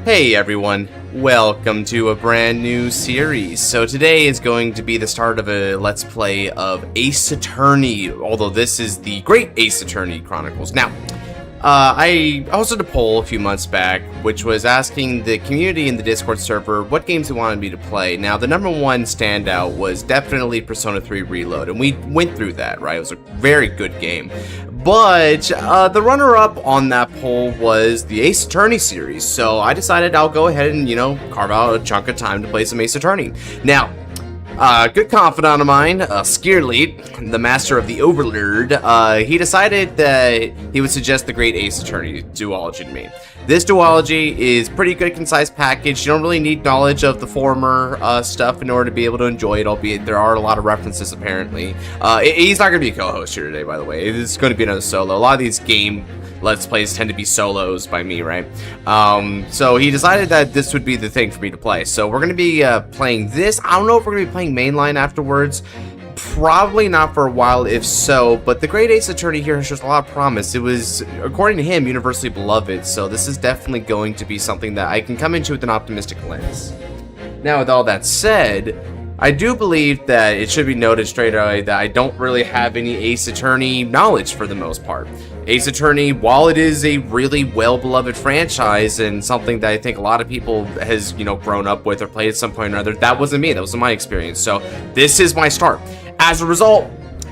Hey everyone, welcome to a brand new series. So today is going to be the start of a Let's Play of Ace Attorney, although this is the Great Ace Attorney Chronicles. Now, I hosted a poll a few months back, which was asking the community in the Discord server what games they wanted me to play. Now, the number one standout was definitely Persona 3 Reload, and we went through that, right? It was a very good game. But the runner-up on that poll was the Ace Attorney series, so I decided I'll go ahead and, carve out a chunk of time to play some Ace Attorney. Now, good confidant of mine, Skierleet, the master of the Overlord, he decided that he would suggest the Great Ace Attorney duology to me. This duology is pretty good, concise package. You don't really need knowledge of the former stuff in order to be able to enjoy it, albeit there are a lot of references apparently. He's not going to be a co-host here today, by the way. It's going to be another solo. A lot of these game Let's Plays tend to be solos by me, right? So he decided that this would be the thing for me to play. So we're going to be playing this. I don't know if we're going to be playing mainline afterwards. Probably not for a while, if so, but the Great Ace Attorney here has just a lot of promise. It was, according to him, universally beloved, so this is definitely going to be something that I can come into with an optimistic lens. Now, with all that said, I do believe that it should be noted straight away that I don't really have any Ace Attorney knowledge for the most part. Ace Attorney, while it is a really well-beloved franchise and something that I think a lot of people has, grown up with or played at some point or another, that wasn't me. That wasn't my experience. So this is my start. As a result,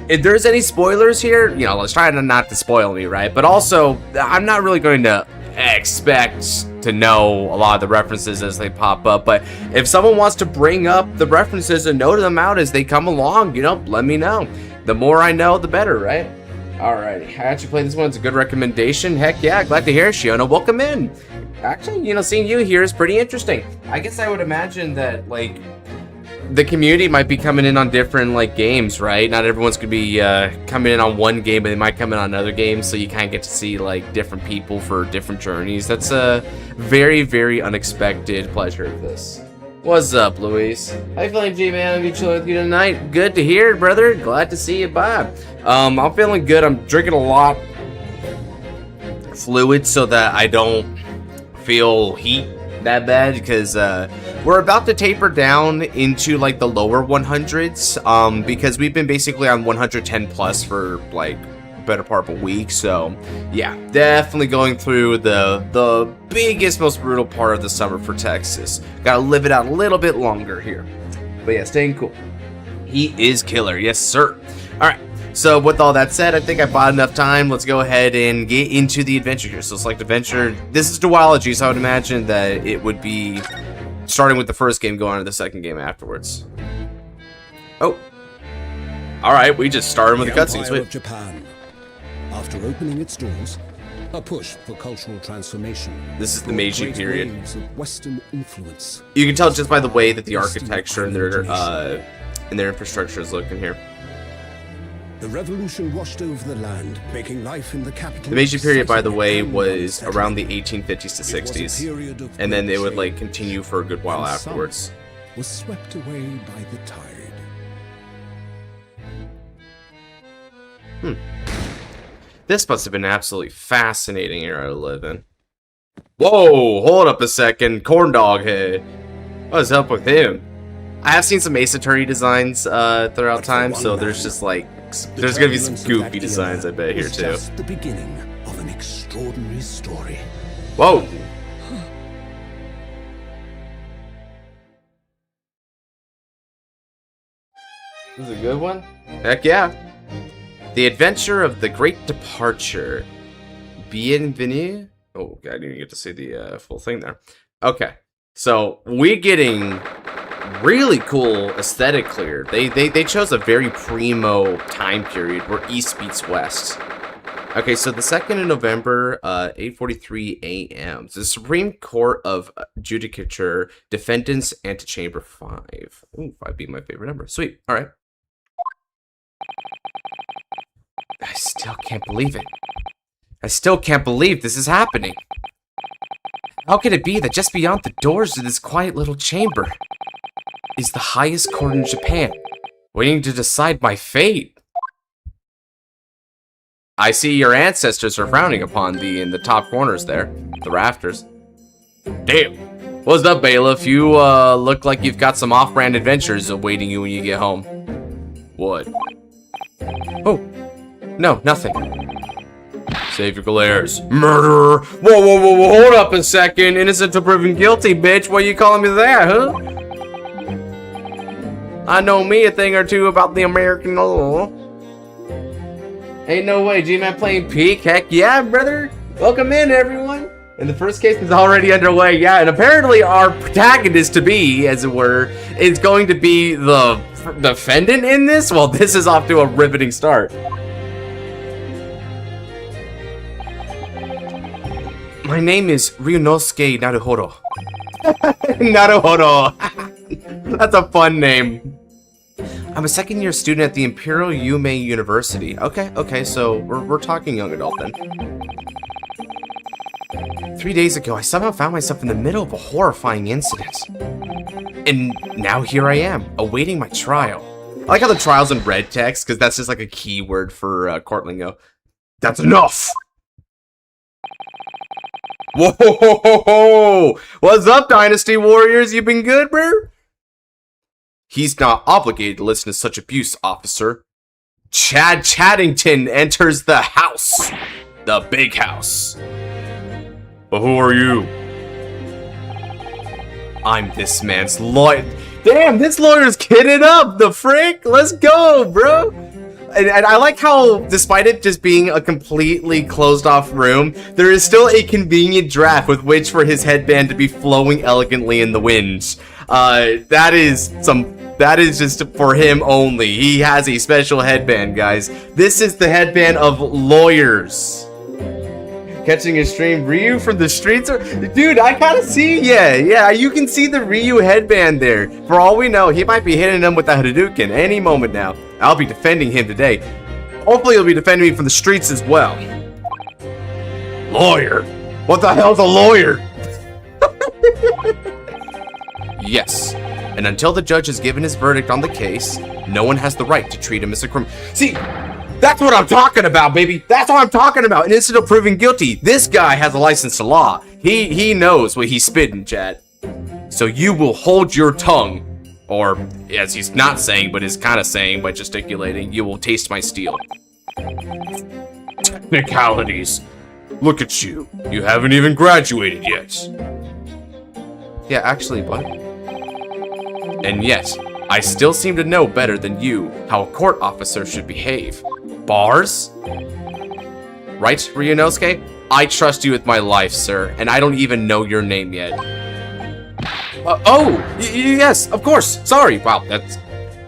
if there's any spoilers here, let's try not to spoil me, right? But also, I'm not really going to expect to know a lot of the references as they pop up, but if someone wants to bring up the references and note them out as they come along, let me know. The more I know, the better, right? Alrighty, I actually played this one. It's a good recommendation. Heck yeah, glad to hear it, Shiona. Welcome in. Actually, seeing you here is pretty interesting. I guess I would imagine that, the community might be coming in on different games, right? Not everyone's gonna be coming in on one game, but they might come in on another game, so you kind of get to see different people for different journeys. That's a very, very unexpected pleasure of this. What's up, Luis? How you feeling, G-Man? I'll be chilling with you tonight. Good to hear it, brother. Glad to see you. Bye. I'm feeling good. I'm drinking a lot of fluid so that I don't feel heat that bad, because we're about to taper down into the lower 100s because we've been basically on 110 plus for better part of a week. So yeah, definitely going through the biggest, most brutal part of the summer for Texas. Gotta live it out a little bit longer here, but yeah, staying cool. He is killer, yes sir. All right, so with all that said, I think I bought enough time. Let's go ahead and get into the adventure here. So select adventure. This is duology, so I would imagine that it would be starting with the first game, going on to the second game afterwards. Oh, all right, we just started with the cutscenes. Empire of Japan. After opening its doors, a push for cultural transformation. This is the Meiji period. Of Western influence. You can tell just by the way that the architecture and their infrastructure is looking here. The revolution washed over the land, making life in the capital. The Meiji period, by the way, was around the 1850s to 60s, and then they would continue for a good while afterwards. Was swept away by the tide. This must have been an absolutely fascinating era to live in. Whoa, hold up a second, corn dog head. What's up with him? I have seen some Ace Attorney designs throughout time, so there's just there's gonna be some goofy designs, I bet, here too. Just the beginning of an extraordinary story. Whoa. This is a good one? Heck yeah. The Adventure of the Great Departure. Bienvenue. Oh, I didn't even get to see the full thing there. Okay, so we're getting really cool aesthetic here. They chose a very primo time period where East beats West. Okay, so the 2nd of November, 8:43 a.m. The Supreme Court of Judicature, Defendants, Antechamber 5. Ooh, 5 being my favorite number. Sweet. All right. I still can't believe it. I still can't believe this is happening. How can it be that just beyond the doors of this quiet little chamber is the highest court in Japan, waiting to decide my fate? I see your ancestors are frowning upon thee in the top corners there, the rafters. Damn. What's up, bailiff? You look like you've got some off-brand adventures awaiting you when you get home. What? Oh, no, nothing. Save your glares. Murderer! Whoa, whoa, whoa, whoa, hold up a second. Innocent till proven guilty, bitch. Why you calling me that, huh? I know me a thing or two about the American law. Ain't no way, G-Man playing peek? Heck yeah, brother. Welcome in, everyone. And the first case is already underway, yeah. And apparently our protagonist to be, as it were, is going to be the defendant in this. Well, this is off to a riveting start. My name is Ryunosuke Naruhodo. Naruhodo. That's a fun name. I'm a second-year student at the Imperial Yume University. Okay, so we're talking young adult then. 3 days ago, I somehow found myself in the middle of a horrifying incident. And now here I am, awaiting my trial. I like how the trial's in red text, because that's just like a keyword for court lingo. That's enough! Whoa! What's up, Dynasty Warriors? You been good, bro? He's not obligated to listen to such abuse, officer. Chad Chaddington enters the house. The big house. But who are you? I'm this man's lawyer. Damn, this lawyer's kidding up, the frick. Let's go, bro. And I like how, despite it just being a completely closed-off room, there is still a convenient draft with which for his headband to be flowing elegantly in the wind. That is just for him only. He has a special headband, guys. This is the headband of lawyers. Catching a stream, Ryu from the streets. Dude, I kind of see, yeah, you can see the Ryu headband there. For all we know, he might be hitting him with a Hadouken any moment now. I'll be defending him today. Hopefully he'll be defending me from the streets as well. Lawyer? What the hell's a lawyer? Yes, and until the judge has given his verdict on the case, no one has the right to treat him as a criminal. See, that's what I'm talking about, baby. That's what I'm talking about. And instead of proving guilty, this guy has a license to law. He knows what he's spitting, chat. So you will hold your tongue. Or, as he's not saying, but is kind of saying by gesticulating, you will taste my steel. Technicalities. Look at you. You haven't even graduated yet. Yeah, actually, what? And yet, I still seem to know better than you how a court officer should behave. Bars? Right, Ryunosuke? I trust you with my life, sir, and I don't even know your name yet. Yes, of course. Sorry. Wow,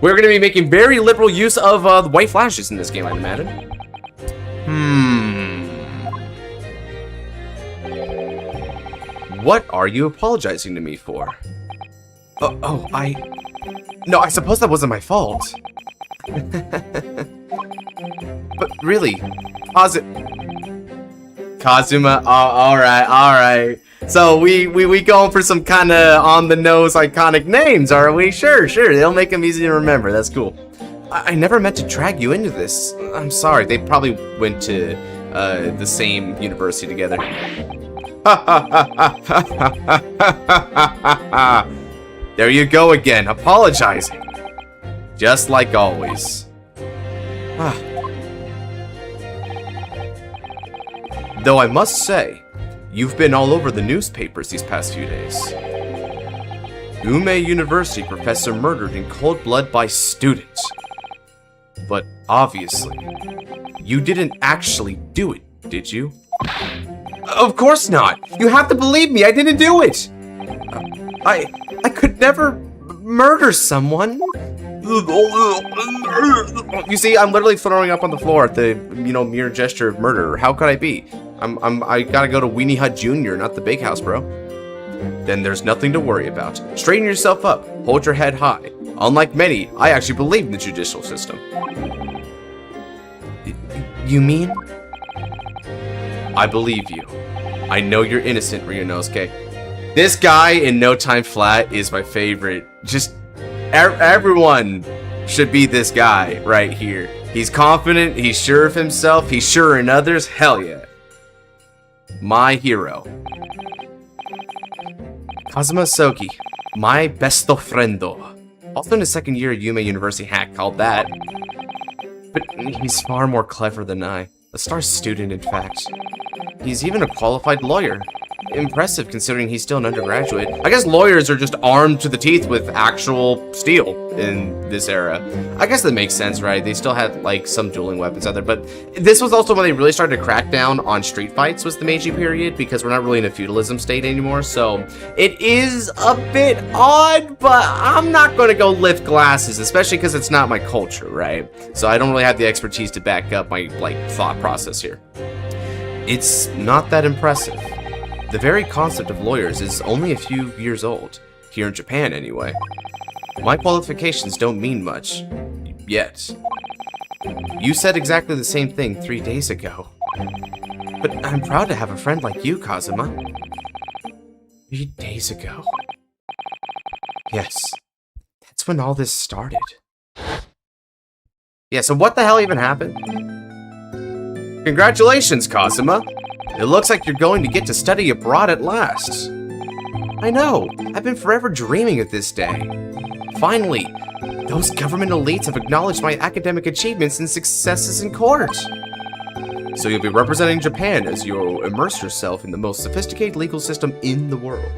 we're going to be making very liberal use of the white flashes in this game, I'd imagine. What are you apologizing to me for? No, I suppose that wasn't my fault. But really, Kazuma, alright. So we going for some kind of on-the-nose iconic names, are we? Sure, they'll make them easy to remember, that's cool. I never meant to drag you into this. I'm sorry, they probably went to the same university together. There you go again, apologizing. Just like always. Though I must say, you've been all over the newspapers these past few days. Ume University professor murdered in cold blood by student. But obviously, you didn't actually do it, did you? Of course not! You have to believe me, I didn't do it! I could never murder someone. You see, I'm literally throwing up on the floor at the, mere gesture of murder. How could I be? I gotta go to Weenie Hut Jr., not the big house, bro. Then there's nothing to worry about. Straighten yourself up. Hold your head high. Unlike many, I actually believe in the judicial system. You mean? I believe you. I know you're innocent, Ryunosuke. This guy in No Time Flat is my favorite. Just everyone should be this guy right here. He's confident, he's sure of himself, he's sure in others. Hell yeah. My hero. Kazuma Soki, my besto friendo. Also in his second year at Yume University hack called that. But he's far more clever than I. A star student, in fact. He's even a qualified lawyer. Impressive considering he's still an undergraduate. I guess lawyers are just armed to the teeth with actual steel in this era. I guess that makes sense, right? They still had like some dueling weapons out there, but this was also when they really started to crack down on street fights, was the Meiji period, because we're not really in a feudalism state anymore. So it is a bit odd, but I'm not going to go lift glasses, especially because it's not my culture, right? So I don't really have the expertise to back up my thought process here. It's not that impressive. The very concept of lawyers is only a few years old, here in Japan anyway. My qualifications don't mean much, yet. You said exactly the same thing 3 days ago. But I'm proud to have a friend like you, Kazuma. 3 days ago? Yes, that's when all this started. Yeah, so what the hell even happened? Congratulations, Kazuma! It looks like you're going to get to study abroad at last. I know, I've been forever dreaming of this day. Finally, those government elites have acknowledged my academic achievements and successes in court. So you'll be representing Japan as you immerse yourself in the most sophisticated legal system in the world.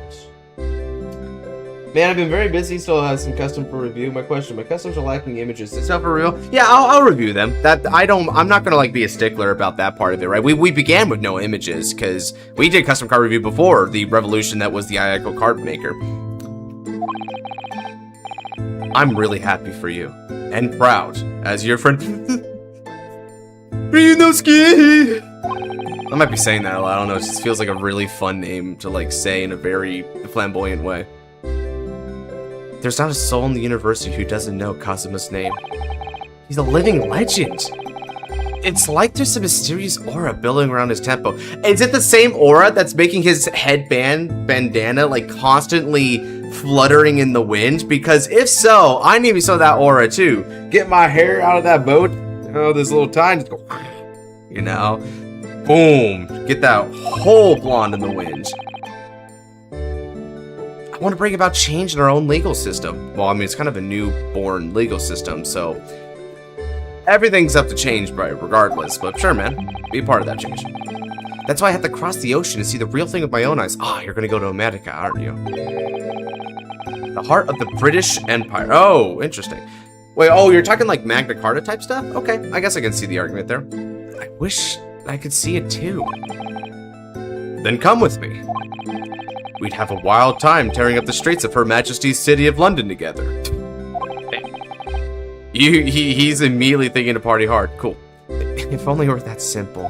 Man, I've been very busy, still has some custom for review. My customs are lacking images. Is that for real? Yeah, I'll review them. I'm not gonna be a stickler about that part of it, right? We began with no images, because we did custom card review before the revolution that was the Ayako card maker. I'm really happy for you, and proud, as your friend Ryunosuke! I might be saying that a lot, I don't know, it just feels like a really fun name to say in a very flamboyant way. There's not a soul in the university who doesn't know Kazuma's name. He's a living legend. It's like there's a mysterious aura building around his tempo. Is it the same aura that's making his bandana constantly fluttering in the wind? Because if so, I need some of that aura too. Get my hair out of that boat. Oh, this little time, just go, you know, boom. Get that whole blonde in the wind. I want to bring about change in our own legal system. Well, I mean, it's kind of a newborn legal system, so everything's up to change, regardless. But sure, man, be a part of that change. That's why I have to cross the ocean to see the real thing with my own eyes. Ah, you're gonna go to America, aren't you? The heart of the British Empire. Oh, interesting. Wait, oh, you're talking like Magna Carta type stuff? Okay, I guess I can see the argument there. I wish I could see it too. Then come with me. We'd have a wild time tearing up the streets of Her Majesty's City of London together. He's immediately thinking to party hard. Cool. If only it were that simple.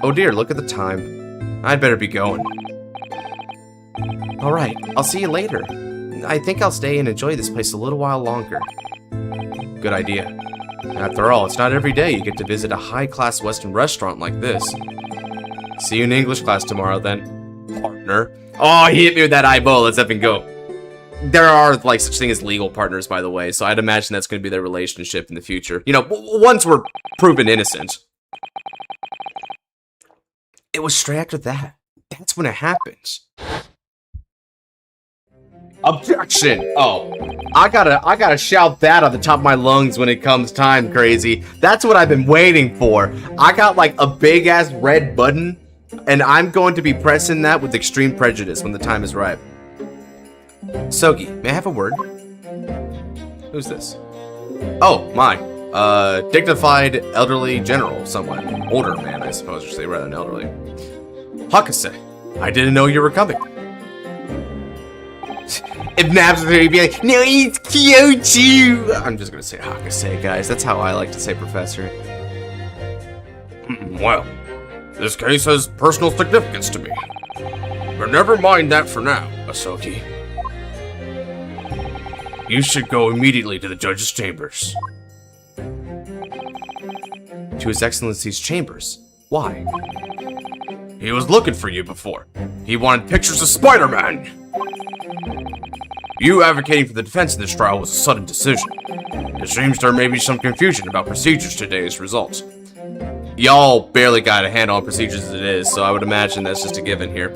Oh dear, look at the time. I'd better be going. Alright, I'll see you later. I think I'll stay and enjoy this place a little while longer. Good idea. After all, it's not every day you get to visit a high-class Western restaurant like this. See you in English class tomorrow, then. Partner. Oh, he hit me with that eyeball. Let's up and go. There are, such thing as legal partners, by the way, so I'd imagine that's going to be their relationship in the future. You know, once we're proven innocent. It was straight after that. That's when it happens. Objection! Oh, I gotta shout that on the top of my lungs when it comes time, crazy. That's what I've been waiting for. I got a big ass red button, and I'm going to be pressing that with extreme prejudice when the time is right. Sogi, may I have a word? Who's this? Oh, my. Dignified elderly general, someone. Older man, I suppose, or say rather than elderly. Hakase, I didn't know you were coming. If Naps was there, he'd be like, no, it's Kyochu! I'm just gonna say Hakase, guys. That's how I like to say professor. Well, this case has personal significance to me. But never mind that for now, Asoki. You should go immediately to the judge's chambers. To His Excellency's chambers? Why? He was looking for you before. He wanted pictures of Spider-Man! You advocating for the defense in this trial was a sudden decision. It seems there may be some confusion about procedures today's results. Y'all barely got a handle on procedures as it is, so I would imagine that's just a given here.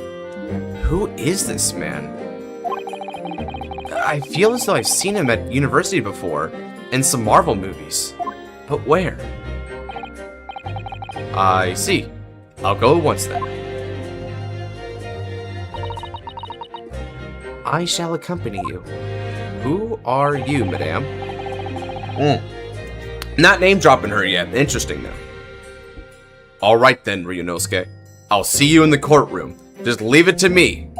Who is this man? I feel as though I've seen him at university before, in some Marvel movies. But where? I see. I'll go once then. I shall accompany you. Who are you, madame? Not name dropping her yet. Interesting though. Alright then, Ryunosuke. I'll see you in the courtroom. Just leave it to me.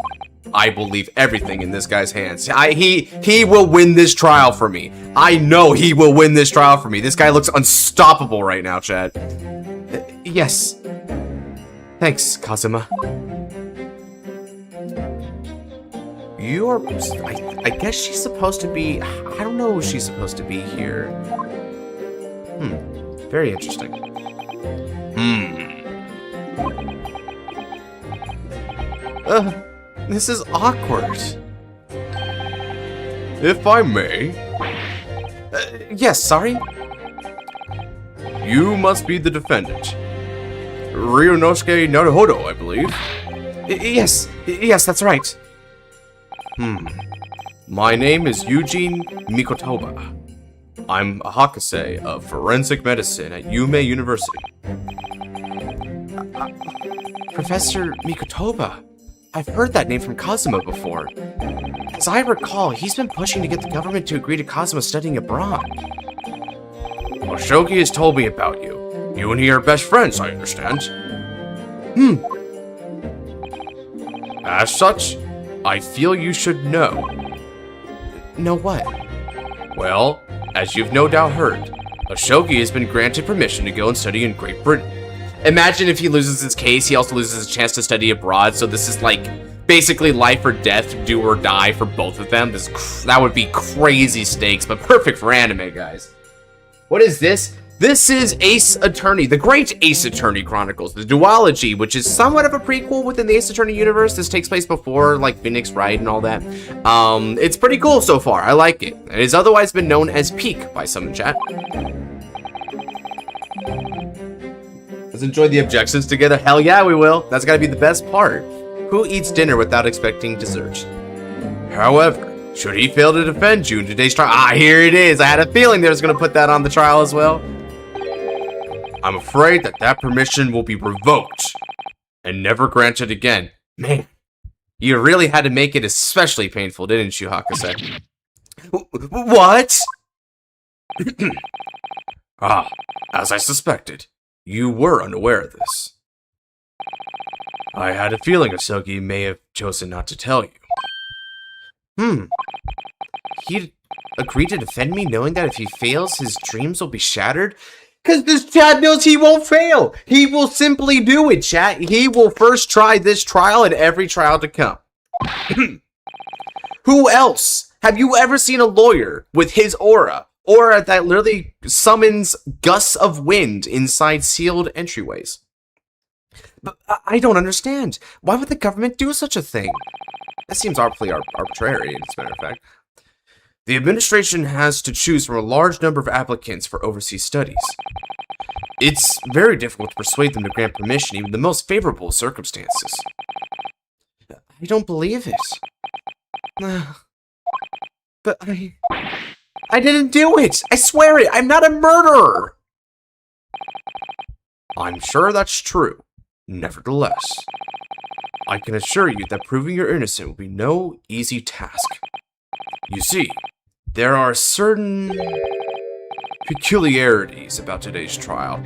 I will leave everything in this guy's hands. He will win this trial for me. I know he will win this trial for me. This guy looks unstoppable right now, Chad. Yes. Thanks, Kazuma. You are... I guess she's supposed to be... I don't know who she's supposed to be here. Very interesting. This is awkward. If I may... yes, sorry? You must be the defendant. Ryunosuke Naruhodo, I believe. Yes, that's right. My name is Eugene Mikotoba. I'm a Hakase of Forensic Medicine at Yume University. Professor Mikotoba? I've heard that name from Kazuma before. As I recall, he's been pushing to get the government to agree to Kazuma studying abroad. Shogi has told me about you. You and he are best friends, I understand. As such, I feel you should know. Know what? Well, as you've no doubt heard, Shogi has been granted permission to go and study in Great Britain. Imagine if he loses his case, he also loses his chance to study abroad, so this is like basically life or death, do or die for both of them. That would be crazy stakes, but perfect for anime, guys. What is this? This is Ace Attorney, the Great Ace Attorney Chronicles, the duology, which is somewhat of a prequel within the Ace Attorney universe. This takes place before, like, Phoenix Wright and all that. It's pretty cool so far. I like it. It has otherwise been known as Peak by some in chat. Let's enjoy the objections together. Hell yeah, we will. That's gotta be the best part. Who eats dinner without expecting dessert? However, should he fail to defend you in today's trial? Here it is. I had a feeling they was gonna put that on the trial as well. I'm afraid that permission will be revoked and never granted again. Man, you really had to make it especially painful, didn't you, Hakase? What? As I suspected, you were unaware of this. I had a feeling Asogi may have chosen not to tell you. He'd agreed to defend me knowing that if he fails, his dreams will be shattered? Because this Chad knows he won't fail. He will simply do it, chat. He will first try this trial and every trial to come. Who else? Have you ever seen a lawyer with his aura that literally summons gusts of wind inside sealed entryways? But I don't understand. Why would the government do such a thing? That seems awfully arbitrary, as a matter of fact. The administration has to choose from a large number of applicants for overseas studies. It's very difficult to persuade them to grant permission, even in the most favorable circumstances. I don't believe it. But I didn't do it! I swear it! I'm not a murderer! I'm sure that's true. Nevertheless, I can assure you that proving you're innocent will be no easy task. You see, there are certain peculiarities about today's trial.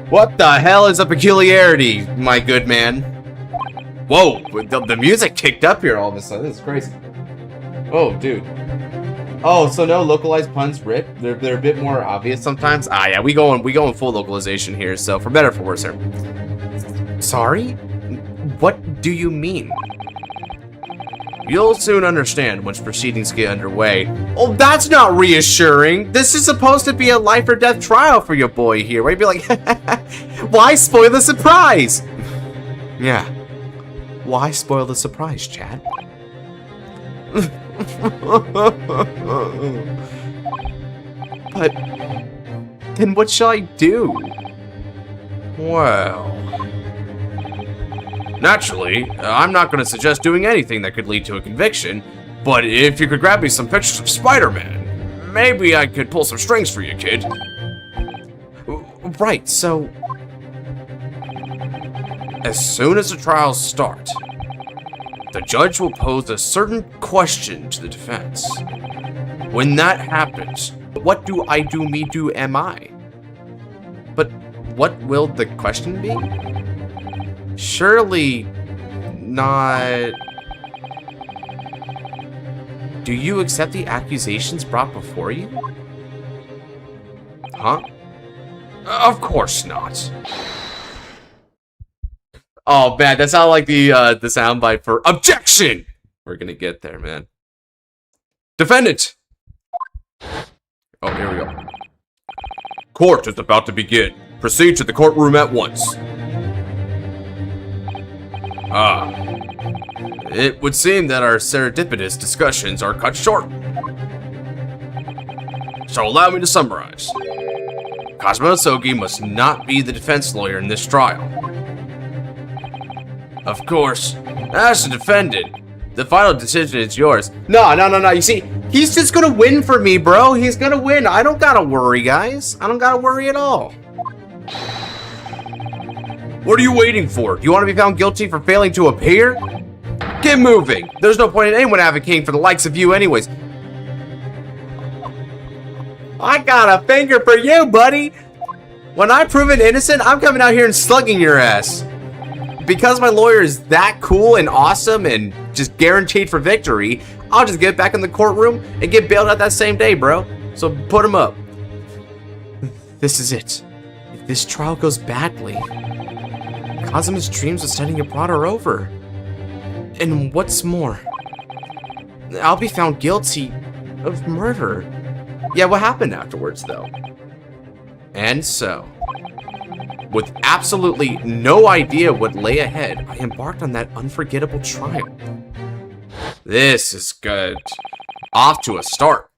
What the hell is a peculiarity, my good man? Whoa, the music kicked up here all of a sudden. This is crazy. Oh, dude. Oh, so no localized puns, rip. They're a bit more obvious sometimes. Yeah, we going full localization here. So for better or for worse, sir. Sorry? What do you mean? You'll soon understand once proceedings get underway. Oh, that's not reassuring. This is supposed to be a life or death trial for your boy here. Where you'd be like, why spoil the surprise? Yeah. Why spoil the surprise, Chad? But then what shall I do? Well, Naturally, I'm not going to suggest doing anything that could lead to a conviction, but if you could grab me some pictures of Spider-Man, maybe I could pull some strings for you, kid. Right, so... As soon as the trials start, the judge will pose a certain question to the defense. When that happens, what do I do, me do, am I? But what will the question be? Surely not... Do you accept the accusations brought before you? Huh? Of course not. Oh man, that sounded like the soundbite for objection! We're gonna get there, man. Defendant! Oh, here we go. Court is about to begin. Proceed to the courtroom at once. It would seem that our serendipitous discussions are cut short. So allow me to summarize. Cosmo Sogi must not be the defense lawyer in this trial. Of course, as the defendant, the final decision is yours. No. You see, he's just gonna win for me, bro. He's gonna win. I don't gotta worry, guys. I don't gotta worry at all. What are you waiting for? Do you want to be found guilty for failing to appear? Get moving. There's no point in anyone advocating for the likes of you anyways. I got a finger for you, buddy. When I'm proven innocent, I'm coming out here and slugging your ass. Because my lawyer is that cool and awesome and just guaranteed for victory, I'll just get back in the courtroom and get bailed out that same day, bro. So put him up. This is it. If this trial goes badly, Cosmo's dreams of studying abroad are over. And what's more, I'll be found guilty of murder. Yeah, what happened afterwards, though? And so, with absolutely no idea what lay ahead, I embarked on that unforgettable trial. This is good. Off to a start.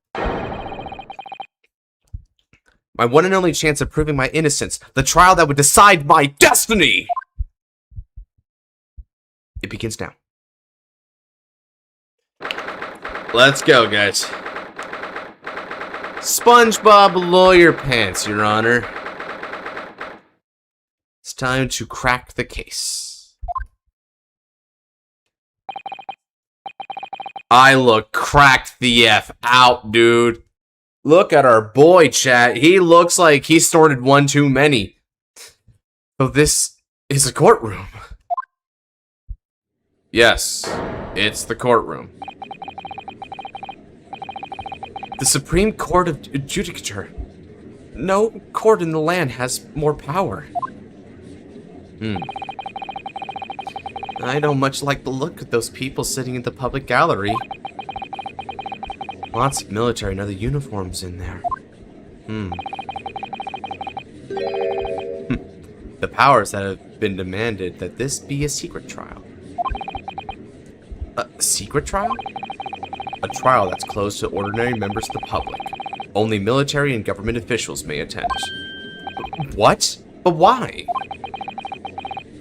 My one and only chance of proving my innocence, the trial that would decide my destiny! It begins now. Let's go, guys. SpongeBob lawyer pants, Your Honor. It's time to crack the case. I look cracked the F out, dude. Look at our boy, chat. He looks like he snorted one too many. So this is a courtroom. Yes, it's the courtroom. The Supreme Court of Judicature. No court in the land has more power. I don't much like the look of those people sitting in the public gallery. Lots of military and other uniforms in there. The powers that have been demanded that this be a secret trial. A secret trial? A trial that's closed to ordinary members of the public. Only military and government officials may attend. What? But why?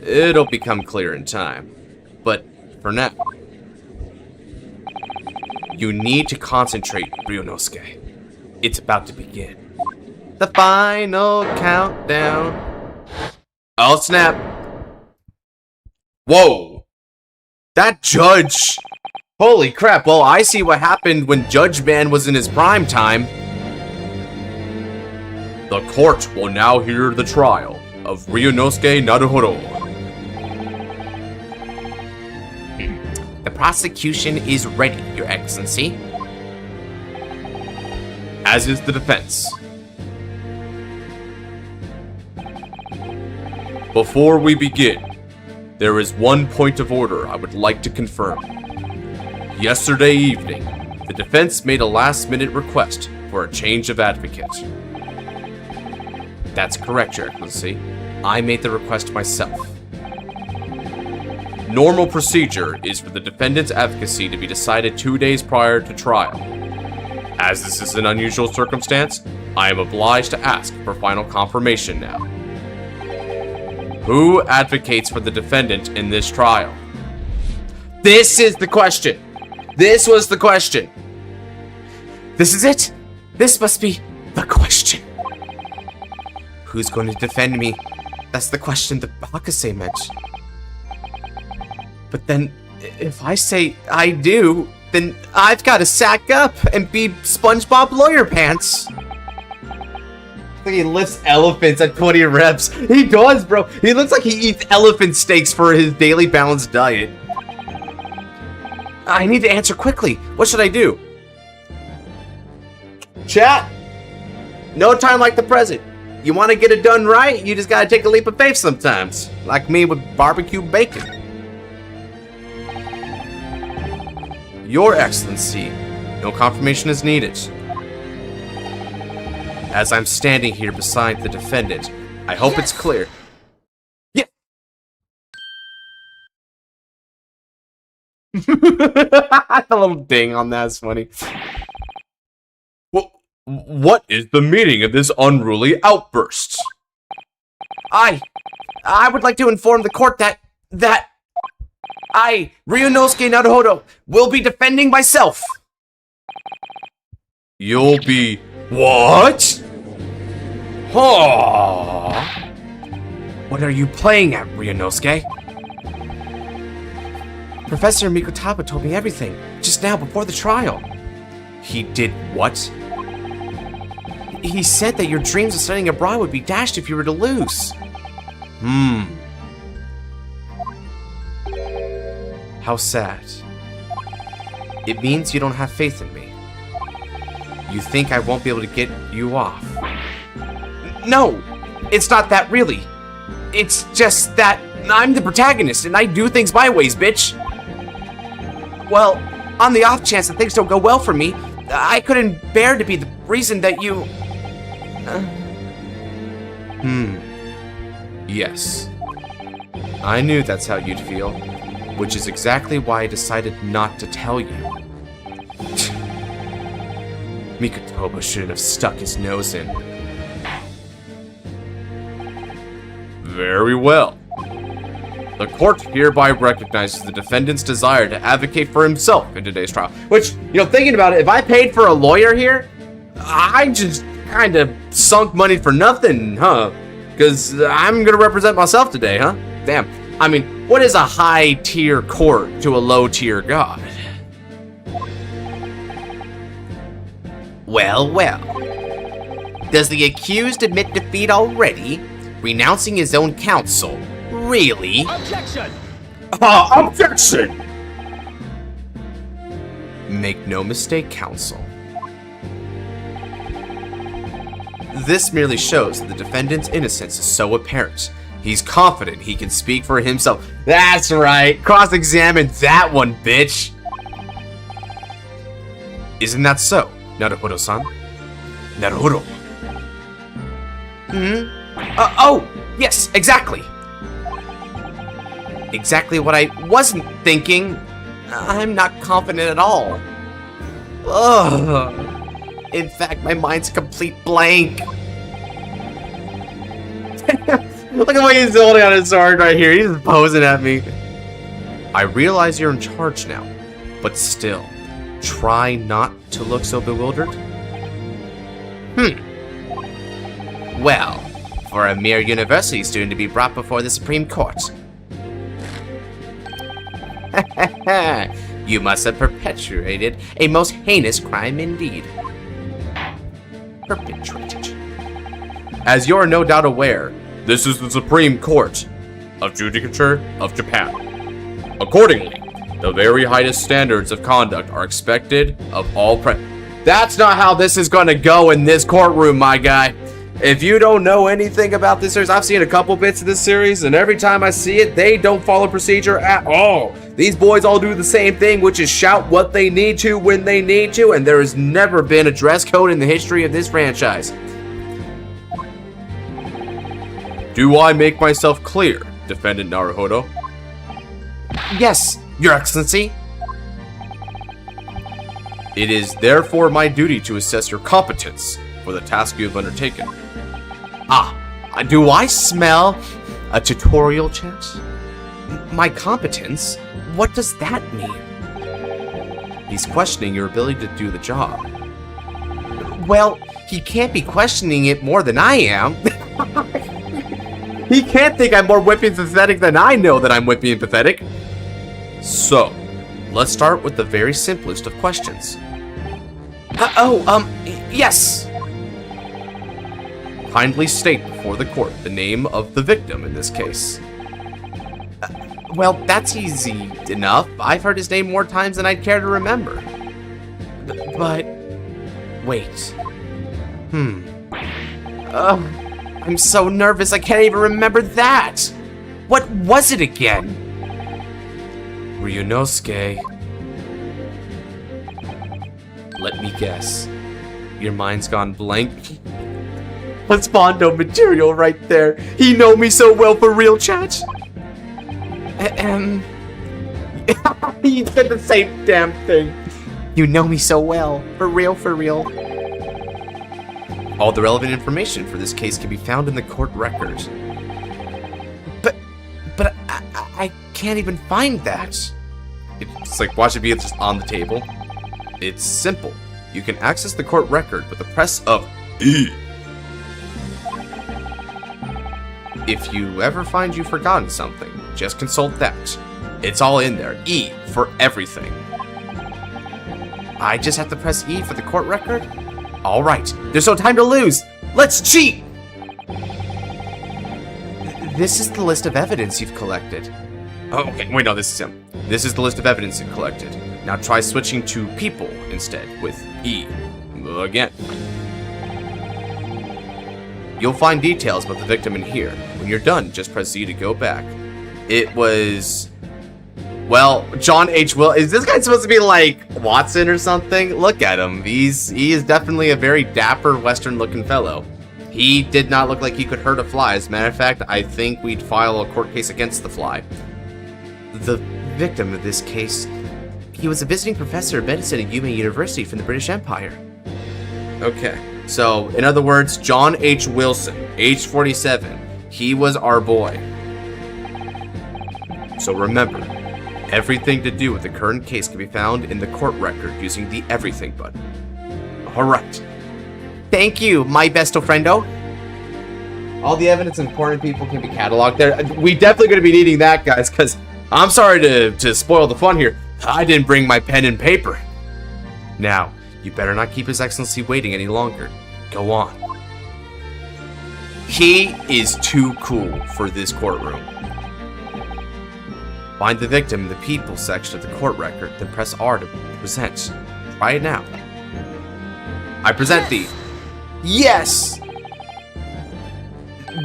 It'll become clear in time. But for now, you need to concentrate, Ryunosuke. It's about to begin. The final countdown. Oh, snap. Whoa. That judge. Holy crap. Well, I see what happened when Judge Man was in his prime time. The court will now hear the trial of Ryunosuke Naruhodo. The prosecution is ready, Your Excellency. As is the defense. Before we begin, there is one point of order I would like to confirm. Yesterday evening, the defense made a last-minute request for a change of advocate. That's correct, Your Excellency. I made the request myself. Normal procedure is for the defendant's advocacy to be decided 2 days prior to trial. As this is an unusual circumstance, I am obliged to ask for final confirmation now. Who advocates for the defendant in this trial? This is the question. This was the question. This is it. This must be the question. Who's going to defend me? That's the question the Bakase meant. But then, if I say I do, then I've got to sack up and be SpongeBob Lawyer Pants. I think he lifts elephants at 20 reps. He does, bro. He looks like he eats elephant steaks for his daily balanced diet. I need to answer quickly. What should I do? Chat. No time like the present. You want to get it done right, you just gotta take a leap of faith sometimes. Like me with barbecue bacon. Your Excellency, no confirmation is needed. As I'm standing here beside the defendant, I hope it's clear. Yeah. The little ding on that is funny. Well, what is the meaning of this unruly outburst? I would like to inform the court that I, Ryunosuke Naruhodo, will be defending myself. You'll be what? Huh? What are you playing at, Ryunosuke? Professor Mikutaba told me everything, just now before the trial. He did what? He said that your dreams of studying abroad would be dashed if you were to lose. How sad. It means you don't have faith in me. You think I won't be able to get you off. No! It's not that really. It's just that I'm the protagonist and I do things my ways, bitch. Well, on the off chance that things don't go well for me, I couldn't bear to be the reason that you... Yes. I knew that's how you'd feel, which is exactly why I decided not to tell you. Mikotoba shouldn't have stuck his nose in. Very well. The court hereby recognizes the defendant's desire to advocate for himself in today's trial. Which, thinking about it, if I paid for a lawyer here, I just kind of sunk money for nothing, huh? Because I'm going to represent myself today, huh? Damn. I mean, what is a high-tier court to a low-tier god? Well, well. Does the accused admit defeat already? Renouncing his own counsel? Really? Objection! Objection! Make no mistake, counsel. This merely shows that the defendant's innocence is so apparent. He's confident he can speak for himself. That's right! Cross-examine that one, bitch! Isn't that so, Naruhodo-san? Naruhodo. Oh! Yes, exactly! Exactly what I wasn't thinking. I'm not confident at all. Ugh. In fact, my mind's a complete blank. Look at what he's holding on his sword right here. He's just posing at me. I realize you're in charge now, but still, try not to look so bewildered. Well, for a mere university student to be brought before the Supreme Court. You must have perpetrated a most heinous crime indeed. Perpetrated. As you're no doubt aware, this is the Supreme Court of Judicature of Japan. Accordingly, the very highest standards of conduct are expected of all That's not how this is gonna go in this courtroom, my guy. If you don't know anything about this series, I've seen a couple bits of this series, and every time I see it, they don't follow procedure at all. These boys all do the same thing, which is shout what they need to when they need to, and there has never been a dress code in the history of this franchise. Do I make myself clear, Defendant Naruhodo? Yes, Your Excellency. It is therefore my duty to assess your competence for the task you have undertaken. Do I smell A tutorial, chat? My competence? What does that mean? He's questioning your ability to do the job. Well, he can't be questioning it more than I am. He can't think I'm more wimpy and pathetic than I know that I'm wimpy and pathetic. So, let's start with the very simplest of questions. Yes. Kindly state before the court the name of the victim in this case. Well, that's easy enough. I've heard his name more times than I'd care to remember. But... wait. I'm so nervous I can't even remember that! What was it again? Ryunosuke. Let me guess. Your mind's gone blank? That's Bondo material right there. He know me so well for real, chat. He said the same damn thing. You know me so well. For real, for real. All the relevant information for this case can be found in the court records. But I can't even find that. It's like, watch it be just on the table. It's simple. You can access the court record with the press of E. If you ever find you've forgotten something, just consult that. It's all in there. E for everything. I just have to press E for the court record? Alright, there's no time to lose! Let's cheat! This is the list of evidence you've collected. Oh, okay, wait, no, this is him. This is the list of evidence you've collected. Now try switching to people instead with E. Again. You'll find details about the victim in here. When you're done, just press Z to go back. It was... well, John H. Will... is this guy supposed to be like Watson or something? Look at him. He is definitely a very dapper Western-looking fellow. He did not look like he could hurt a fly. As a matter of fact, I think we'd file a court case against the fly. The victim of this case, he was a visiting professor of medicine at Yume University from the British Empire. Okay, so in other words, John H. Wilson, age 47, he was our boy. So remember, everything to do with the current case can be found in the court record using the everything button. Alright. Thank you, my besto friendo. All the evidence and important people can be cataloged there. We definitely going to be needing that, guys, because I'm sorry to spoil the fun here. I didn't bring my pen and paper. Now, you better not keep His Excellency waiting any longer. Go on. He is too cool for this courtroom. Find the victim in the people section of the court record, then press R to present. Try it now. I present thee. Yes!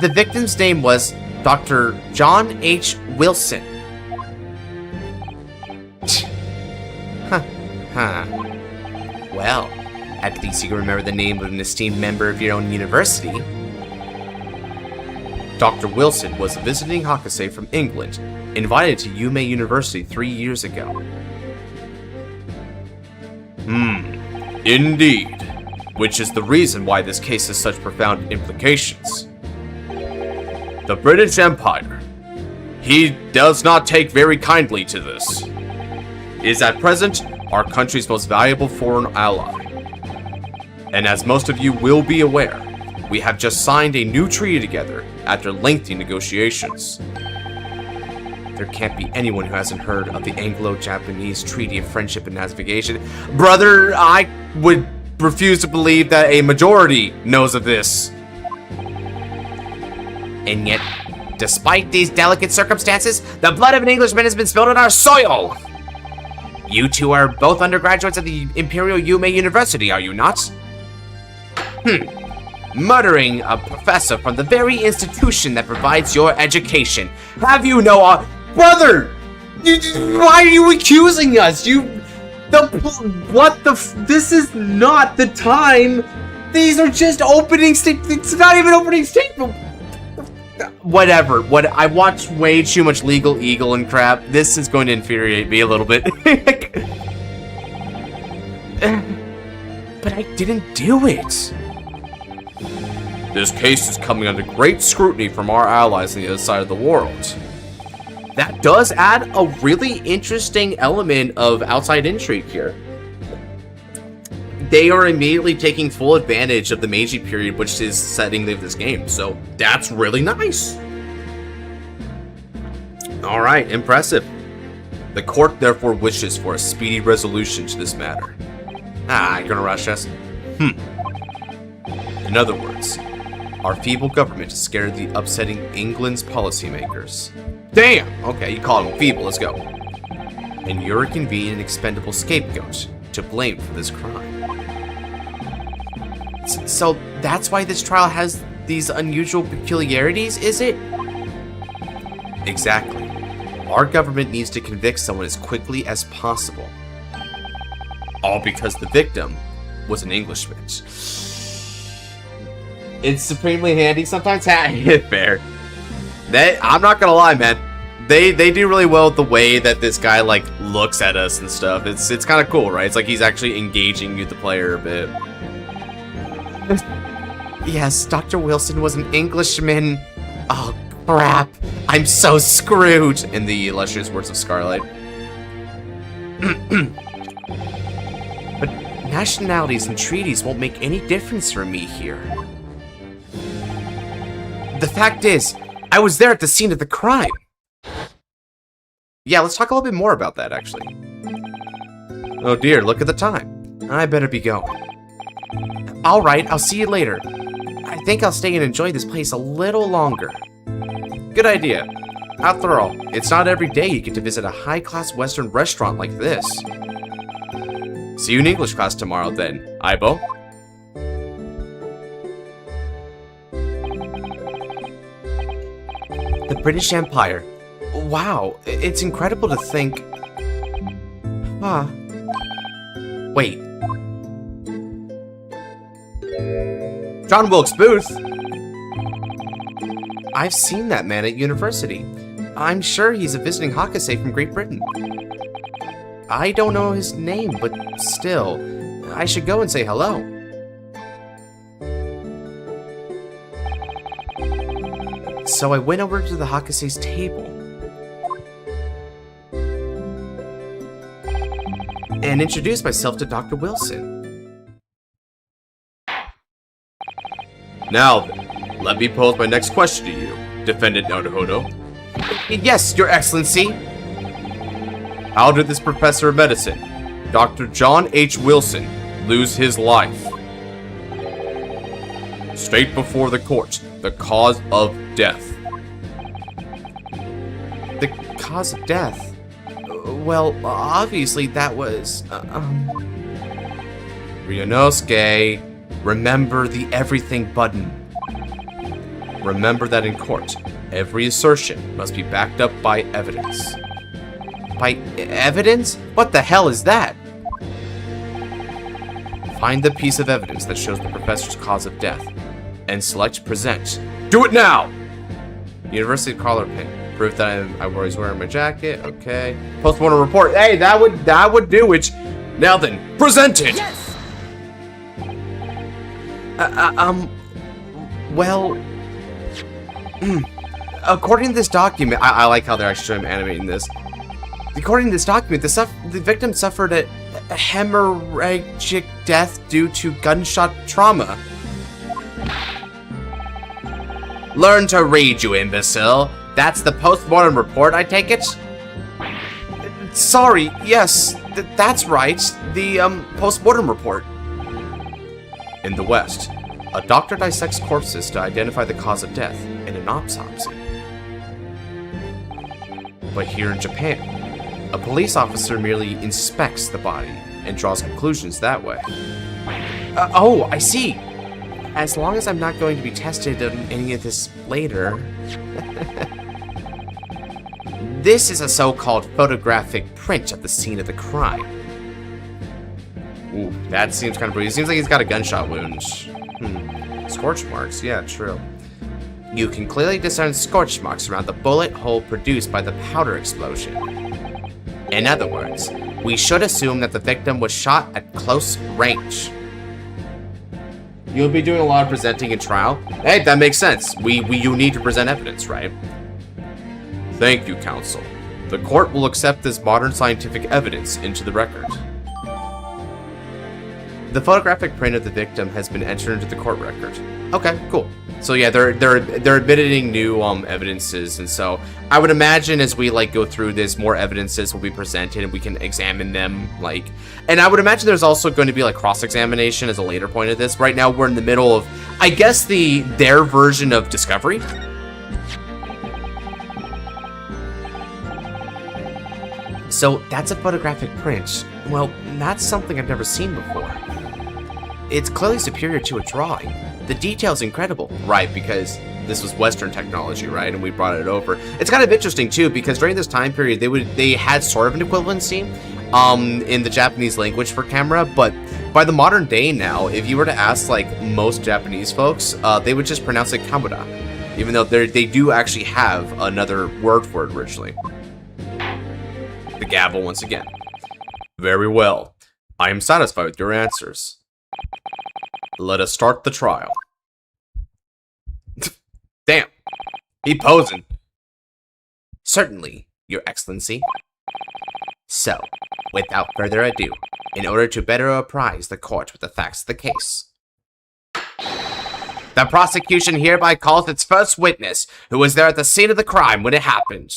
The victim's name was Dr. John H. Wilson. Well, at least you can remember the name of an esteemed member of your own university. Dr. Wilson was a visiting Hakase from England, invited to Yume University 3 years ago. Indeed. Which is the reason why this case has such profound implications. The British Empire. He does not take very kindly to this. Is at present our country's most valuable foreign ally. And as most of you will be aware, we have just signed a new treaty together after lengthy negotiations. There can't be anyone who hasn't heard of the Anglo-Japanese Treaty of Friendship and Navigation. Brother, I would refuse to believe that a majority knows of this. And yet, despite these delicate circumstances, the blood of an Englishman has been spilled on our soil! You two are both undergraduates at the Imperial Yume University, are you not? Muttering a professor from the very institution that provides your education. Have you no... Brother! Why are you accusing us? This is not the time. These are just opening statements. It's not even opening statement. Whatever. I watch way too much Legal Eagle and crap. This is going to infuriate me a little bit. But I didn't do it. This case is coming under great scrutiny from our allies on the other side of the world. That does add a really interesting element of outside intrigue here. They are immediately taking full advantage of the Meiji period, which is setting of this game. So that's really nice. All right, impressive. The court therefore wishes for a speedy resolution to this matter. You're gonna rush us? In other words, our feeble government is scared of the upsetting England's policymakers. Damn! Okay, you called them feeble, let's go. And you're a convenient and expendable scapegoat to blame for this crime. So that's why this trial has these unusual peculiarities, is it? Exactly. Our government needs to convict someone as quickly as possible. All because the victim was an Englishman. It's supremely handy sometimes. Fair. I'm not gonna lie, man. They do really well with the way that this guy like looks at us and stuff. It's kind of cool, right? It's like he's actually engaging you, the player, a bit. Yes, Dr. Wilson was an Englishman. Oh, crap. I'm so screwed. In the illustrious words of Scarlet. But nationalities and treaties won't make any difference for me here. The fact is, I was there at the scene of the crime. Yeah, let's talk a little bit more about that, actually. Oh dear, look at the time. I better be going. Alright, I'll see you later. I think I'll stay and enjoy this place a little longer. Good idea. After all, it's not every day you get to visit a high-class Western restaurant like this. See you in English class tomorrow then, Aibo. The British Empire. Wow, it's incredible to think... Wait. John Wilkes Booth? I've seen that man at university. I'm sure he's a visiting Hakase from Great Britain. I don't know his name, but still, I should go and say hello. So I went over to the Hakase's table and introduced myself to Dr. Wilson. Now then, let me pose my next question to you, Defendant Naruhodo. Yes, Your Excellency. How did this professor of medicine, Dr. John H. Wilson, lose his life? State before the court the cause of death. The cause of death? Well, obviously that was, Ryunosuke, remember the everything button. Remember that in court, every assertion must be backed up by evidence. By evidence? What the hell is that? Find the piece of evidence that shows the professor's cause of death, and select present. Do it now! University collar pin. Proof that I was wearing my jacket. Okay. Postmortem report. Hey, that would do it. Now then, present it! Yes! Well... according to this document... I like how they're actually animating this. According to this document, the victim suffered a hemorrhagic death due to gunshot trauma. Learn to read, you imbecile. That's the postmortem report, I take it? Sorry, yes, that's right. The, postmortem report. In the West, a doctor dissects corpses to identify the cause of death in an autopsy. But here in Japan, a police officer merely inspects the body and draws conclusions that way. Oh, I see. As long as I'm not going to be tested on any of this later. This is a so-called photographic print of the scene of the crime. Ooh, that seems kind of brutal. It seems like he's got a gunshot wound. Scorch marks, yeah, true. You can clearly discern scorch marks around the bullet hole produced by the powder explosion. In other words, we should assume that the victim was shot at close range. You'll be doing a lot of presenting in trial. Hey, that makes sense. You need to present evidence, right? Thank you, counsel. The court will accept this modern scientific evidence into the record. The photographic print of the victim has been entered into the court record. Okay, cool. So yeah, they're admitting new evidences, and so I would imagine as we like go through this, more evidences will be presented, and we can examine them. Like, and I would imagine there's also going to be like cross-examination as a later point of this. Right now, we're in the middle of, I guess, their version of discovery. So that's a photographic print. Well, that's something I've never seen before. It's clearly superior to a drawing. The detail's incredible, right? Because this was Western technology, right? And we brought it over. It's kind of interesting too, because during this time period, they had sort of an equivalency in the Japanese language for camera, but by the modern day now, if you were to ask like most Japanese folks, they would just pronounce it kamera, even though they do actually have another word for it originally. The gavel once again. Very well. I am satisfied with your answers. Let us start the trial. Damn. He posing. Certainly, Your Excellency. So, without further ado, in order to better apprise the court with the facts of the case, the prosecution hereby calls its first witness, who was there at the scene of the crime when it happened.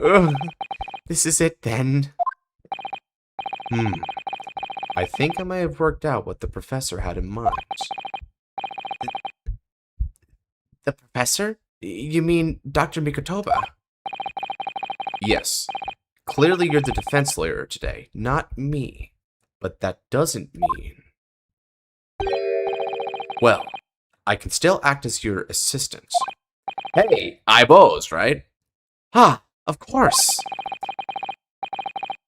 Ugh. This is it then. I think I may have worked out what the professor had in mind. The professor? You mean Dr. Mikotoba? Yes. Clearly you're the defense lawyer today, not me. But that doesn't mean... Well, I can still act as your assistant. Hey, eyeballs, right? Ah, of course.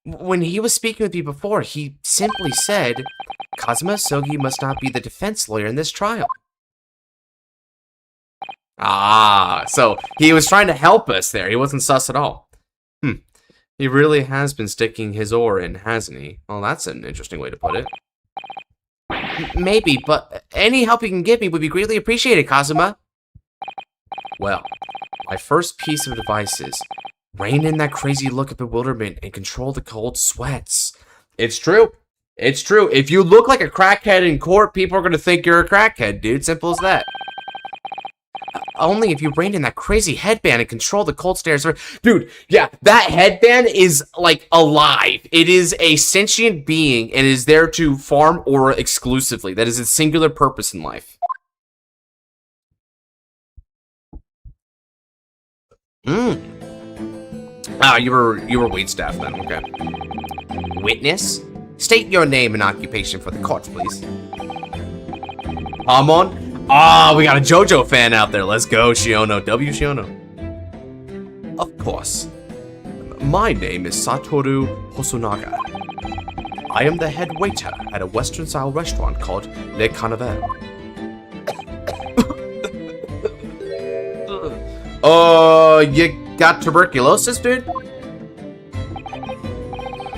When he was speaking with you before, he simply said, Kazuma Sogi must not be the defense lawyer in this trial. Ah, so he was trying to help us there. He wasn't sus at all. He really has been sticking his oar in, hasn't he? Well, that's an interesting way to put it. Maybe, but any help you can give me would be greatly appreciated, Kazuma. Well, my first piece of advice is, rein in that crazy look of bewilderment and control the cold sweats. It's true. It's true. If you look like a crackhead in court, people are going to think you're a crackhead, dude. Simple as that. Only if you rein in that crazy headband and control the cold stares. Dude, yeah, that headband is, like, alive. It is a sentient being and is there to farm aura exclusively. That is its singular purpose in life. Ah, you were waitstaff then, okay. Witness? State your name and occupation for the court, please. Amon? Ah, we got a JoJo fan out there. Let's go, Shiono. W Shiono. Of course. My name is Satoru Hosonaga. I am the head waiter at a Western-style restaurant called Le Carnaval. You got tuberculosis, dude?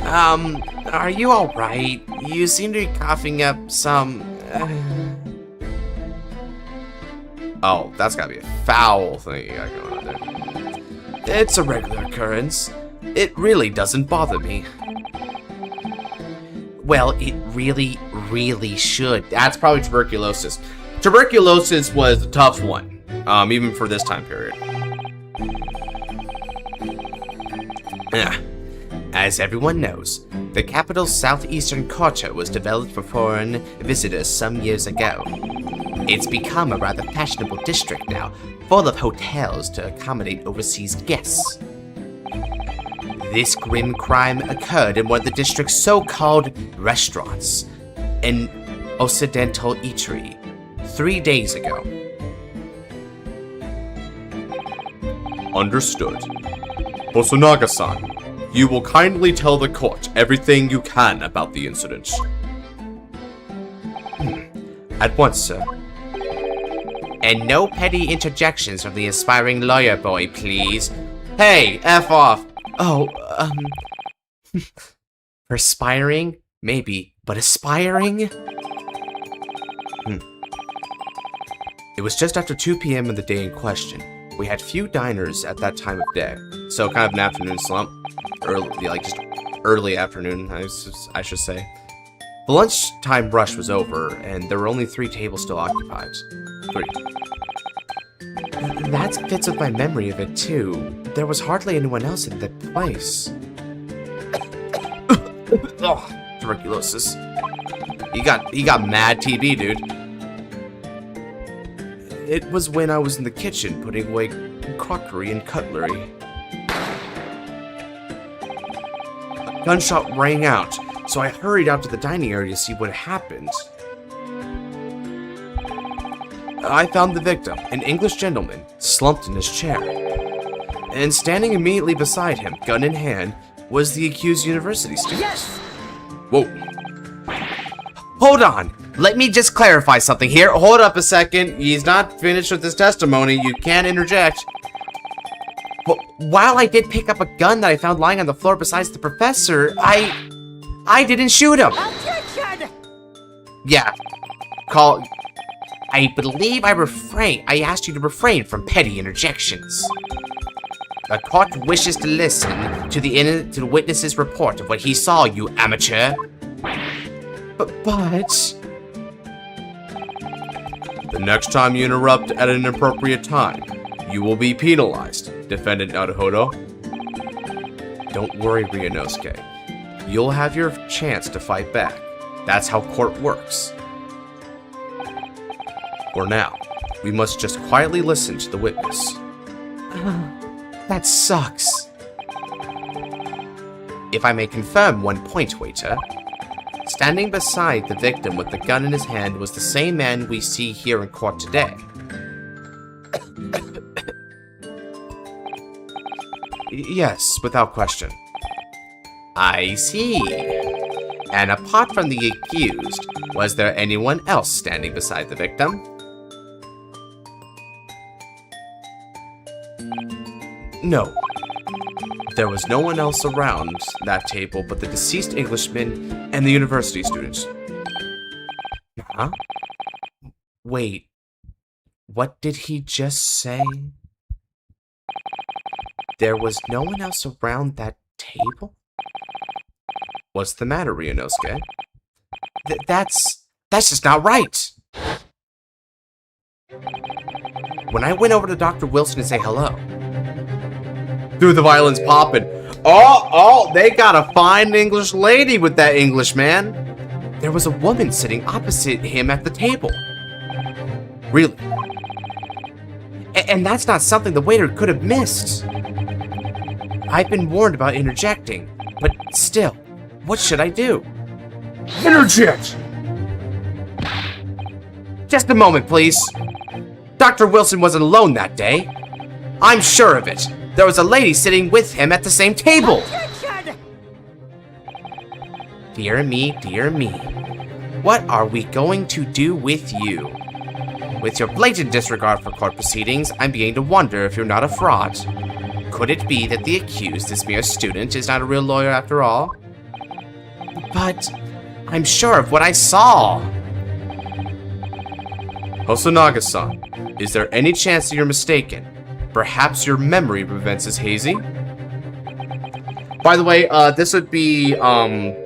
Are you alright? You seem to be coughing up some... Oh, that's gotta be a foul thing you got going on there. It's a regular occurrence. It really doesn't bother me. Well, it really, really should. That's probably tuberculosis. Tuberculosis was a tough one, even for this time period. As everyone knows, the capital's southeastern quarter was developed for foreign visitors some years ago. It's become a rather fashionable district now, full of hotels to accommodate overseas guests. This grim crime occurred in one of the district's so-called restaurants, an Occidental eatery, 3 days ago. Understood. Hosonaga-san, you will kindly tell the court everything you can about the incident. At once, sir. And no petty interjections from the aspiring lawyer boy, please. Hey, F off. Oh, Perspiring? Maybe, but aspiring? It was just after 2 p.m. in the day in question. We had few diners at that time of day, so kind of an afternoon slump. Early, like just early afternoon, I should say. The lunchtime rush was over, and there were only 3 tables still occupied. 3. That fits with my memory of it, too. There was hardly anyone else in that place. Oh, tuberculosis. He got mad TB, dude. It was when I was in the kitchen putting away crockery and cutlery. A gunshot rang out, so I hurried out to the dining area to see what happened. I found the victim, an English gentleman, slumped in his chair. And standing immediately beside him, gun in hand, was the accused university student. Yes! Whoa. Hold on! Let me just clarify something here. Hold up a second. He's not finished with his testimony. You can't interject. But while I did pick up a gun that I found lying on the floor besides the professor, I didn't shoot him. Objection! Yeah. I believe I asked you to refrain from petty interjections. The court wishes to listen to the witness's report of what he saw, you amateur. But... The next time you interrupt at an inappropriate time, you will be penalized, Defendant Naruhodo. Don't worry, Ryunosuke. You'll have your chance to fight back. That's how court works. For now, we must just quietly listen to the witness. That sucks. If I may confirm one point, waiter. Standing beside the victim with the gun in his hand was the same man we see here in court today. Yes, without question. I see. And apart from the accused, was there anyone else standing beside the victim? No. There was no one else around that table but the deceased Englishman and the university students. Huh? Wait. What did he just say? There was no one else around that table? What's the matter, Ryunosuke? That's just not right! When I went over to Dr. Wilson to say hello, dude, the violin's popping. Oh, they got a fine English lady with that English man. There was a woman sitting opposite him at the table. Really? And that's not something the waiter could have missed. I've been warned about interjecting, but still, what should I do? Interject! Just a moment, please. Dr. Wilson wasn't alone that day. I'm sure of it. There was a lady sitting with him at the same table. Objection! Dear me, dear me. What are we going to do with you? With your blatant disregard for court proceedings, I'm beginning to wonder if you're not a fraud. Could it be that the accused, this mere student, is not a real lawyer after all? But I'm sure of what I saw. Hosonaga-san, is there any chance that you're mistaken? Perhaps your memory prevents this hazy? By the way, this would be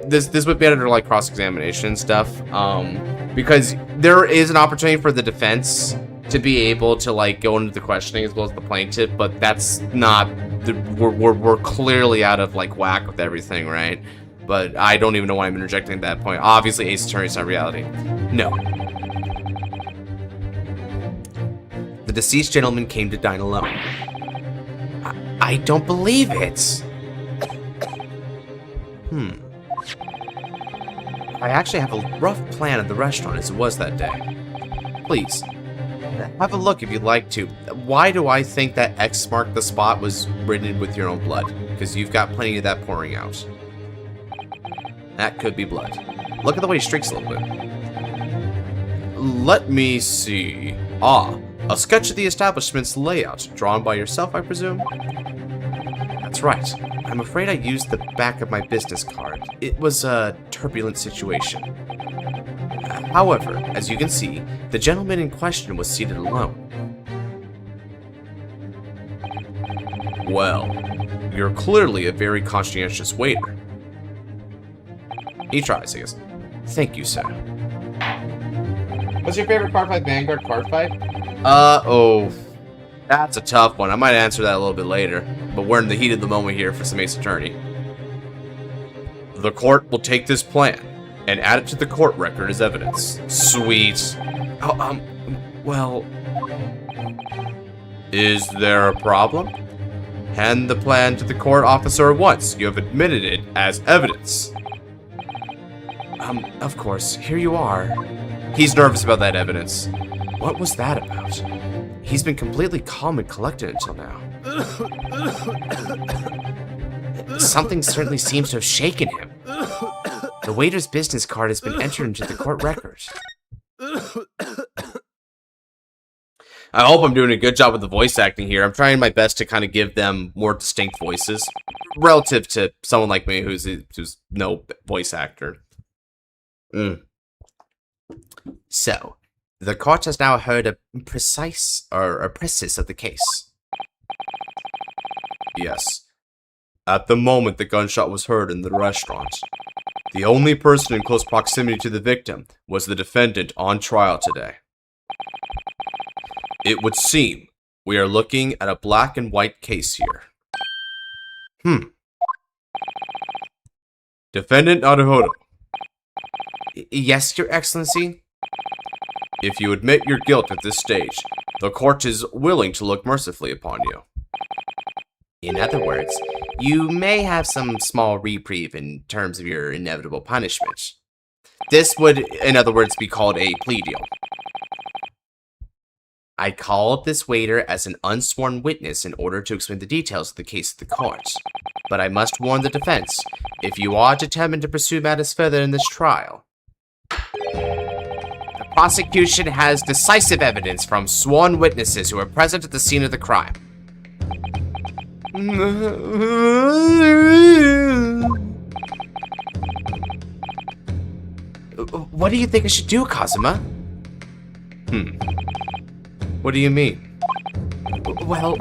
this would be under like cross-examination stuff, because there is an opportunity for the defense to be able to like go into the questioning as well as the plaintiff, but that's not we're clearly out of like whack with everything, right? But I don't even know why I'm interjecting at that point. Obviously, Ace Attorney is not reality. No. The deceased gentleman came to dine alone. I don't believe it. I actually have a rough plan of the restaurant as it was that day. Please, have a look if you'd like to. Why do I think that X marked the spot was written with your own blood? Because you've got plenty of that pouring out. That could be blood. Look at the way he streaks a little bit. Let me see. Ah, a sketch of the establishment's layout, drawn by yourself, I presume? That's right. I'm afraid I used the back of my business card. It was a turbulent situation. However, as you can see, the gentleman in question was seated alone. Well, you're clearly a very conscientious waiter. He tries, I guess. Thank you, sir. What's your favorite card fight, Vanguard card fight? Oh. That's a tough one. I might answer that a little bit later. But we're in the heat of the moment here for some Ace Attorney. The court will take this plan and add it to the court record as evidence. Sweet. Oh, well... Is there a problem? Hand the plan to the court officer once you have admitted it as evidence. Of course. Here you are. He's nervous about that evidence. What was that about? He's been completely calm and collected until now. Something certainly seems to have shaken him. The waiter's business card has been entered into the court record. I hope I'm doing a good job with the voice acting here. I'm trying my best to kind of give them more distinct voices, relative to someone like me who's no voice actor. So, the court has now heard a precis of the case. Yes. At the moment the gunshot was heard in the restaurant, the only person in close proximity to the victim was the defendant on trial today. It would seem we are looking at a black and white case here. Defendant Naruhodo. Yes, Your Excellency? If you admit your guilt at this stage, the court is willing to look mercifully upon you. In other words, you may have some small reprieve in terms of your inevitable punishment. This would, in other words, be called a plea deal. I called this waiter as an unsworn witness in order to explain the details of the case to the court. But I must warn the defense, if you are determined to pursue matters further in this trial, the prosecution has decisive evidence from sworn witnesses who were present at the scene of the crime. What do you think I should do, Kazuma? What do you mean? Well,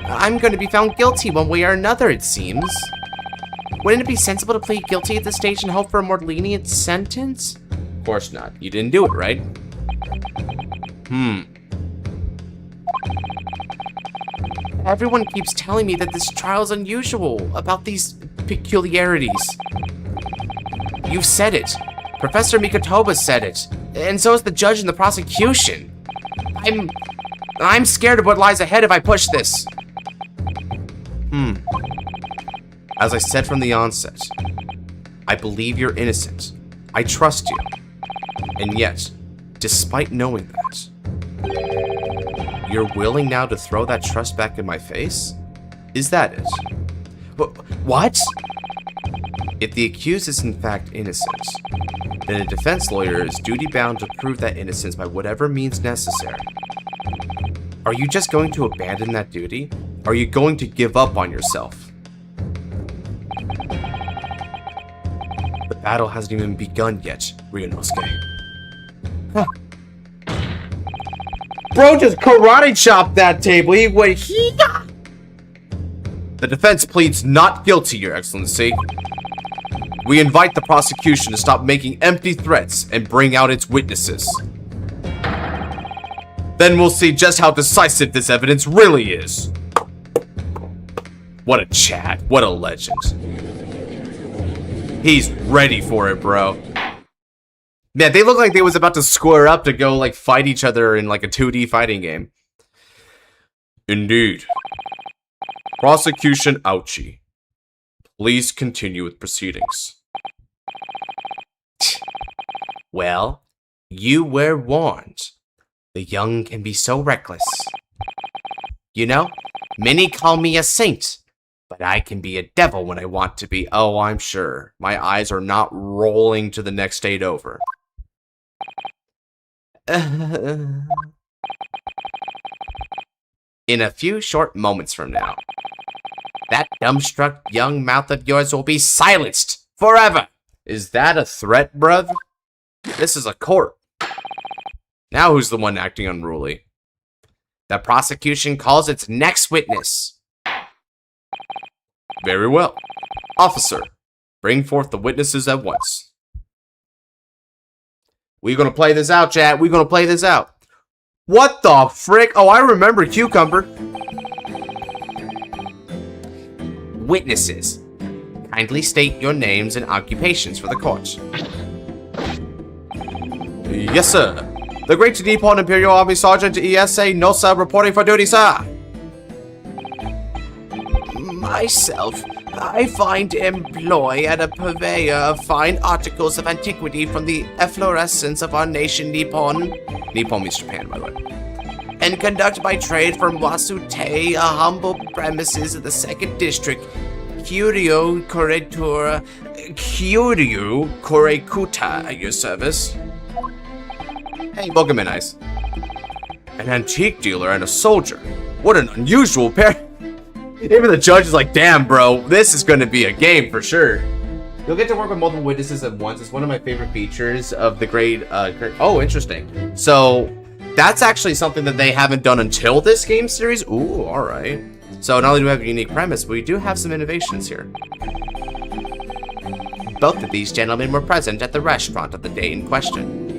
I'm going to be found guilty one way or another, it seems. Wouldn't it be sensible to plead guilty at this stage and hope for a more lenient sentence? Of course not. You didn't do it, right? Everyone keeps telling me that this trial is unusual, about these peculiarities. You've said it. Professor Mikotoba said it. And so is the judge and the prosecution. I'm scared of what lies ahead if I push this. As I said from the onset, I believe you're innocent. I trust you. And yet, despite knowing that, you're willing now to throw that trust back in my face? Is that it? What? If the accused is in fact innocent, then a defense lawyer is duty-bound to prove that innocence by whatever means necessary. Are you just going to abandon that duty? Are you going to give up on yourself? The battle hasn't even begun yet, Ryunosuke. Huh. Bro just karate chopped that table. He went, hee-yah! The defense pleads not guilty, Your Excellency. We invite the prosecution to stop making empty threats and bring out its witnesses. Then we'll see just how decisive this evidence really is. What a Chad. What a legend. He's ready for it, bro. Man, they look like they was about to square up to go, like, fight each other in, like, a 2D fighting game. Indeed. Prosecution Ouchie. Please continue with proceedings. Well, you were warned. The young can be so reckless. You know, many call me a saint, but I can be a devil when I want to be. Oh, I'm sure. My eyes are not rolling to the next state over. In a few short moments from now, That dumbstruck young mouth of yours will be silenced forever. Is that a threat, bruv? This is a court. Now who's the one acting unruly? The prosecution calls its next witness. Very well. Officer, bring forth the witnesses at once. We're gonna play this out, chat. We're gonna play this out. What the frick? Oh, I remember Cucumber. Witnesses, kindly state your names and occupations for the court. Yes, sir. The Great Nippon Imperial Army Sergeant ESA Nosa reporting for duty, sir. Myself, I find employ at a purveyor of fine articles of antiquity from the efflorescence of our nation Nippon. Nippon means Japan, by the way. And conduct my trade from Wasute, a humble premises of the 2nd District, Kyuryo Korekuta at your service. Hey, welcome in, Ice. An antique dealer and a soldier. What an unusual pair. Even the judge is like, damn, bro, this is going to be a game for sure. You'll get to work with multiple witnesses at once. It's one of my favorite features of the great. Oh, interesting. So that's actually something that they haven't done until this game series. Ooh, all right. So not only do we have a unique premise, but we do have some innovations here. Both of these gentlemen were present at the restaurant on the day in question.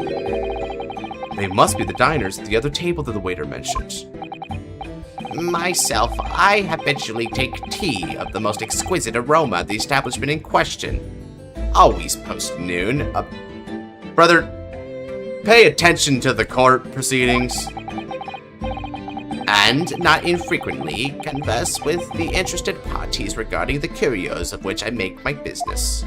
They must be the diners at the other table that the waiter mentioned. Myself, I habitually take tea of the most exquisite aroma at the establishment in question. Always post-noon. Brother, pay attention to the court proceedings. And, not infrequently, converse with the interested parties regarding the curios of which I make my business.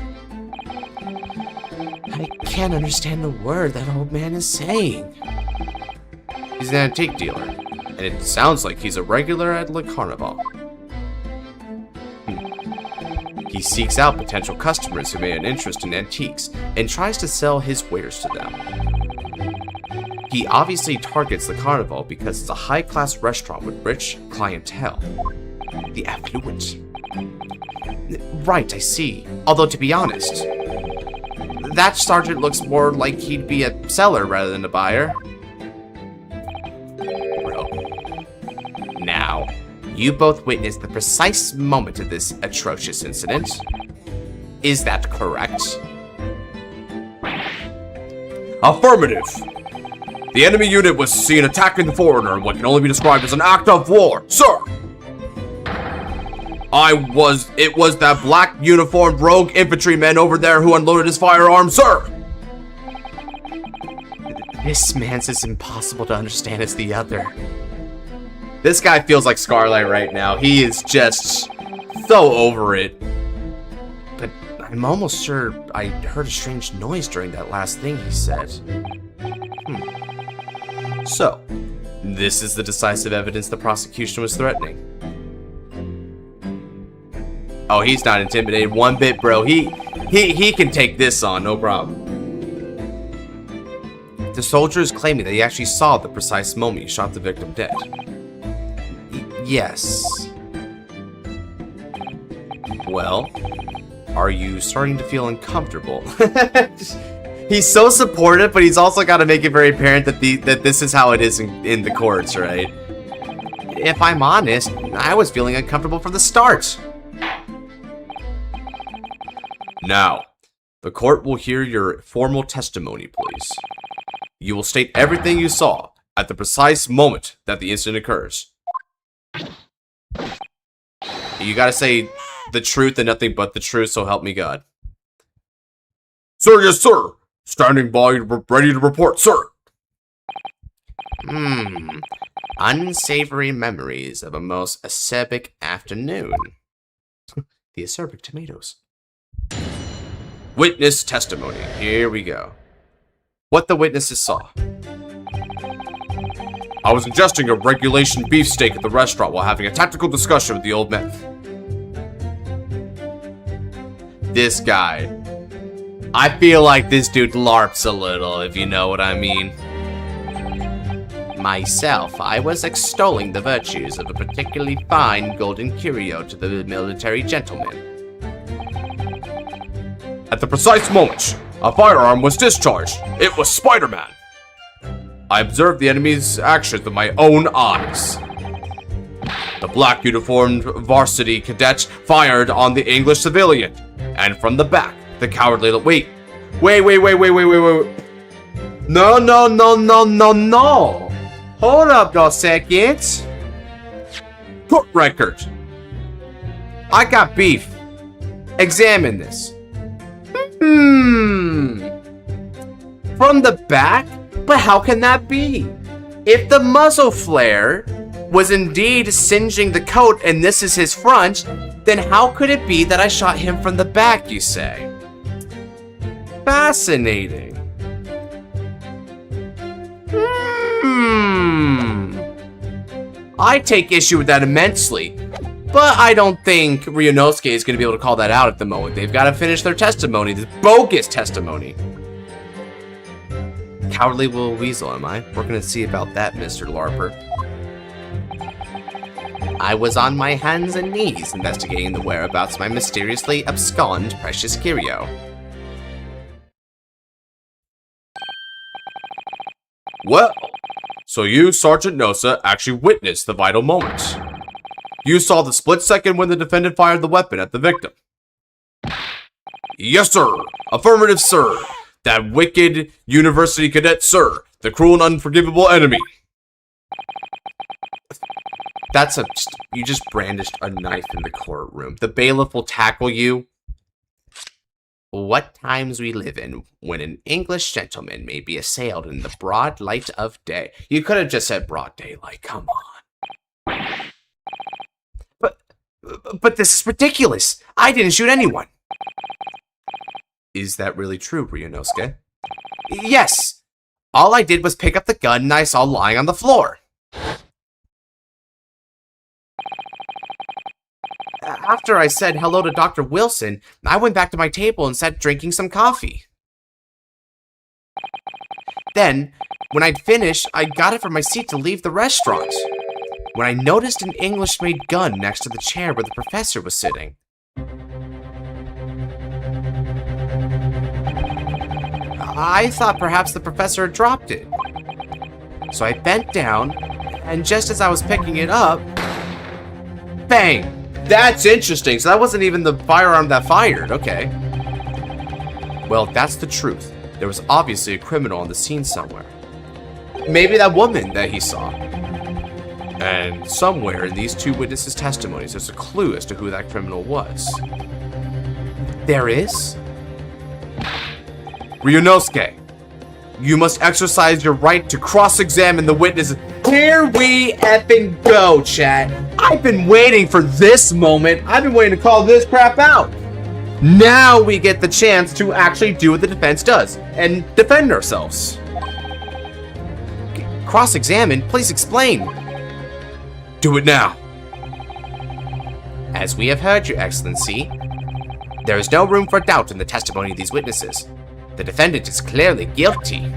I can't understand the word that old man is saying. He's an antique dealer, and it sounds like he's a regular at Le Carnival. He seeks out potential customers who may have an interest in antiques, and tries to sell his wares to them. He obviously targets the Carnival because it's a high-class restaurant with rich clientele. The affluent. Right, I see. Although, to be honest, that sergeant looks more like he'd be a seller rather than a buyer. Bro. Now, you both witnessed the precise moment of this atrocious incident. Is that correct? Affirmative! The enemy unit was seen attacking the foreigner in what can only be described as an act of war, sir! It was that black uniformed rogue infantryman over there who unloaded his firearm, sir! This man's as impossible to understand as the other. This guy feels like Scarlight right now. He is just so over it. But I'm almost sure I heard a strange noise during that last thing he said. So, this is the decisive evidence the prosecution was threatening. Oh, he's not intimidated one bit, bro. He can take this on, no problem. The soldier is claiming that he actually saw the precise moment he shot the victim dead. Yes. Well, are you starting to feel uncomfortable? He's so supportive, but he's also got to make it very apparent that this is how it is in the courts, right? If I'm honest, I was feeling uncomfortable from the start. Now, the court will hear your formal testimony, please. You will state everything you saw at the precise moment that the incident occurs. You gotta say the truth and nothing but the truth, so help me God. Sir, yes, sir. Standing by, ready to report, sir. Unsavory memories of a most acerbic afternoon. The acerbic tomatoes. Witness testimony. Here we go. What the witnesses saw. I was ingesting a regulation beefsteak at the restaurant while having a tactical discussion with the old man. This guy. I feel like this dude LARPs a little, if you know what I mean. Myself, I was extolling the virtues of a particularly fine golden curio to the military gentleman. At the precise moment, a firearm was discharged. It was Spider-Man. I observed the enemy's actions with my own eyes. The black uniformed varsity cadet fired on the English civilian, and from the back, the cowardly wait. No. Hold up a second. Court record. I got beef. Examine this. From the back? But how can that be? If the muzzle flare was indeed singeing the coat and this is his front, then how could it be that I shot him from the back, you say? Fascinating. I take issue with that immensely, but I don't think Ryunosuke is going to be able to call that out at the moment. They've got to finish their testimony, this bogus testimony. Cowardly little weasel, am I? We're going to see about that, Mr. Larper. I was on my hands and knees investigating the whereabouts of my mysteriously absconded precious curio. Well, so you, Sergeant Nosa, actually witnessed the vital moment. You saw the split second when the defendant fired the weapon at the victim. Yes, sir. Affirmative, sir. That wicked university cadet, sir. The cruel and unforgivable enemy. You just brandished a knife in the courtroom. The bailiff will tackle you. What times we live in when an English gentleman may be assailed in the broad light of day. You could have just said broad daylight, come on. But this is ridiculous. I didn't shoot anyone. Is that really true, Ryunosuke? Yes. All I did was pick up the gun and I saw lying on the floor. After I said hello to Dr. Wilson, I went back to my table and sat drinking some coffee. Then, when I'd finished, I got it from my seat to leave the restaurant, when I noticed an English-made gun next to the chair where the professor was sitting. I thought perhaps the professor had dropped it. So I bent down, and just as I was picking it up, bang! That's interesting. So that wasn't even the firearm that fired. Okay. Well, that's the truth. There was obviously a criminal on the scene somewhere. Maybe that woman that he saw. And somewhere in these two witnesses' testimonies, there's a clue as to who that criminal was. There is? Ryunosuke, you must exercise your right to cross-examine the witnesses. Here we effing go, chat. I've been waiting for this moment. I've been waiting to call this crap out. Now we get the chance to actually do what the defense does and defend ourselves. Cross-examine? Please explain. Do it now. As we have heard, Your Excellency, there is no room for doubt in the testimony of these witnesses. The defendant is clearly guilty.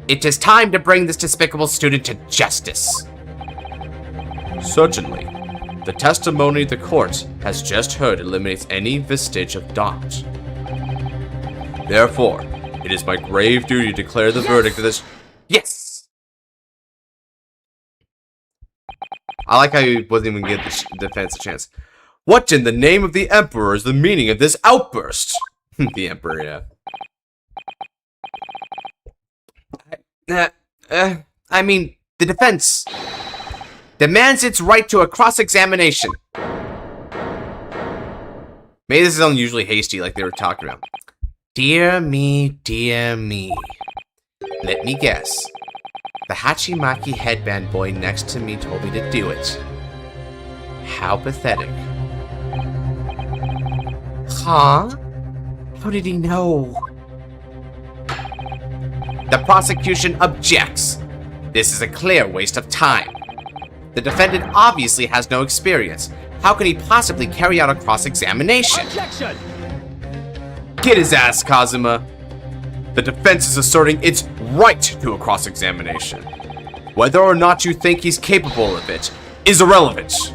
It is time to bring this despicable student to justice. Certainly. The testimony the court has just heard eliminates any vestige of doubt. Therefore, it is my grave duty to declare the verdict of this. Yes! I like how you wasn't even give the defense a chance. What in the name of the Emperor is the meaning of this outburst? The Emperor, yeah. I mean, the defense demands its right to a cross-examination. Maybe this is unusually hasty like they were talking about. Dear me, dear me. Let me guess. The Hachimaki headband boy next to me told me to do it. How pathetic. Huh? How did he know? The prosecution objects. This is a clear waste of time. The defendant obviously has no experience. How can he possibly carry out a cross-examination? Objection! Get his ass, Kazuma. The defense is asserting its right to a cross-examination. Whether or not you think he's capable of it is irrelevant.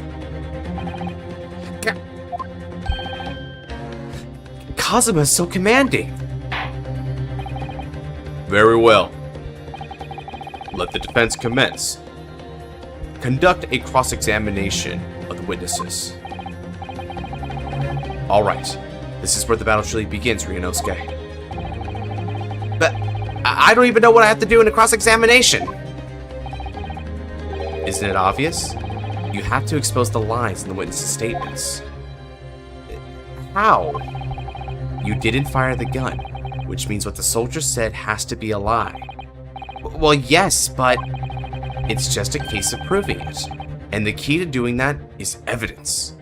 Kazuma is so commanding. Very well. Let the defense commence. Conduct a cross-examination of the witnesses. Alright, this is where the battle truly begins, Ryunosuke. But I don't even know what I have to do in a cross-examination. Isn't it obvious? You have to expose the lies in the witnesses' statements. How? You didn't fire the gun, which means what the soldier said has to be a lie. Well, yes, but it's just a case of proving it. And the key to doing that is evidence.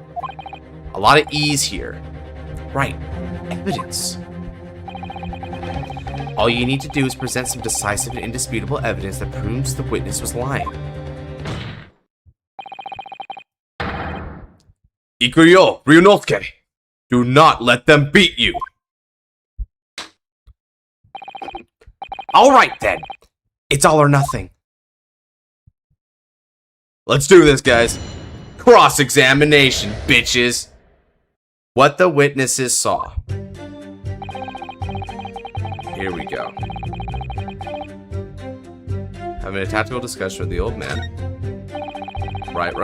A lot of E's here. Right, evidence. All you need to do is present some decisive and indisputable evidence that proves the witness was lying. Ikuyo, Ryunosuke! Do not let them beat you! Alright then! It's all or nothing. Let's do this, guys. Cross-examination, bitches! What the witnesses saw. Here we go. Having a tactical discussion with the old man. Right.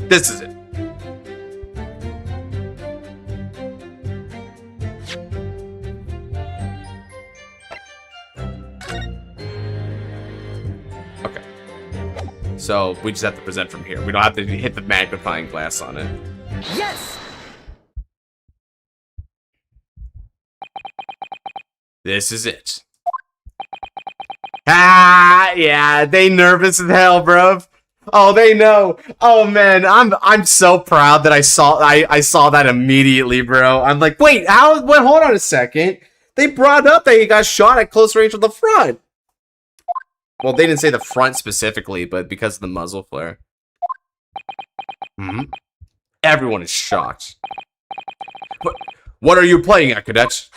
This is it. Okay. So we just have to present from here. We don't have to hit the magnifying glass on it. Yes! This is it. Ah, yeah, they nervous as hell, bro. Oh, they know. Oh man, I'm so proud that I saw that immediately, bro. I'm like, wait, how? Wait, hold on a second. They brought up that he got shot at close range with the front. Well, they didn't say the front specifically, but because of the muzzle flare. Everyone is shocked. What are you playing at, cadets?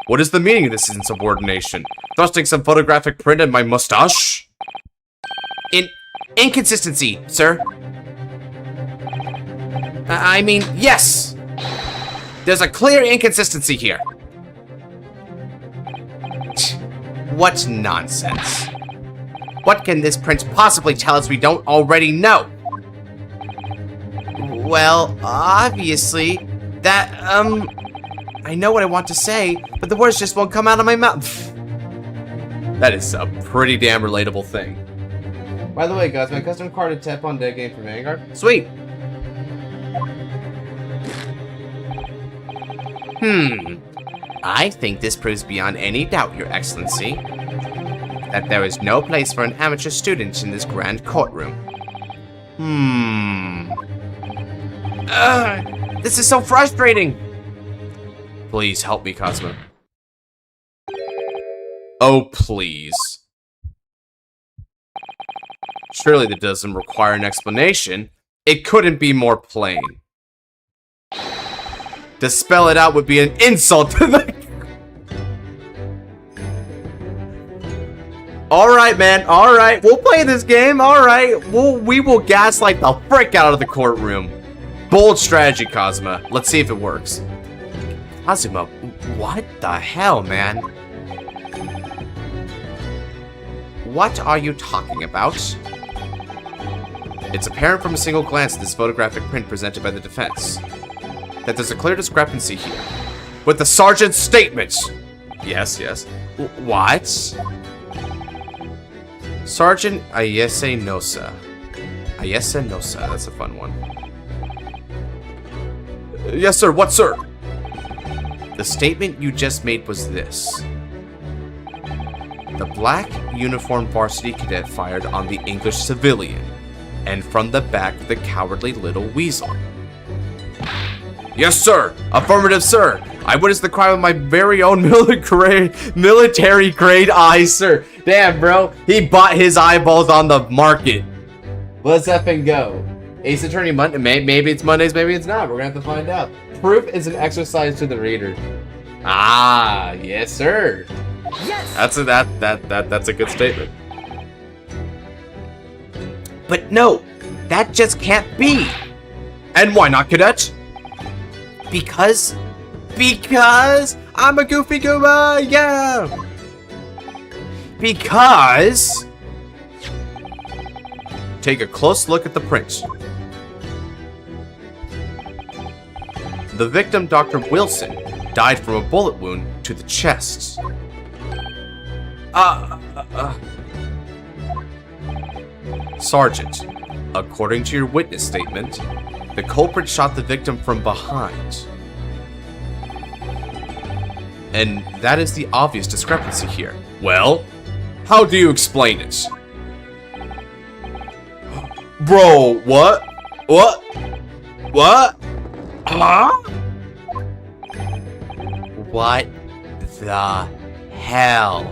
What is the meaning of this insubordination? Thrusting some photographic print in my mustache? Inconsistency, sir. I mean, yes! There's a clear inconsistency here. What nonsense. What can this print possibly tell us we don't already know? Well, obviously, that, I know what I want to say, but the words just won't come out of my mouth. That is a pretty damn relatable thing. By the way, guys, my custom carded tap on dead game for Vanguard. Sweet! I think this proves beyond any doubt, Your Excellency, that there is no place for an amateur student in this grand courtroom. This is so frustrating! Please help me, Kazuma. Oh, please. Surely that doesn't require an explanation. It couldn't be more plain. To spell it out would be an insult to the... Alright, man. Alright. We'll play this game. Alright. We will gaslight the frick out of the courtroom. Bold strategy, Kazuma. Let's see if it works. Kazuma, what the hell, man? What are you talking about? It's apparent from a single glance at this photographic print presented by the defense that there's a clear discrepancy here with the sergeant's statements. Yes. What? Sergeant Ayase Nosa. Ayase Nosa, that's a fun one. Yes, sir. What, sir? The statement you just made was this. The black uniformed varsity cadet fired on the English civilian, and from the back of the cowardly little weasel. Yes, sir. Affirmative, sir. I witnessed the crime with my very own military-grade eyes, sir. Damn, bro. He bought his eyeballs on the market. Let's effing go. Ace Attorney Monday. Maybe it's Mondays, maybe it's not. We're gonna have to find out. Proof is an exercise to the reader. Ah, yes, sir. Yes. That's a good statement. But no, that just can't be. And why not, cadet? Because I'm a goofy goober, yeah. Because take a close look at the print. The victim, Dr. Wilson, died from a bullet wound to the chest. Sergeant, according to your witness statement, the culprit shot the victim from behind. And that is the obvious discrepancy here. Well, how do you explain it? Bro, what? What? Huh? What the hell?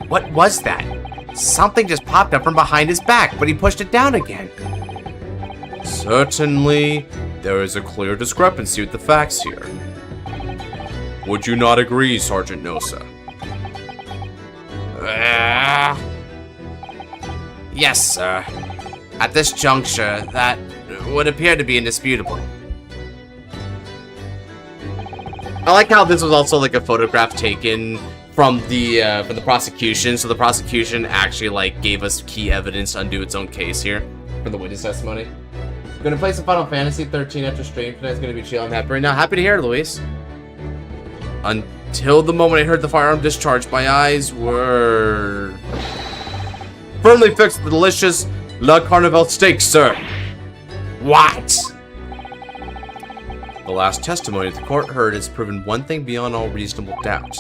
What was that? Something just popped up from behind his back, but he pushed it down again. Certainly, there is a clear discrepancy with the facts here. Would you not agree, Sergeant Nosa? Yes, sir. At this juncture, that would appear to be indisputable. I like how this was also like a photograph taken from the prosecution, so the prosecution actually like gave us key evidence to undo its own case here for the witness testimony. I'm gonna play some Final Fantasy 13 after stream today. It's gonna be chill. I'm happy right now. Happy to hear it, Luis. Until the moment I heard the firearm discharge, my eyes were firmly fixed on the delicious La Carnival steak, sir. What? The last testimony the court heard has proven one thing beyond all reasonable doubt.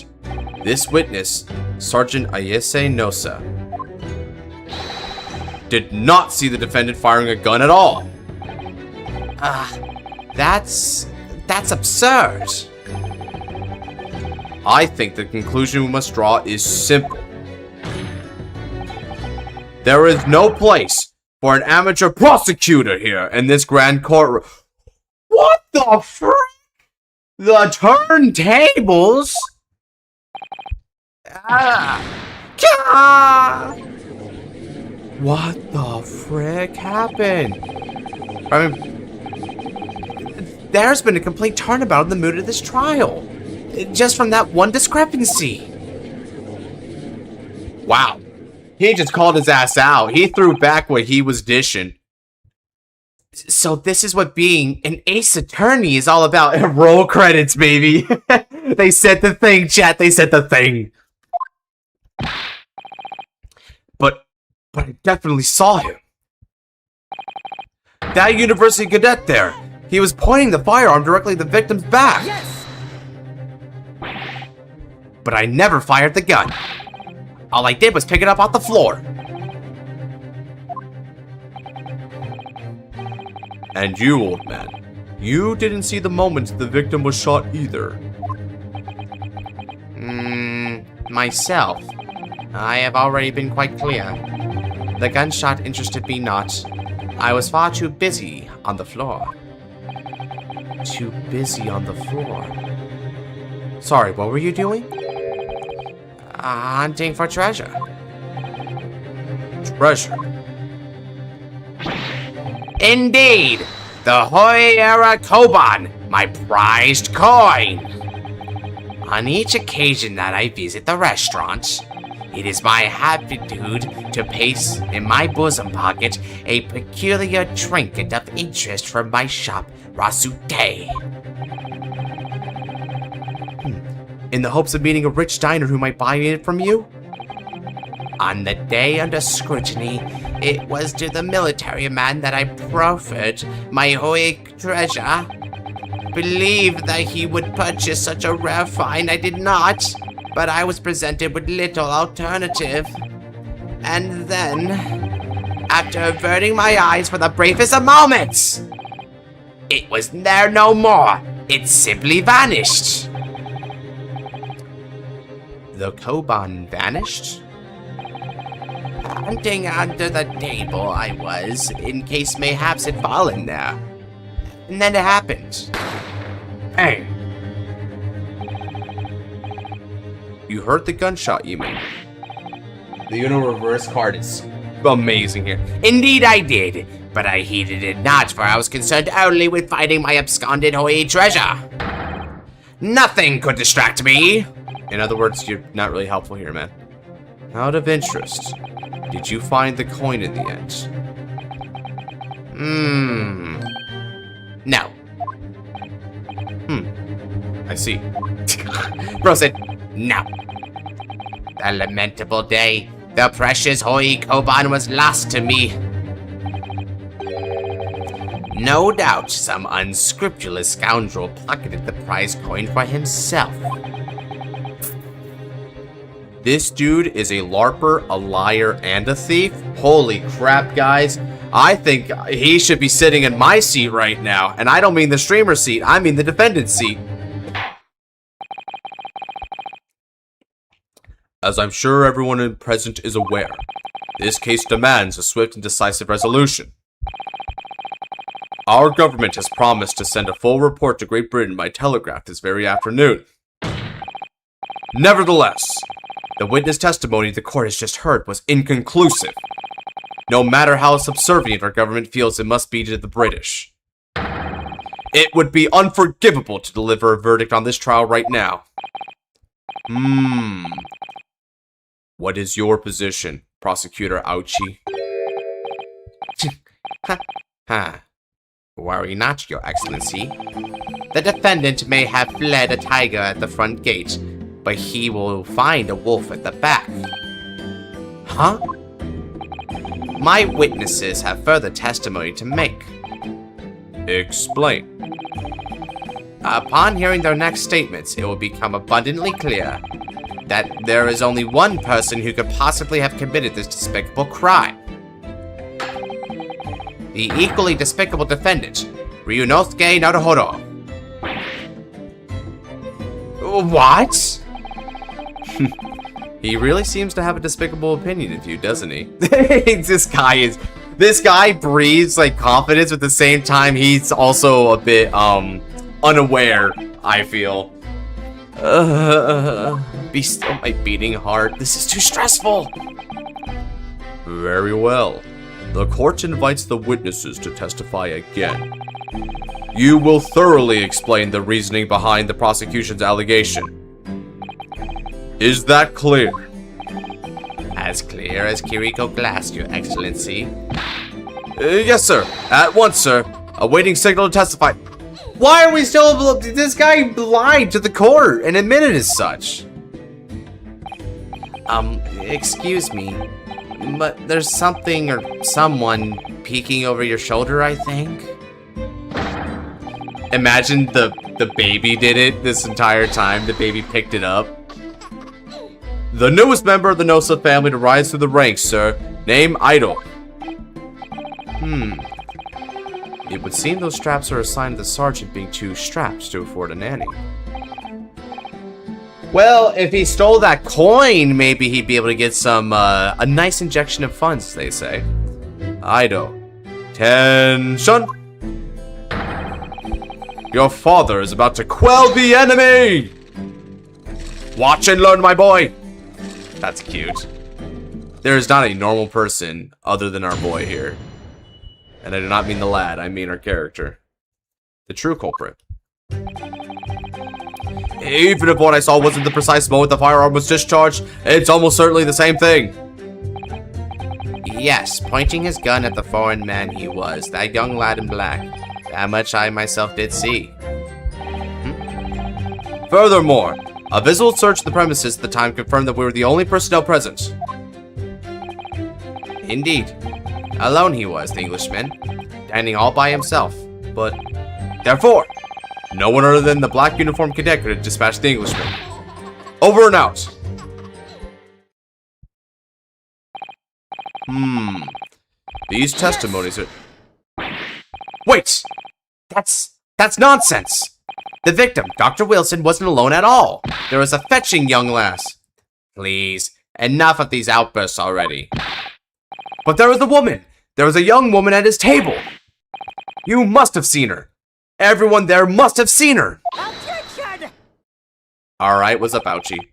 This witness, Sergeant Ayese Nosa, did not see the defendant firing a gun at all. That's absurd. I think the conclusion we must draw is simple. There is no place for an amateur prosecutor here in this grand courtroom. What the frick? The turntables? What the frick happened? I mean, there's been a complete turnabout in the mood of this trial. Just from that one discrepancy. Wow. He just called his ass out. He threw back what he was dishing. So this is what being an ace attorney is all about. Roll credits, baby. They said the thing, chat. They said the thing. But I definitely saw him. That university cadet there. He was pointing the firearm directly at the victim's back. Yes. But I never fired the gun. All I did was pick it up off the floor. And you, old man, you didn't see the moment the victim was shot either. Myself. I have already been quite clear. The gunshot interested me not. I was far too busy on the floor. Too busy on the floor? Sorry, what were you doing? Hunting for treasure. Treasure? Indeed! The Hoyera Koban, my prized coin! On each occasion that I visit the restaurant, it is my habitude to place in my bosom pocket a peculiar trinket of interest from my shop, Rasute. In the hopes of meeting a rich diner who might buy it from you? On the day under scrutiny, it was to the military man that I proffered my Hoyek treasure. Believed that he would purchase such a rare find, I did not, but I was presented with little alternative. And then, after averting my eyes for the briefest of moments, it was there no more, It simply vanished. The Koban vanished? Hunting under the table I was, in case mayhaps it fallen there. And then it happened. Hey! You heard the gunshot, you mean? The Uno reverse card is amazing here. Indeed I did, but I heeded it not, for I was concerned only with finding my absconded Hoi treasure. Nothing could distract me. In other words, you're not really helpful here, man. Out of interest, did you find the coin in the end? No. I see. Bro said, no. The lamentable day. The precious Hoi Koban was lost to me. No doubt some unscrupulous scoundrel pocketed the prize coin for himself. This dude is a LARPer, a liar, and a thief? Holy crap, guys. I think he should be sitting in my seat right now. And I don't mean the streamer seat, I mean the defendant's seat. As I'm sure everyone present is aware, this case demands a swift and decisive resolution. Our government has promised to send a full report to Great Britain by telegraph this very afternoon. Nevertheless, the witness testimony the court has just heard was inconclusive. No matter how subservient our government feels it must be to the British. It would be unforgivable to deliver a verdict on this trial right now. What is your position, Prosecutor Ouchie? Worry not, Your Excellency. The defendant may have fled a tiger at the front gate, but he will find a wolf at the back. Huh? My witnesses have further testimony to make. Explain. Upon hearing their next statements, it will become abundantly clear that there is only one person who could possibly have committed this despicable crime. The equally despicable defendant, Ryunosuke Naruhodo. What? He really seems to have a despicable opinion of you, doesn't he? This guy breathes like confidence, but at the same time he's also a bit unaware, I feel. Be still, my beating heart. This is too stressful. Very well. The court invites the witnesses to testify again. You will thoroughly explain the reasoning behind the prosecution's allegation. Is that clear? As clear as Kiriko glass, Your Excellency. Yes, sir. At once, sir. Awaiting signal to testify. Why are we still... This guy lied to the court and admitted as such. Excuse me. But there's something or someone peeking over your shoulder, I think. Imagine the baby did it this entire time. The baby picked it up. The newest member of the Nosa family to rise through the ranks, sir. Name Idol. It would seem those straps are a sign of the sergeant being too strapped to afford a nanny. Well, if he stole that coin, maybe he'd be able to get some, a nice injection of funds, they say. Ido. Tension! Your father is about to quell the enemy! Watch and learn, my boy! That's cute. There is not a normal person other than our boy here. And I do not mean the lad, I mean our character. The true culprit. Even if what I saw wasn't the precise moment the firearm was discharged, it's almost certainly the same thing. Yes, pointing his gun at the foreign man he was, that young lad in black. That much I myself did see. Furthermore, a visual search of the premises at the time confirmed that we were the only personnel present. Indeed. Alone he was, the Englishman, standing all by himself. But, therefore, no one other than the black uniformed cadet could have dispatched the Englishman. Over and out. These testimonies are... Wait! That's nonsense! The victim, Dr. Wilson, wasn't alone at all. There was a fetching young lass. Please, enough of these outbursts already. But there was a woman. There was a young woman at his table. You must have seen her. Everyone there must have seen her. Objection! Alright, what's up, Ouchie?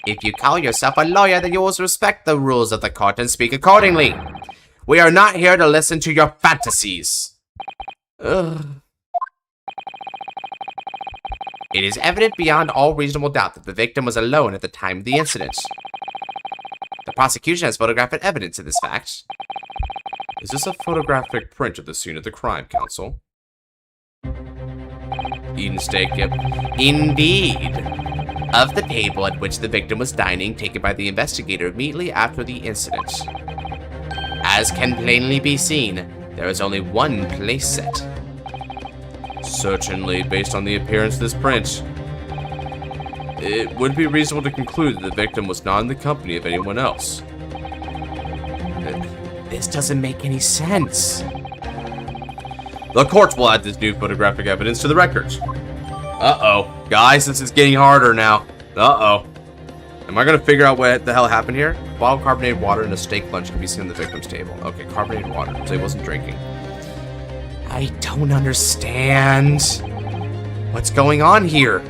If you call yourself a lawyer, then you must respect the rules of the court and speak accordingly. We are not here to listen to your fantasies. Ugh. It is evident beyond all reasonable doubt that the victim was alone at the time of the incident. The prosecution has photographic evidence of this fact. Is this a photographic print of the scene of the crime, counsel? Eden steak, yep. Indeed. Of the table at which the victim was dining, taken by the investigator immediately after the incident. As can plainly be seen, there is only one place set. Certainly, based on the appearance of this print, it would be reasonable to conclude that the victim was not in the company of anyone else. This doesn't make any sense. The court will add this new photographic evidence to the records. Uh-oh. Guys, this is getting harder now. Uh-oh. Am I gonna figure out what the hell happened here? Bottled carbonated water and a steak lunch can be seen on the victim's table. Okay, carbonated water, so he wasn't drinking. I don't understand. What's going on here?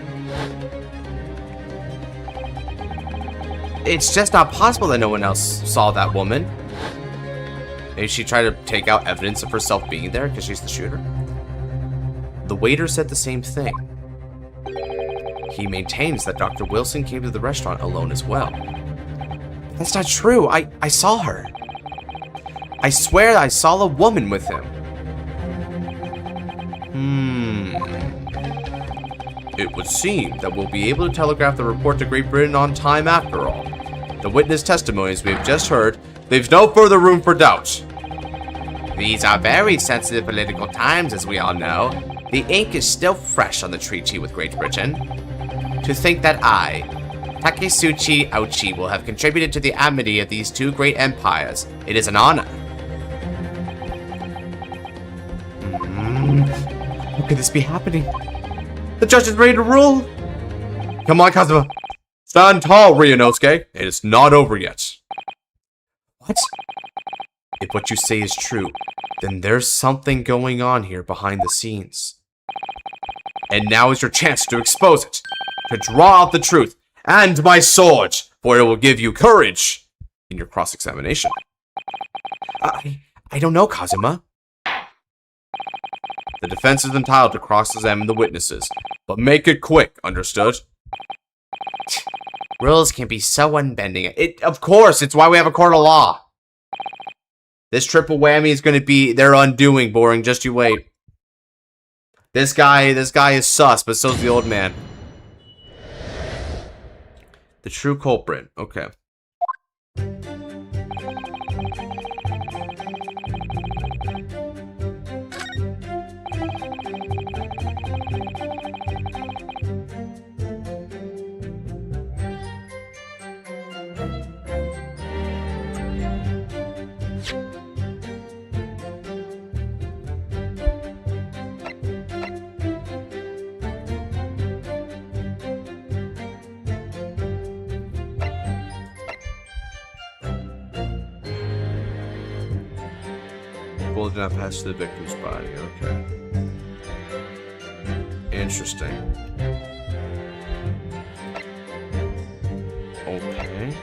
It's just not possible that no one else saw that woman. Maybe she tried to take out evidence of herself being there because she's the shooter. The waiter said the same thing. He maintains that Dr. Wilson came to the restaurant alone as well. That's not true. I saw her. I swear I saw a woman with him. It would seem that we'll be able to telegraph the report to Great Britain on time after all. The witness testimonies we have just heard leaves no further room for doubt. These are very sensitive political times, as we all know. The ink is still fresh on the treaty with Great Britain. To think that I, Takisuchi Ouchi, will have contributed to the amity of these two great empires, it is an honor. How could this be happening? The judge is ready to rule! Come on, Kazuma. Stand tall, Ryunosuke. It is not over yet. What? If what you say is true, then there's something going on here behind the scenes. And now is your chance to expose it, to draw out the truth, and my sword, for it will give you courage in your cross-examination. I don't know, Kazuma. The defense is entitled to cross-examine the witnesses, but make it quick, understood? Rules can be so unbending. Of course, it's why we have a court of law. This triple whammy is going to be their undoing, boring. Just you wait. This guy is sus, but so's the old man. The true culprit. Okay. Bullet did not pass to the victim's body. Okay. Interesting. Okay.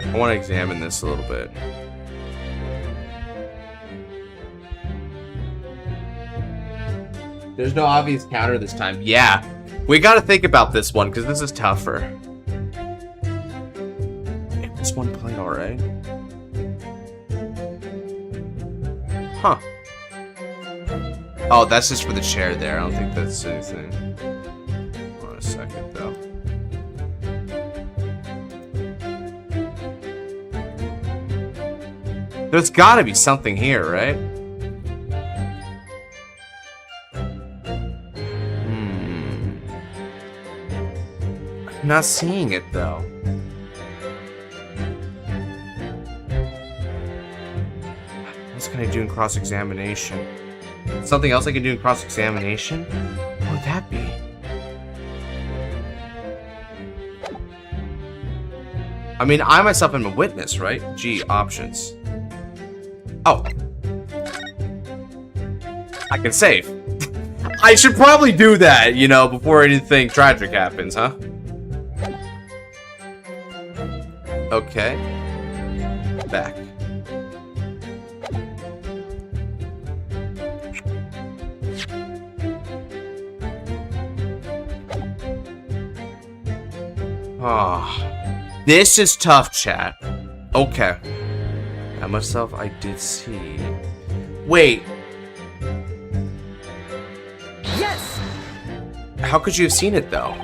I want to examine this a little bit. There's no obvious counter this time. Yeah. We got to think about this one because this is tougher. This one played alright. Huh. Oh, that's just for the chair there. I don't think that's anything. Hold on a second, though. There's gotta be something here, right? I'm not seeing it, though. What can I do in cross-examination? Something else I can do in cross-examination? What would that be? I mean, I myself am a witness, right? G, options. Oh. I can save. I should probably do that, you know, before anything tragic happens, huh? Okay. Back. Ah. This is tough, chat. Okay. I myself, I did see. Wait. Yes! How could you have seen it, though?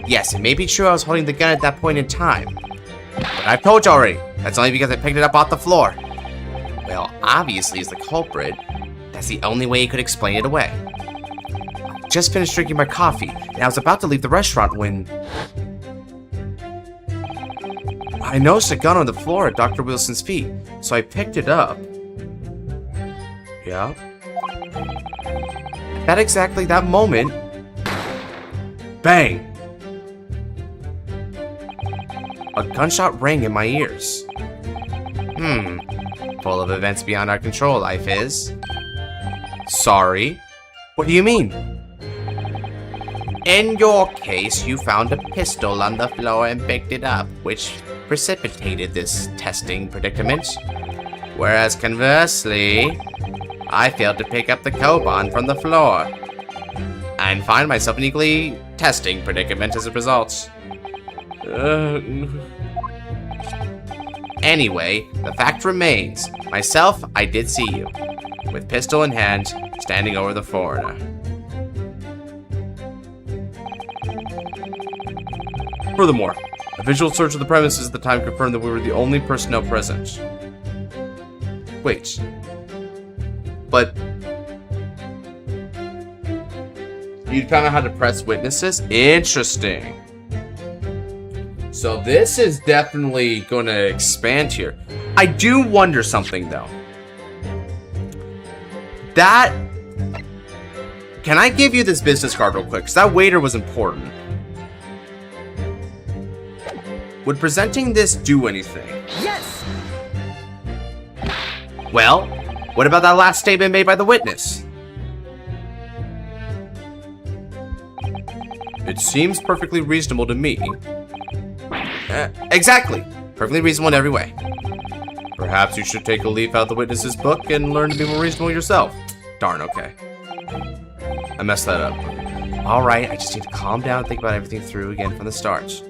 Yes, it may be true I was holding the gun at that point in time. But I've told you already. That's only because I picked it up off the floor. Well, obviously, as the culprit, that's the only way he could explain it away. I just finished drinking my coffee, and I was about to leave the restaurant when I noticed a gun on the floor at Dr. Wilson's feet, so I picked it up. Yeah. At exactly that moment, bang! A gunshot rang in my ears. Full of events beyond our control, life is. Sorry. What do you mean? In your case, you found a pistol on the floor and picked it up, which precipitated this testing predicament. Whereas conversely, I failed to pick up the Koban from the floor and find myself in an equally testing predicament as a result. Anyway, the fact remains. Myself, I did see you, with pistol in hand, standing over the foreigner. Furthermore, a visual search of the premises at the time confirmed that we were the only personnel present. Wait. But you found out how to press witnesses? Interesting. So this is definitely going to expand here. I do wonder something, though. Can I give you this business card real quick? Because that waiter was important. Would presenting this do anything? Yes! Well, what about that last statement made by the witness? It seems perfectly reasonable to me. Exactly. Perfectly reasonable in every way. Perhaps you should take a leaf out of the witness's book and learn to be more reasonable yourself. Darn, okay. I messed that up. Alright, I just need to calm down and think about everything through again from the start.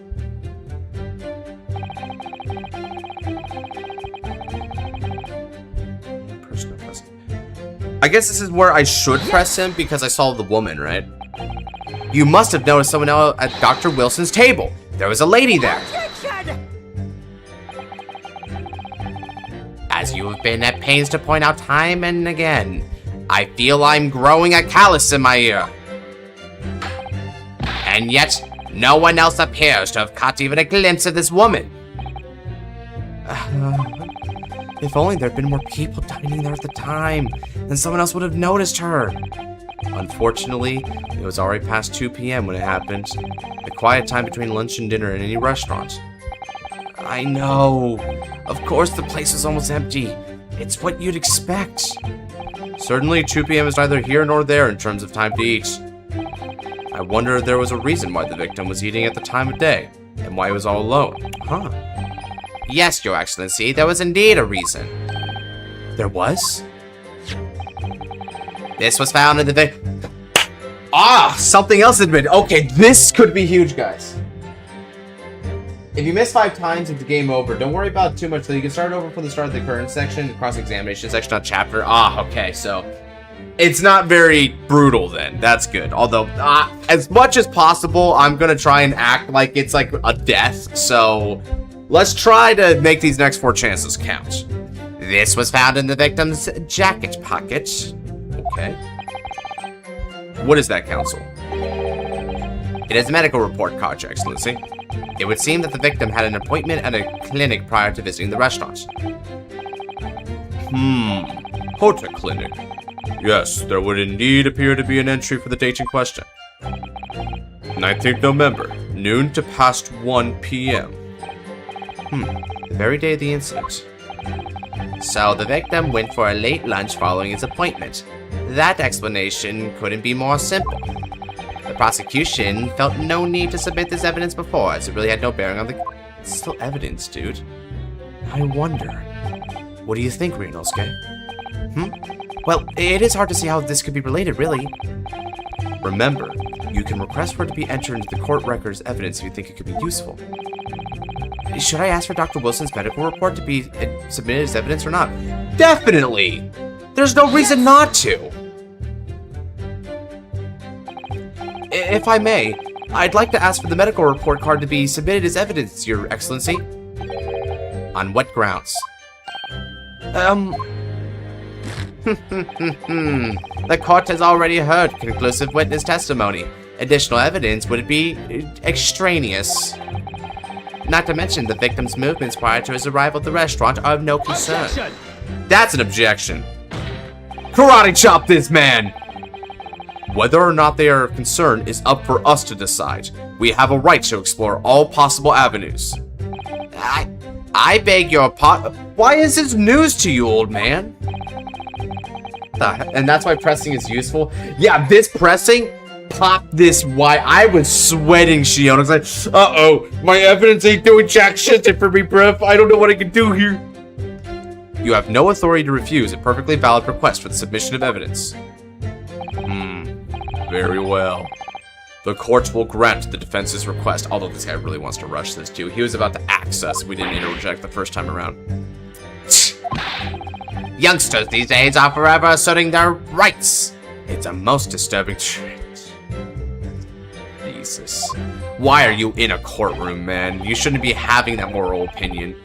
I guess this is where I should press him because I saw the woman, right? You must have noticed someone else at Dr. Wilson's table. There was a lady there. As you have been at pains to point out time and again, I feel I'm growing a callus in my ear. And yet, no one else appears to have caught even a glimpse of this woman. If only there'd been more people dining there at the time, then someone else would have noticed her. Unfortunately, it was already past 2 p.m. when it happened. The quiet time between lunch and dinner in any restaurant. I know. Of course the place was almost empty. It's what you'd expect. Certainly 2 p.m. is neither here nor there in terms of time to eat. I wonder if there was a reason why the victim was eating at the time of day, and why he was all alone. Huh. Yes, Your Excellency, there was indeed a reason. There was? This was found in the something else had been. Okay, this could be huge, guys. If you miss 5 times, it's game over. Don't worry about it too much, though. You can start over from the start of the current section, the cross-examination section, not chapter. Okay, so it's not very brutal then. That's good. Although, as much as possible, I'm gonna try and act like it's like a death. So let's try to make these next 4 chances count. This was found in the victim's jacket pocket. Okay. What is that, Counsel? It is a medical report card, Your Excellency. It would seem that the victim had an appointment at a clinic prior to visiting the restaurant. Hotel clinic. Yes, there would indeed appear to be an entry for the date in question. 19th November, noon to past 1 p.m. The very day of the incident. So the victim went for a late lunch following his appointment. That explanation couldn't be more simple. The prosecution felt no need to submit this evidence before, as it really had no bearing on the... It's still evidence, dude. I wonder. What do you think, Ryunosuke? Well, it is hard to see how this could be related, really. Remember, you can request for it to be entered into the court record as evidence if you think it could be useful. Should I ask for Dr. Wilson's medical report to be submitted as evidence or not? Definitely! There's no reason not to! If I may, I'd like to ask for the medical report card to be submitted as evidence, Your Excellency. On what grounds? The court has already heard conclusive witness testimony. Additional evidence would be extraneous. Not to mention, the victim's movements prior to his arrival at the restaurant are of no concern. Objection. That's an objection. Karate chop this man! Whether or not they are of concern is up for us to decide. We have a right to explore all possible avenues. I beg your pardon. Why is this news to you, old man? And that's why pressing is useful? Yeah, this pressing? Pop this why I was sweating, Shion. I was like, uh-oh, my evidence ain't doing jack shit for me, bruv. I don't know what I can do here. You have no authority to refuse a perfectly valid request for the submission of evidence. Very well. The courts will grant the defense's request, although this guy really wants to rush this too. He was about to axe us. We didn't interject the first time around. Youngsters these days are forever asserting their rights. It's a most disturbing trait. Jesus. Why are you in a courtroom, man? You shouldn't be having that moral opinion.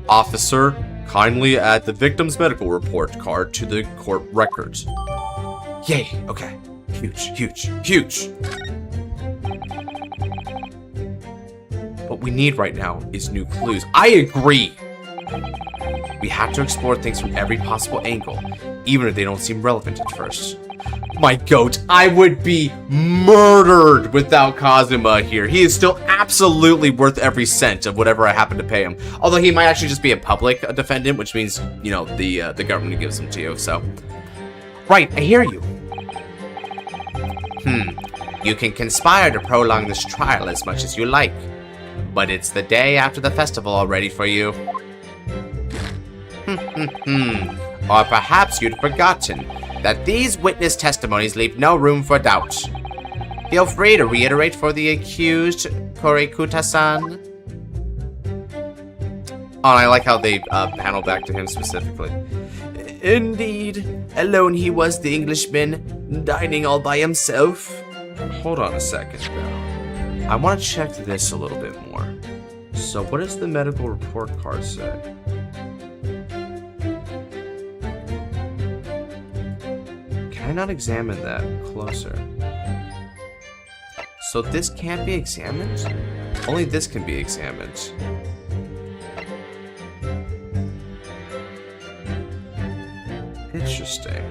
Officer, kindly add the victim's medical report card to the court records. Yay, okay. Huge, huge, huge. What we need right now is new clues. I agree. We have to explore things from every possible angle, even if they don't seem relevant at first. My goat, I would be murdered without Kazuma here. He is still absolutely worth every cent of whatever I happen to pay him. Although he might actually just be a public defendant, which means, you know, the government gives him to you, so. Right, I hear you. You can conspire to prolong this trial as much as you like, but it's the day after the festival already for you. Or perhaps you'd forgotten that these witness testimonies leave no room for doubt. Feel free to reiterate for the accused, Korekuta-san. Oh, and I like how they panel back to him specifically. Indeed, alone he was the Englishman, dining all by himself. Hold on a second, though. I want to check this a little bit more. So what does the medical report card say? Can I not examine that closer? So this can't be examined? Only this can be examined. Interesting.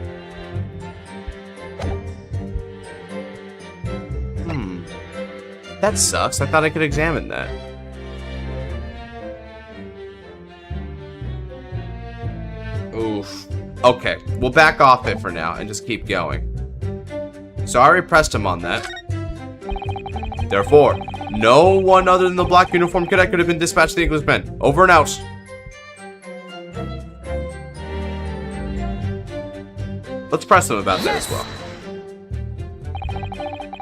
That sucks. I thought I could examine that. Oof. Okay, we'll back off it for now and just keep going. So I already pressed him on that. Therefore, no one other than the black uniformed cadet could have been dispatched to the Englishman. Over and out. Let's press him about that as well.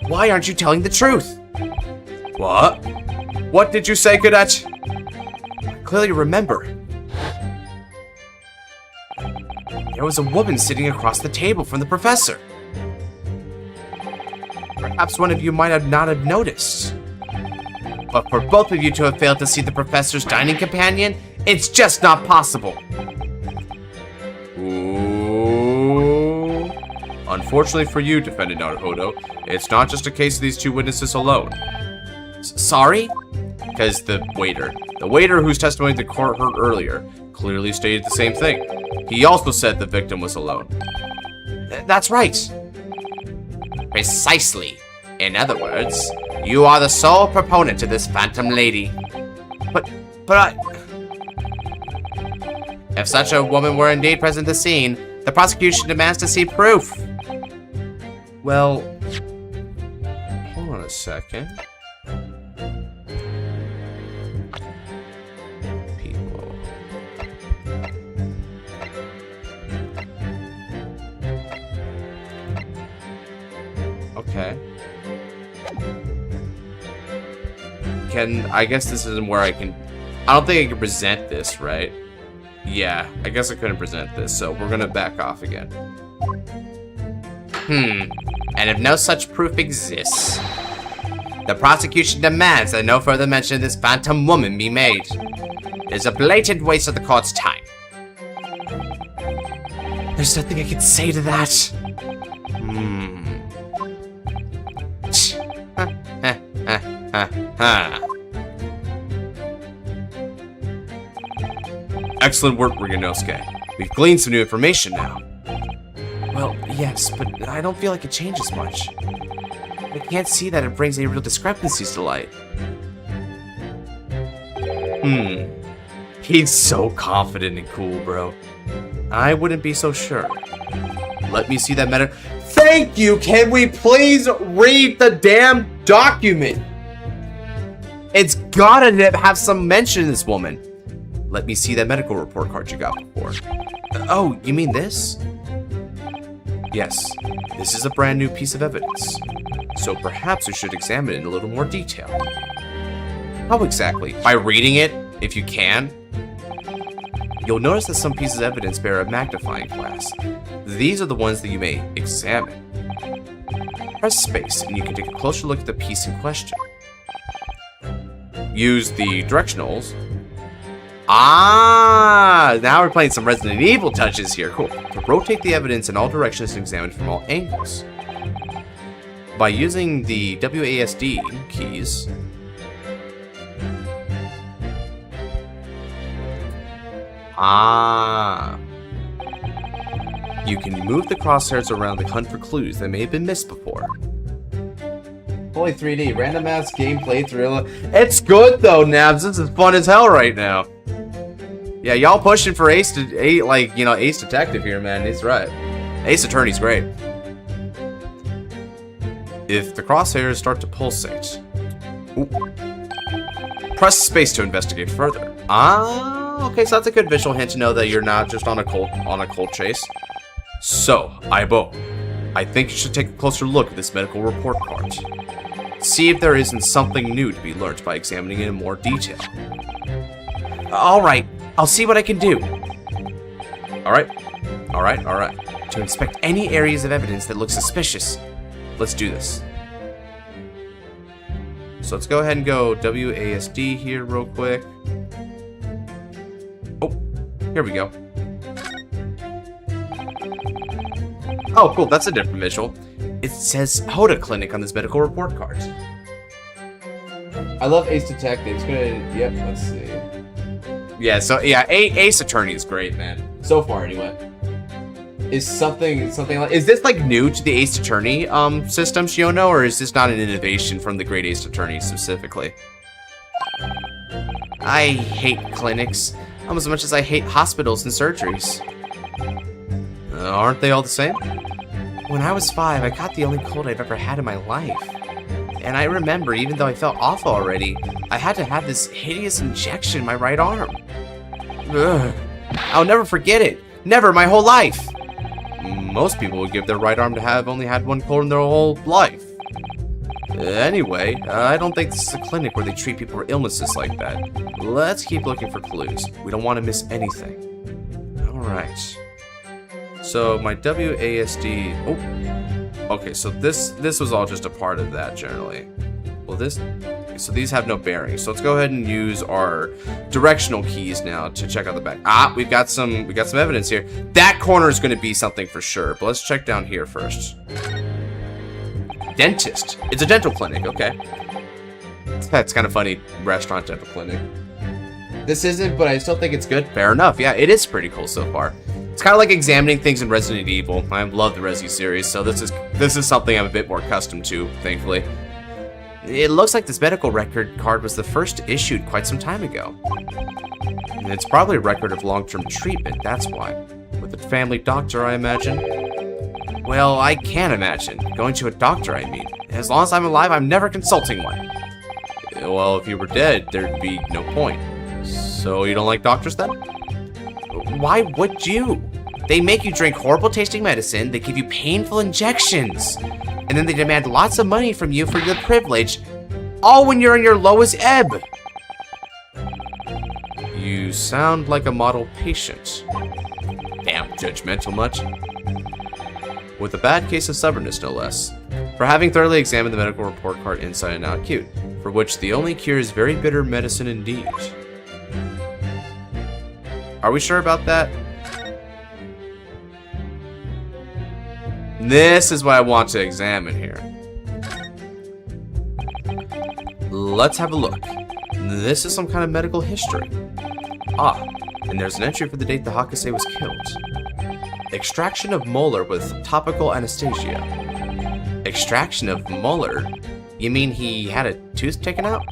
Why aren't you telling the truth? What? What did you say, cadet? I clearly remember. There was a woman sitting across the table from the professor. Perhaps one of you might not have noticed. But for both of you to have failed to see the professor's dining companion, it's just not possible. Ooh. Unfortunately for you, Defendant Naruhodo, it's not just a case of these two witnesses alone. Sorry? Because the waiter whose testimony the court heard earlier, clearly stated the same thing. He also said the victim was alone. That's right. Precisely. In other words, you are the sole proponent of this phantom lady. But I... If such a woman were indeed present at the scene, the prosecution demands to see proof. Well, hold on a second. People. Okay. I guess this isn't where I don't think I can present this, right? Yeah, I guess I couldn't present this, so we're gonna back off again. And if no such proof exists, the prosecution demands that no further mention of this phantom woman be made. It is a blatant waste of the court's time. There's nothing I can say to that. Excellent work, Riganosuke. We've gleaned some new information now. Well, yes, but I don't feel like it changes much. I can't see that it brings any real discrepancies to light. He's so confident and cool, bro. I wouldn't be so sure. Let me see that matter. Thank you! Can we please read the damn document? It's gotta have some mention of this woman. Let me see that medical report card you got before. Oh, you mean this? Yes, this is a brand new piece of evidence. So perhaps we should examine it in a little more detail. How exactly? By reading it, if you can? You'll notice that some pieces of evidence bear a magnifying glass. These are the ones that you may examine. Press space and you can take a closer look at the piece in question. Use the directionals. Now we're playing some Resident Evil touches here. Cool. To rotate the evidence in all directions and examine from all angles. By using the WASD keys, you can move the crosshairs around to hunt for clues that may have been missed before. Holy 3D, random ass gameplay thriller. It's good though, Nabs. This is fun as hell right now. Yeah, y'all pushing for Ace Detective here, man. He's right. Ace Attorney's great. If the crosshairs start to pulsate, press space to investigate further. Okay, so that's a good visual hint to know that you're not just on a cold chase. So, Aibo, I think you should take a closer look at this medical report card. See if there isn't something new to be learned by examining it in more detail. Alright, I'll see what I can do. Alright. To inspect any areas of evidence that look suspicious. Let's do this. So let's go ahead and go WASD here real quick. Oh, here we go. Oh, cool, that's a different visual. It says Hoda Clinic on this medical report card. I love Ace Detective. It's gonna, yep, let's see. Yeah, so, yeah, Ace Attorney is great, man. So far, anyway. Is something like, is this like new to the Ace Attorney system, Shiono, or is this not an innovation from the Great Ace Attorney specifically? I hate clinics almost as much as I hate hospitals and surgeries. Aren't they all the same? When I was 5, I caught the only cold I've ever had in my life. And I remember, even though I felt awful already, I had to have this hideous injection in my right arm. Ugh. I'll never forget it. Never, my whole life. Most people would give their right arm to have only had one cold in their whole life. Anyway, I don't think this is a clinic where they treat people for illnesses like that. Let's keep looking for clues. We don't want to miss anything. Alright. So, my WASD... Oh! Okay, so this was all just a part of that, generally. Well, so these have no bearings. So let's go ahead and use our directional keys now to check out the back. We got some evidence here. That corner is going to be something for sure. But let's check down here first. Dentist. It's a dental clinic. Okay. That's kind of funny. Restaurant dental clinic. This isn't, but I still think it's good. Fair enough. Yeah, it is pretty cool so far. It's kind of like examining things in Resident Evil. I love the Resi series, so this is something I'm a bit more accustomed to, thankfully. It looks like this medical record card was the first issued quite some time ago. And it's probably a record of long-term treatment, that's why. With a family doctor, I imagine. Well, I can't imagine. Going to a doctor, I mean. As long as I'm alive, I'm never consulting one. Well, if you were dead, there'd be no point. So you don't like doctors then? Why would you? They make you drink horrible tasting medicine, they give you painful injections, and then they demand lots of money from you for the privilege, all when you're in your lowest ebb. You sound like a model patient. Damn, judgmental much? With a bad case of stubbornness, no less. For having thoroughly examined the medical report card inside and out, cute. For which the only cure is very bitter medicine indeed. Are we sure about that? This is what I want to examine here. Let's have a look. This is some kind of medical history. Ah, and there's an entry for the date the Hakase was killed. Extraction of molar with topical anesthesia. Extraction of molar? You mean he had a tooth taken out?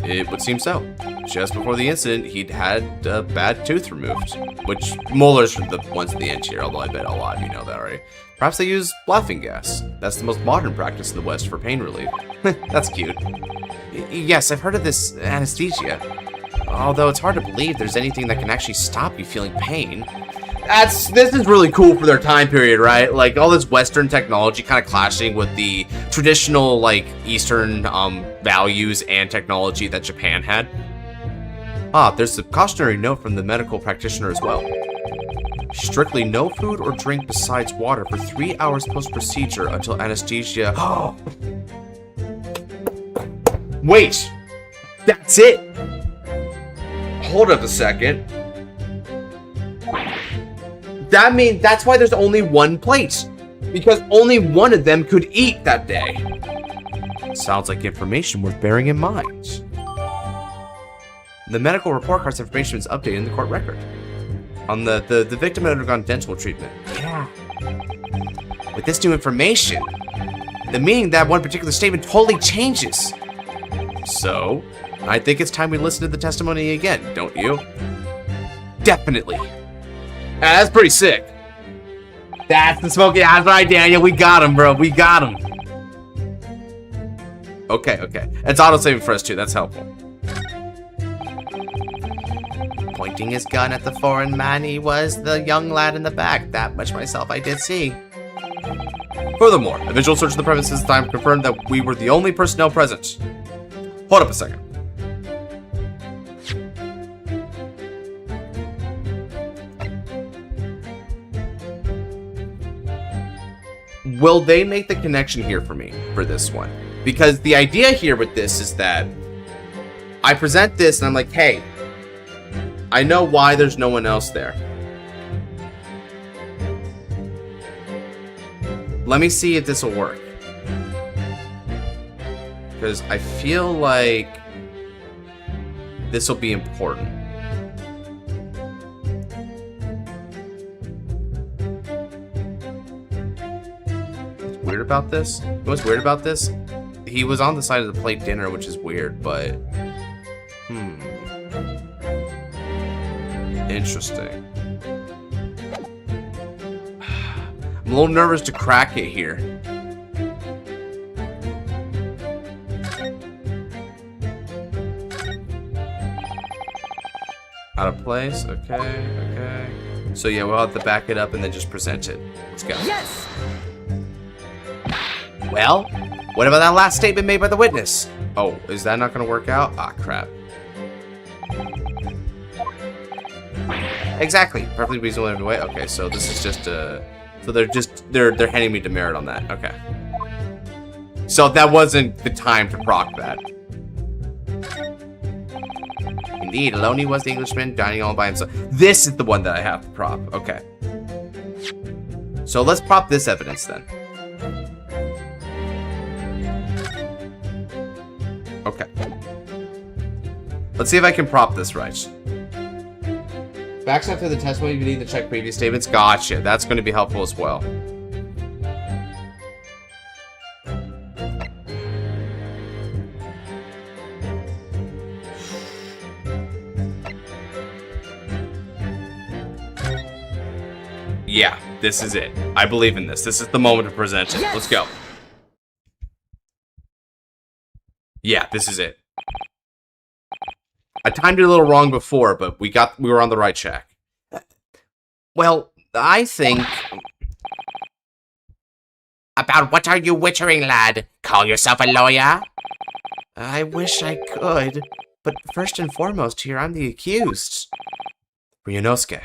It would seem so. Just before the incident, he'd had a bad tooth removed. Which, molars are the ones at the end here, although I bet a lot of you know that already. Perhaps they use laughing gas. That's the most modern practice in the West for pain relief. That's cute. Yes, I've heard of this anesthesia. Although it's hard to believe there's anything that can actually stop you feeling pain. This is really cool for their time period, right? Like, all this Western technology kind of clashing with the traditional, like, Eastern values and technology that Japan had. Ah, there's a cautionary note from the medical practitioner as well. Strictly no food or drink besides water for 3 hours post-procedure until anesthesia. Wait! That's it! Hold up a second. That's why there's only one plate. Because only one of them could eat that day. Sounds like information worth bearing in mind. The medical report card's information is updated in the court record. On the victim had undergone dental treatment. Yeah. With this new information, the meaning of that one particular statement totally changes. So, I think it's time we listen to the testimony again, don't you? Definitely. That's pretty sick. That's the smoky. That's right, Daniel. We got him, bro. We got him. Okay. It's auto-saving for us, too. That's helpful. Pointing his gun at the foreign man, he was the young lad in the back. That much myself I did see. Furthermore, a visual search of the premises this time confirmed that we were the only personnel present. Hold up a second. Will they make the connection here for me for this one? Because the idea here with this is that I present this and I'm like, hey, I know why there's no one else there. Let me see if this will work. Because I feel like this will be important. What's weird about this? What's weird about this? He was on the side of the plate dinner, which is weird, but... Interesting. I'm a little nervous to crack it here. Out of place? Okay. So yeah, we'll have to back it up and then just present it. Let's go. Yes! Well, what about that last statement made by the witness? Oh, is that not gonna work out? Ah, crap. Exactly. Perfectly reasonable in every way. Okay, so this is just so they're handing me demerit on that. Okay. So that wasn't the time to proc that. Indeed, alone he was the Englishman, dining all by himself. This is the one that I have to prop. Okay. So let's prop this evidence then. Okay. Let's see if I can prop this right. Backstep to the testimony, you need to check previous statements. Gotcha. That's going to be helpful as well. Yeah, this is it. I believe in this. This is the moment to present it. Let's go. Yeah, this is it. I timed it a little wrong before, but we were on the right track. Well, I think... About what are you wittering, lad? Call yourself a lawyer? I wish I could, but first and foremost here, I'm the accused. Ryunosuke.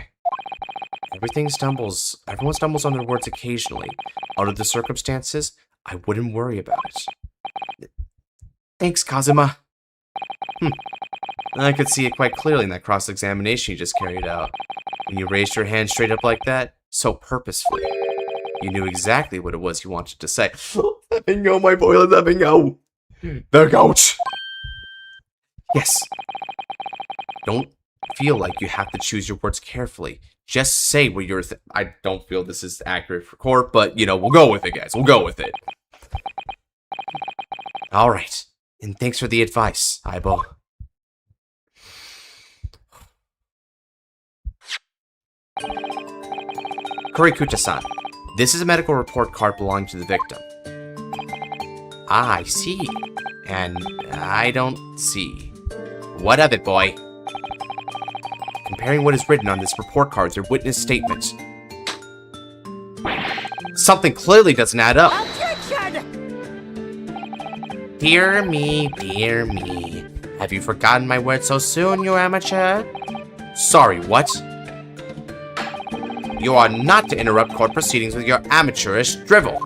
Everyone stumbles on their words occasionally. Under the circumstances, I wouldn't worry about it. Thanks, Kazuma. I could see it quite clearly in that cross-examination you just carried out. When you raised your hand straight up like that, so purposefully. You knew exactly what it was you wanted to say. Let me go, my boy, let me go. The goat. Yes. Don't feel like you have to choose your words carefully. Just say what you're I don't feel this is accurate for court, but, you know, we'll go with it, guys. We'll go with it. All right. And thanks for the advice, Aibo. Kurikuta-san, this is a medical report card belonging to the victim. Ah, I see. And I don't see. What of it, boy? Comparing what is written on this report card with your witness statement. Something clearly doesn't add up. Dear me, dear me. Have you forgotten my words so soon, you amateur? Sorry, what? You are not to interrupt court proceedings with your amateurish drivel.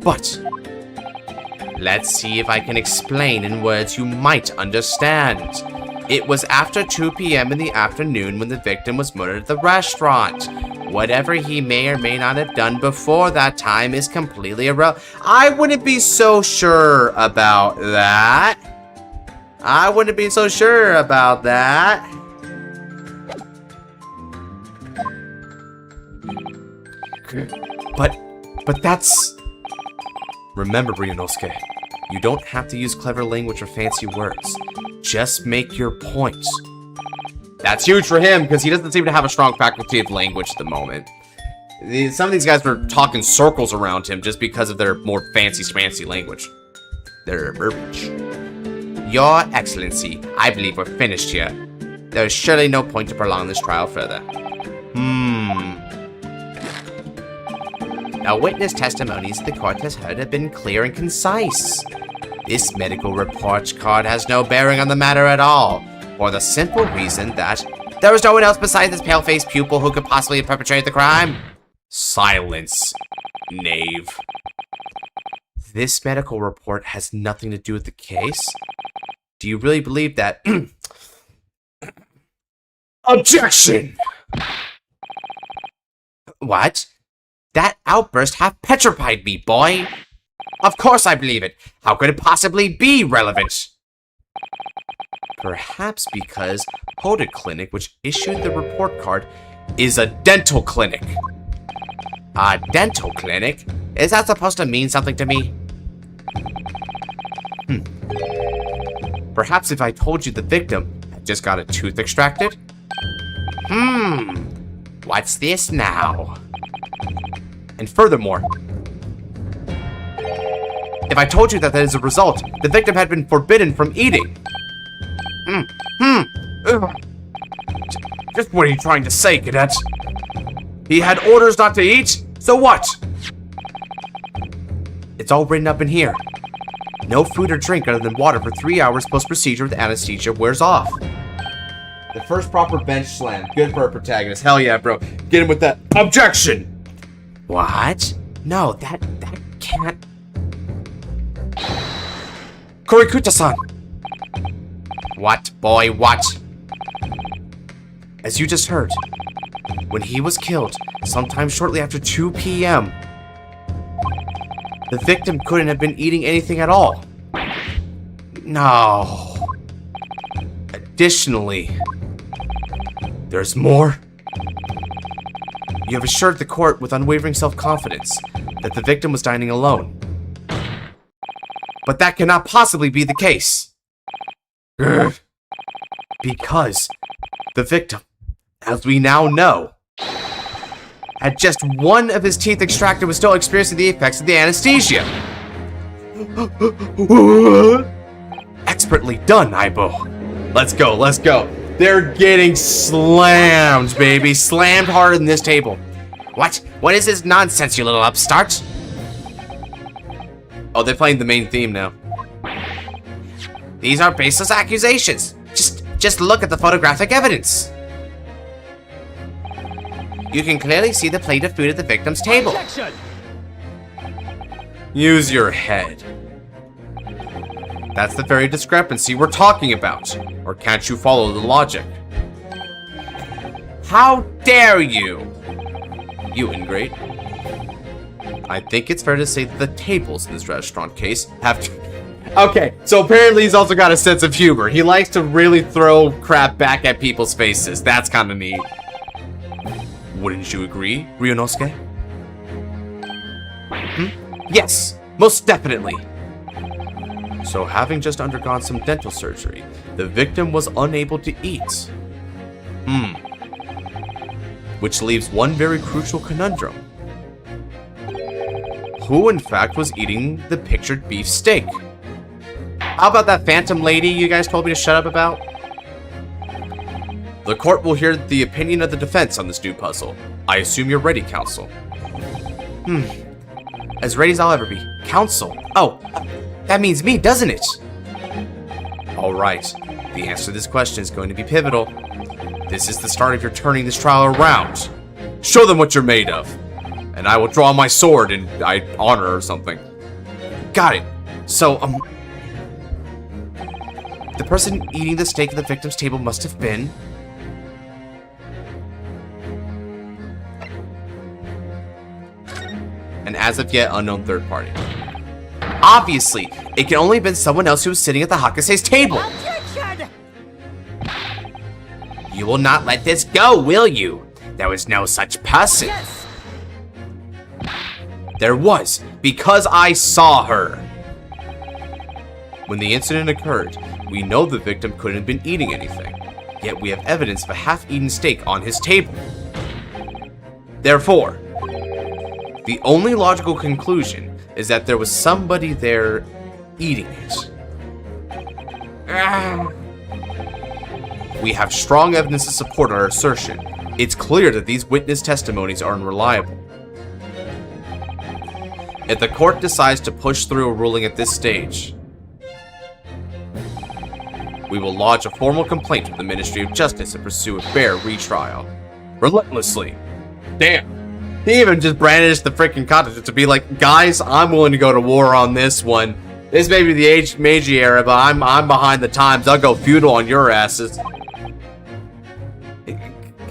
But, let's see if I can explain in words you might understand. It was after 2 p.m. in the afternoon when the victim was murdered at the restaurant. Whatever he may or may not have done before that time is completely irrelevant. I wouldn't be so sure about that. I wouldn't be so sure about that. But that's... Remember, Ryunosuke, you don't have to use clever language or fancy words. Just make your point. That's huge for him, because he doesn't seem to have a strong faculty of language at the moment. Some of these guys were talking circles around him just because of their more fancy language. Their verbiage. Your Excellency, I believe we're finished here. There is surely no point to prolong this trial further. Now, witness testimonies the court has heard have been clear and concise. This medical report card has no bearing on the matter at all, for the simple reason that there was no one else besides this pale-faced pupil who could possibly have perpetrated the crime. Silence, knave. This medical report has nothing to do with the case? Do you really believe that? Objection! What? That outburst half petrified me, boy. Of course I believe it. How could it possibly be relevant? Perhaps because Hoda Clinic, which issued the report card, is a dental clinic. A dental clinic? Is that supposed to mean something to me? Perhaps if I told you the victim had just got a tooth extracted? What's this now? And furthermore, if I told you that as a result, the victim had been forbidden from eating. Just what are you trying to say, cadet? He had orders not to eat? So what? It's all written up in here. No food or drink other than water for 3 hours post-procedure with anesthesia wears off. The first proper bench slam. Good for a protagonist. Hell yeah, bro. Get him with that. Objection! What? No, that can't... Kurikuta-san! What, boy, what? As you just heard, when he was killed, sometime shortly after 2 p.m., the victim couldn't have been eating anything at all. No. Additionally, There's more? You have assured the court with unwavering self-confidence that the victim was dining alone. But that cannot possibly be the case. Grr. Because the victim, as we now know, had just one of his teeth extracted, was still experiencing the effects of the anesthesia. Expertly done, Aibo. Let's go, let's go. They're getting slammed, baby. Slammed harder than this table. What? What is this nonsense, you little upstart? Oh, they're playing the main theme now. These are baseless accusations. Just look at the photographic evidence. You can clearly see the plate of food at the victim's table. Objection! Use your head. That's the very discrepancy we're talking about. Or can't you follow the logic? How dare you? You ingrate. I think it's fair to say that the tables in this restaurant case have to... Okay, so apparently he's also got a sense of humor. He likes to really throw crap back at people's faces. That's kind of neat. Wouldn't you agree, Ryunosuke? Yes, most definitely. So having just undergone some dental surgery, the victim was unable to eat. Which leaves one very crucial conundrum. Who in fact was eating the pictured beef steak? How about that phantom lady you guys told me to shut up about? The court will hear the opinion of the defense on this new puzzle. I assume you're ready, counsel. As ready as I'll ever be. Counsel? Oh, that means me, doesn't it? Alright, the answer to this question is going to be pivotal. This is the start of your turning this trial around. Show them what you're made of. And I will draw my sword in honor or something. Got it. So, the person eating the steak at the victim's table must have been... an as of yet unknown third party. Obviously, it can only have been someone else who was sitting at the Hakase's table. Objection! You will not let this go, will you? There was no such person. Yes! There was, because I saw her. When the incident occurred, we know the victim couldn't have been eating anything, yet we have evidence of a half-eaten steak on his table. Therefore, the only logical conclusion is that there was somebody there eating it. We have strong evidence to support our assertion. It's clear that these witness testimonies are unreliable. If the court decides to push through a ruling at this stage, we will lodge a formal complaint with the Ministry of Justice and pursue a fair retrial. Relentlessly. Damn. He even just brandished the freaking content to be like, guys, I'm willing to go to war on this one. This may be the Meiji era, but I'm behind the times. I'll go feudal on your asses.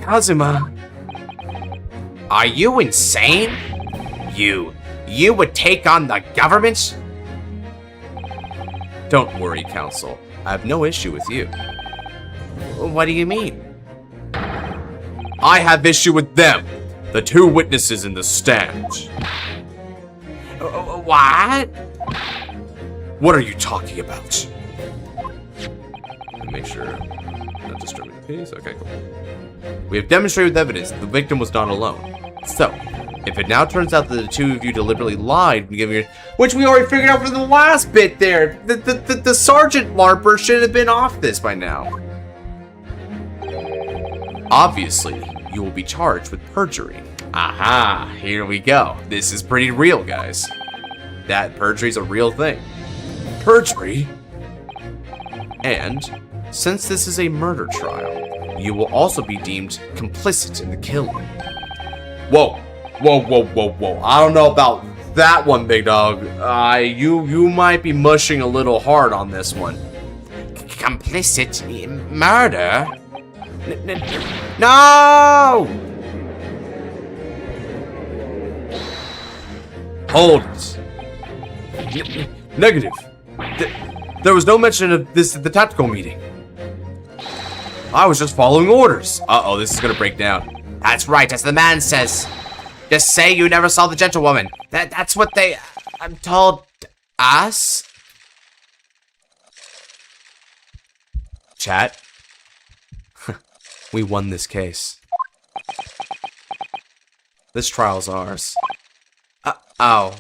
Kazuma, are you insane? You would take on the government? Don't worry, counsel. I have no issue with you. What do you mean? I have issue with them. The two witnesses in the stand. What? What are you talking about? Make sure not disturbing the peace. Okay, cool. We have demonstrated with evidence that the victim was not alone. So, if it now turns out that the two of you deliberately lied when giving your... Which we already figured out from the last bit there. The Sergeant LARPer should have been off this by now. Obviously, you will be charged with perjury. Aha, here we go. This is pretty real, guys. That perjury's a real thing. Perjury? And, since this is a murder trial, you will also be deemed complicit in the killing. Whoa. I don't know about that one, big dog. You might be mushing a little hard on this one. Complicit in murder? No! Hold it. Negative. There was no mention of this at the tactical meeting. I was just following orders. Uh-oh, this is gonna break down. That's right, as the man says. Just say you never saw the gentlewoman. That's what they told us. Chat, we won this case. This trial's ours. Oh.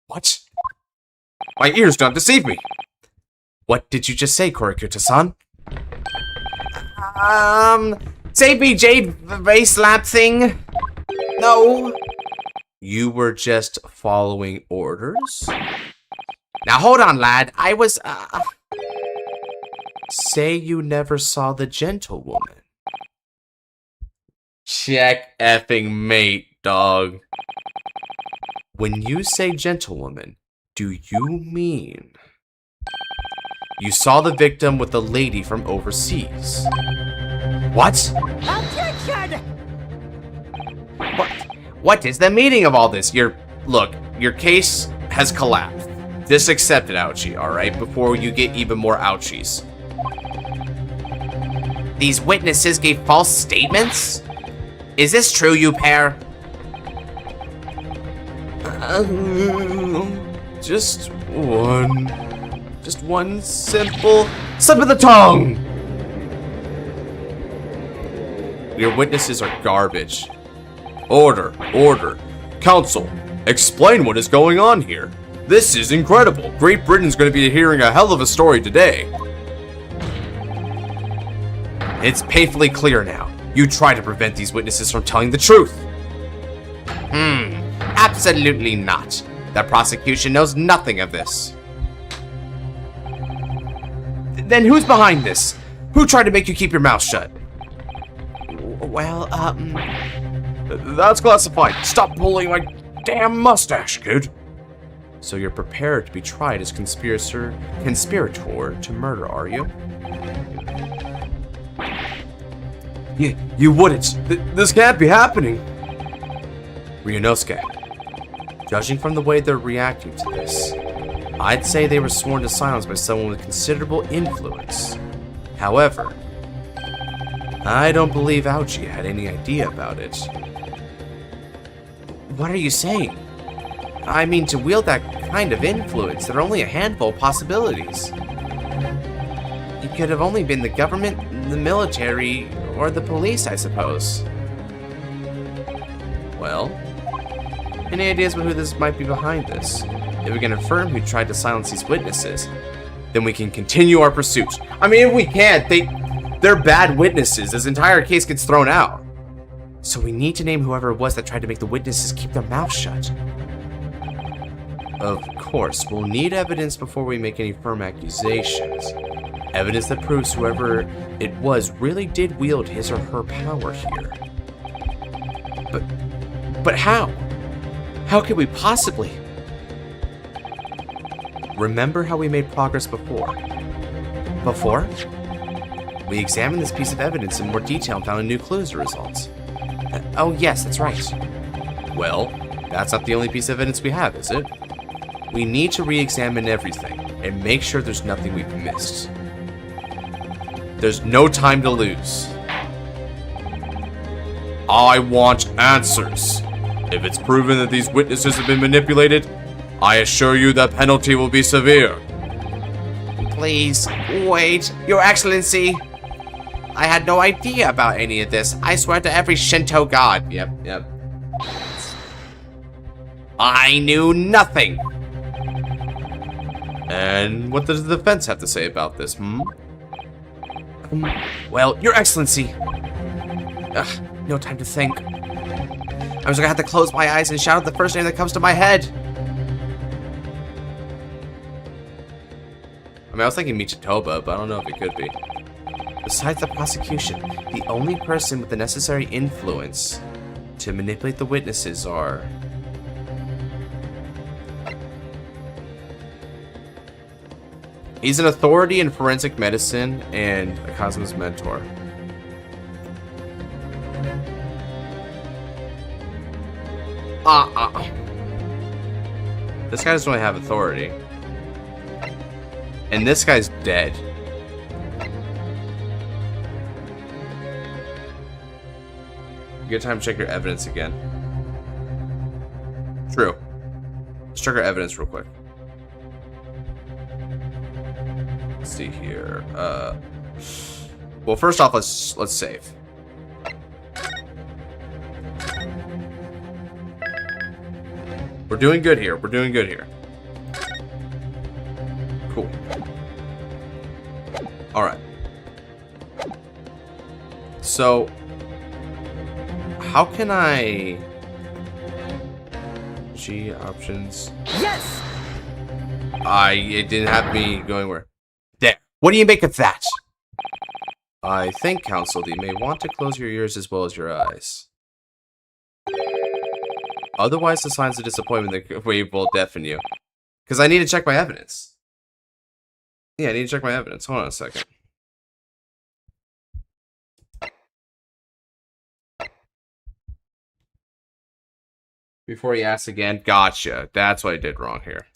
What? My ears don't deceive me. What did you just say, Korikuta-san? Save Jade Race Lab thing? No. You were just following orders? Now hold on, lad. I was, Say you never saw the gentlewoman. Check effing mate, dog. When you say gentlewoman, do you mean you saw the victim with the lady from overseas? What? Objection! What is the meaning of all this? Look, your case has collapsed. Just accept it, ouchie, alright? Before you get even more ouchies. These witnesses gave false statements? Is this true, you pair? Just one simple slip of the tongue. Your witnesses are garbage. Order. Counsel, explain what is going on here. This is incredible. Great Britain's going to be hearing a hell of a story today. It's painfully clear now. You try to prevent these witnesses from telling the truth. Absolutely not. The prosecution knows nothing of this. Then who's behind this? Who tried to make you keep your mouth shut? Well, That's classified. Stop pulling my damn mustache, kid. So you're prepared to be tried as conspirator to murder, are you? You wouldn't. This can't be happening. Ryunosuke, judging from the way they're reacting to this, I'd say they were sworn to silence by someone with considerable influence. However, I don't believe Aochi had any idea about it. what are you saying? I mean, to wield that kind of influence, there are only a handful of possibilities. It could have only been the government, the military, or the police, I suppose. Well, any ideas about who this might be behind this? If we can affirm who tried to silence these witnesses, then we can continue our pursuit. I mean, if we can't, they're bad witnesses. This entire case gets thrown out. So we need to name whoever it was that tried to make the witnesses keep their mouths shut. Of course, we'll need evidence before we make any firm accusations. Evidence that proves whoever it was really did wield his or her power here. But how? How could we possibly? Remember how we made progress before? Before? We examined this piece of evidence in more detail and found new clues or results. Oh yes, that's right. Well, that's not the only piece of evidence we have, is it? We need to re-examine everything and make sure there's nothing we've missed. There's no time to lose. I want answers. If it's proven that these witnesses have been manipulated, I assure you the penalty will be severe. Please, wait, Your Excellency. I had no idea about any of this. I swear to every Shinto god. Yep. I knew nothing. And what does the defense have to say about this, Well, Your Excellency. No time to think. I'm just gonna have to close my eyes and shout out the first name that comes to my head. I mean, I was thinking Michitoba, but I don't know if it could be. Besides the prosecution, the only person with the necessary influence to manipulate the witnesses are... He's an authority in forensic medicine and a Cosmo's mentor. This guy doesn't really have authority. And this guy's dead. Good time to check your evidence again. True. Let's check our evidence real quick. Let's see here. Well, first off, let's save. We're doing good here. We're doing good here. Cool. All right. So, how can I... G options. Yes! It didn't have me going where. There. What do you make of that? I think, counsel, that you may want to close your ears as well as your eyes. Otherwise, the signs of disappointment that wave will deafen you. Because I need to check my evidence. Yeah, I need to check my evidence. Hold on a second. Before he asks again, gotcha. That's what I did wrong here.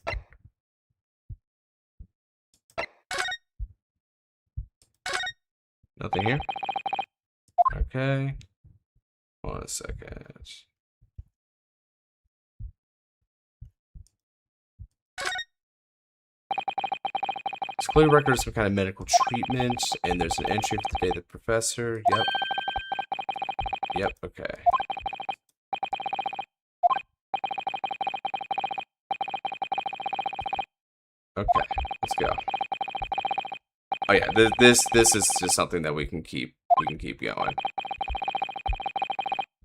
Nothing here? Okay. Hold on a second. It's clear record of some kind of medical treatment, and there's an entry for the day of the professor. Yep. Yep, okay. Okay, let's go. Oh yeah, this is just something that we can keep going.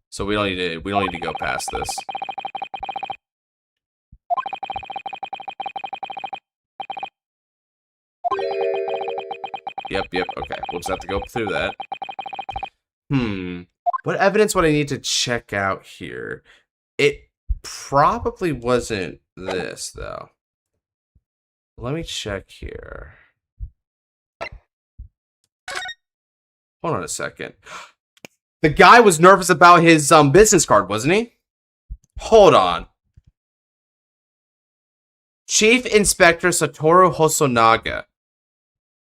So we don't need to go past this. Yep, okay. We'll just have to go through that. What evidence would I need to check out here? It probably wasn't this, though. Let me check here. Hold on a second. The guy was nervous about his business card, wasn't he? Hold on. Chief Inspector Satoru Hosonaga.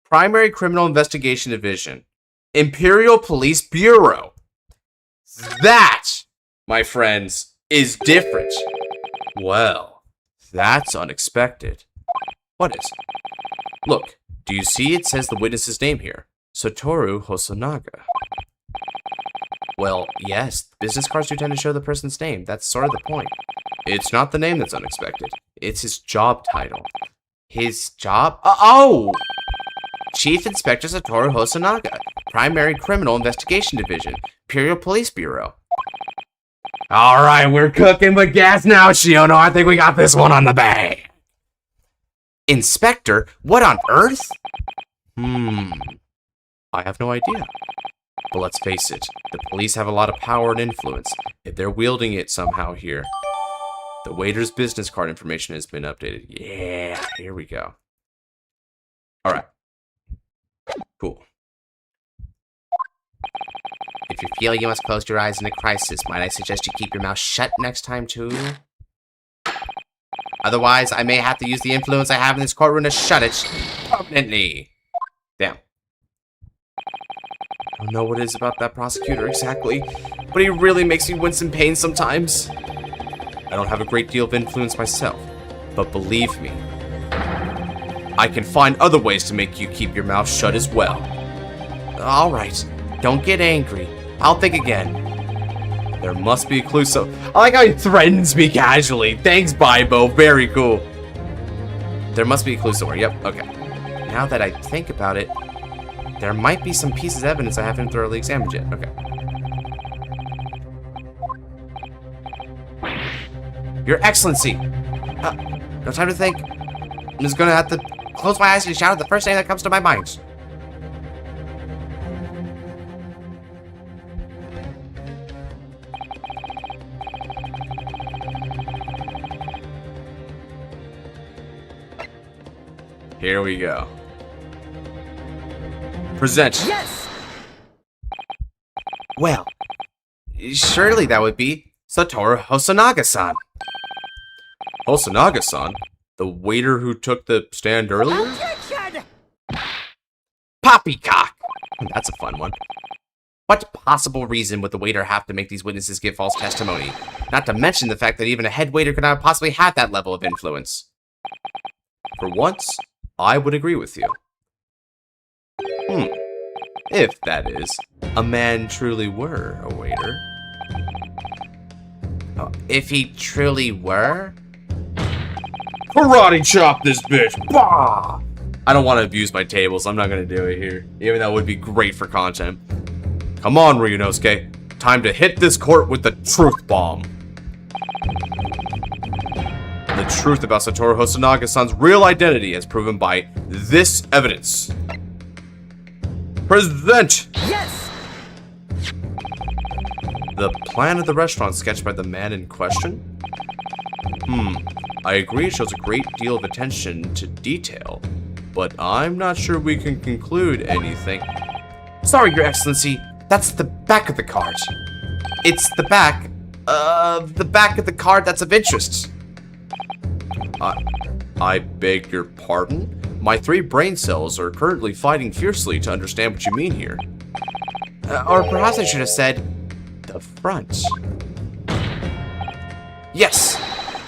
Primary Criminal Investigation Division. Imperial Police Bureau. That, my friends, is different. Well, that's unexpected. What is? Look, do you see it says the witness's name here? Satoru Hosonaga. Well, yes, business cards do tend to show the person's name. That's sort of the point. It's not the name that's unexpected. It's his job title. His job? Oh! Chief Inspector Satoru Hosonaga. Primary Criminal Investigation Division. Imperial Police Bureau. Alright, we're cooking with gas now, Shiono. I think we got this one on the bag. Inspector? What on earth? I have no idea. But let's face it, the police have a lot of power and influence. If they're wielding it somehow here. The waiter's business card information has been updated. Yeah, here we go. Alright. Cool. If you feel you must close your eyes in a crisis, might I suggest you keep your mouth shut next time too? Otherwise, I may have to use the influence I have in this courtroom to shut it permanently. Damn. I don't know what it is about that prosecutor exactly, but he really makes me wince in pain sometimes. I don't have a great deal of influence myself, but believe me, I can find other ways to make you keep your mouth shut as well. Alright, don't get angry. I'll think again. There must be a clue, so... I like how he threatens me casually. Thanks, Bibo. Very cool. There must be a clue somewhere. Yep, okay. Now that I think about it, there might be some pieces of evidence I haven't thoroughly examined yet. Okay. Your Excellency! No time to think. I'm just gonna have to close my eyes and shout out the first name that comes to my mind. Here we go. Present. Yes! Well, surely that would be Satoru Hosonaga-san. Hosonaga-san? The waiter who took the stand earlier? Objection! Poppycock! That's a fun one. What possible reason would the waiter have to make these witnesses give false testimony? Not to mention the fact that even a head waiter could not possibly have that level of influence. For once, I would agree with you. If, that is, a man truly were a waiter. If he truly were? Karate chop this bitch! Bah! I don't want to abuse my tables, I'm not going to do it here. Even though it would be great for content. Come on, Ryunosuke. Time to hit this court with the truth bomb. The truth about Satoru Hosonaga-san's real identity as proven by this evidence. Present! Yes! The plan of the restaurant sketched by the man in question? I agree it shows a great deal of attention to detail, but I'm not sure we can conclude anything. Sorry, Your Excellency, that's the back of the card. It's the back of the card that's of interest. I beg your pardon? My 3 brain cells are currently fighting fiercely to understand what you mean here. Or perhaps I should have said, the front. Yes,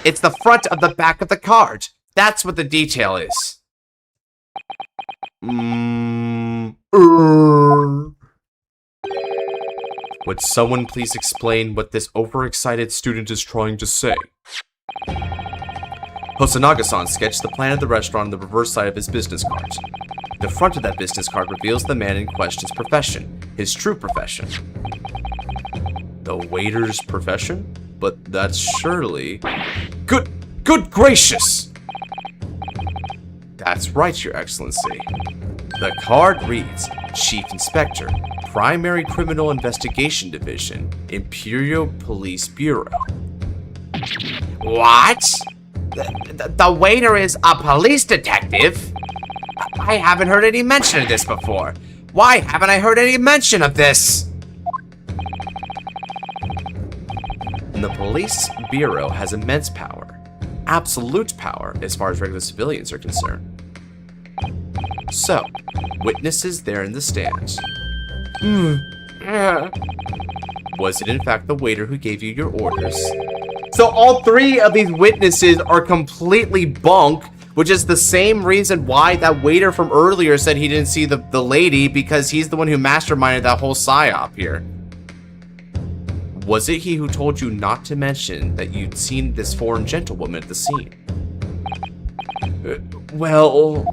it's the front of the back of the card. That's what the detail is. Would someone please explain what this overexcited student is trying to say? Hosonaga-san sketched the plan of the restaurant on the reverse side of his business card. The front of that business card reveals the man in question's profession, his true profession. The waiter's profession? But that's surely... Good gracious! That's right, Your Excellency. The card reads, Chief Inspector, Primary Criminal Investigation Division, Imperial Police Bureau. What? The waiter is a police detective? I haven't heard any mention of this before. Why haven't I heard any mention of this? The police bureau has immense power. Absolute power as far as regular civilians are concerned. So, witnesses there in the stands. Was it in fact the waiter who gave you your orders? So all 3 of these witnesses are completely bunk, which is the same reason why that waiter from earlier said he didn't see the lady, because he's the one who masterminded that whole psyop here. Was it he who told you not to mention that you'd seen this foreign gentlewoman at the scene? Well...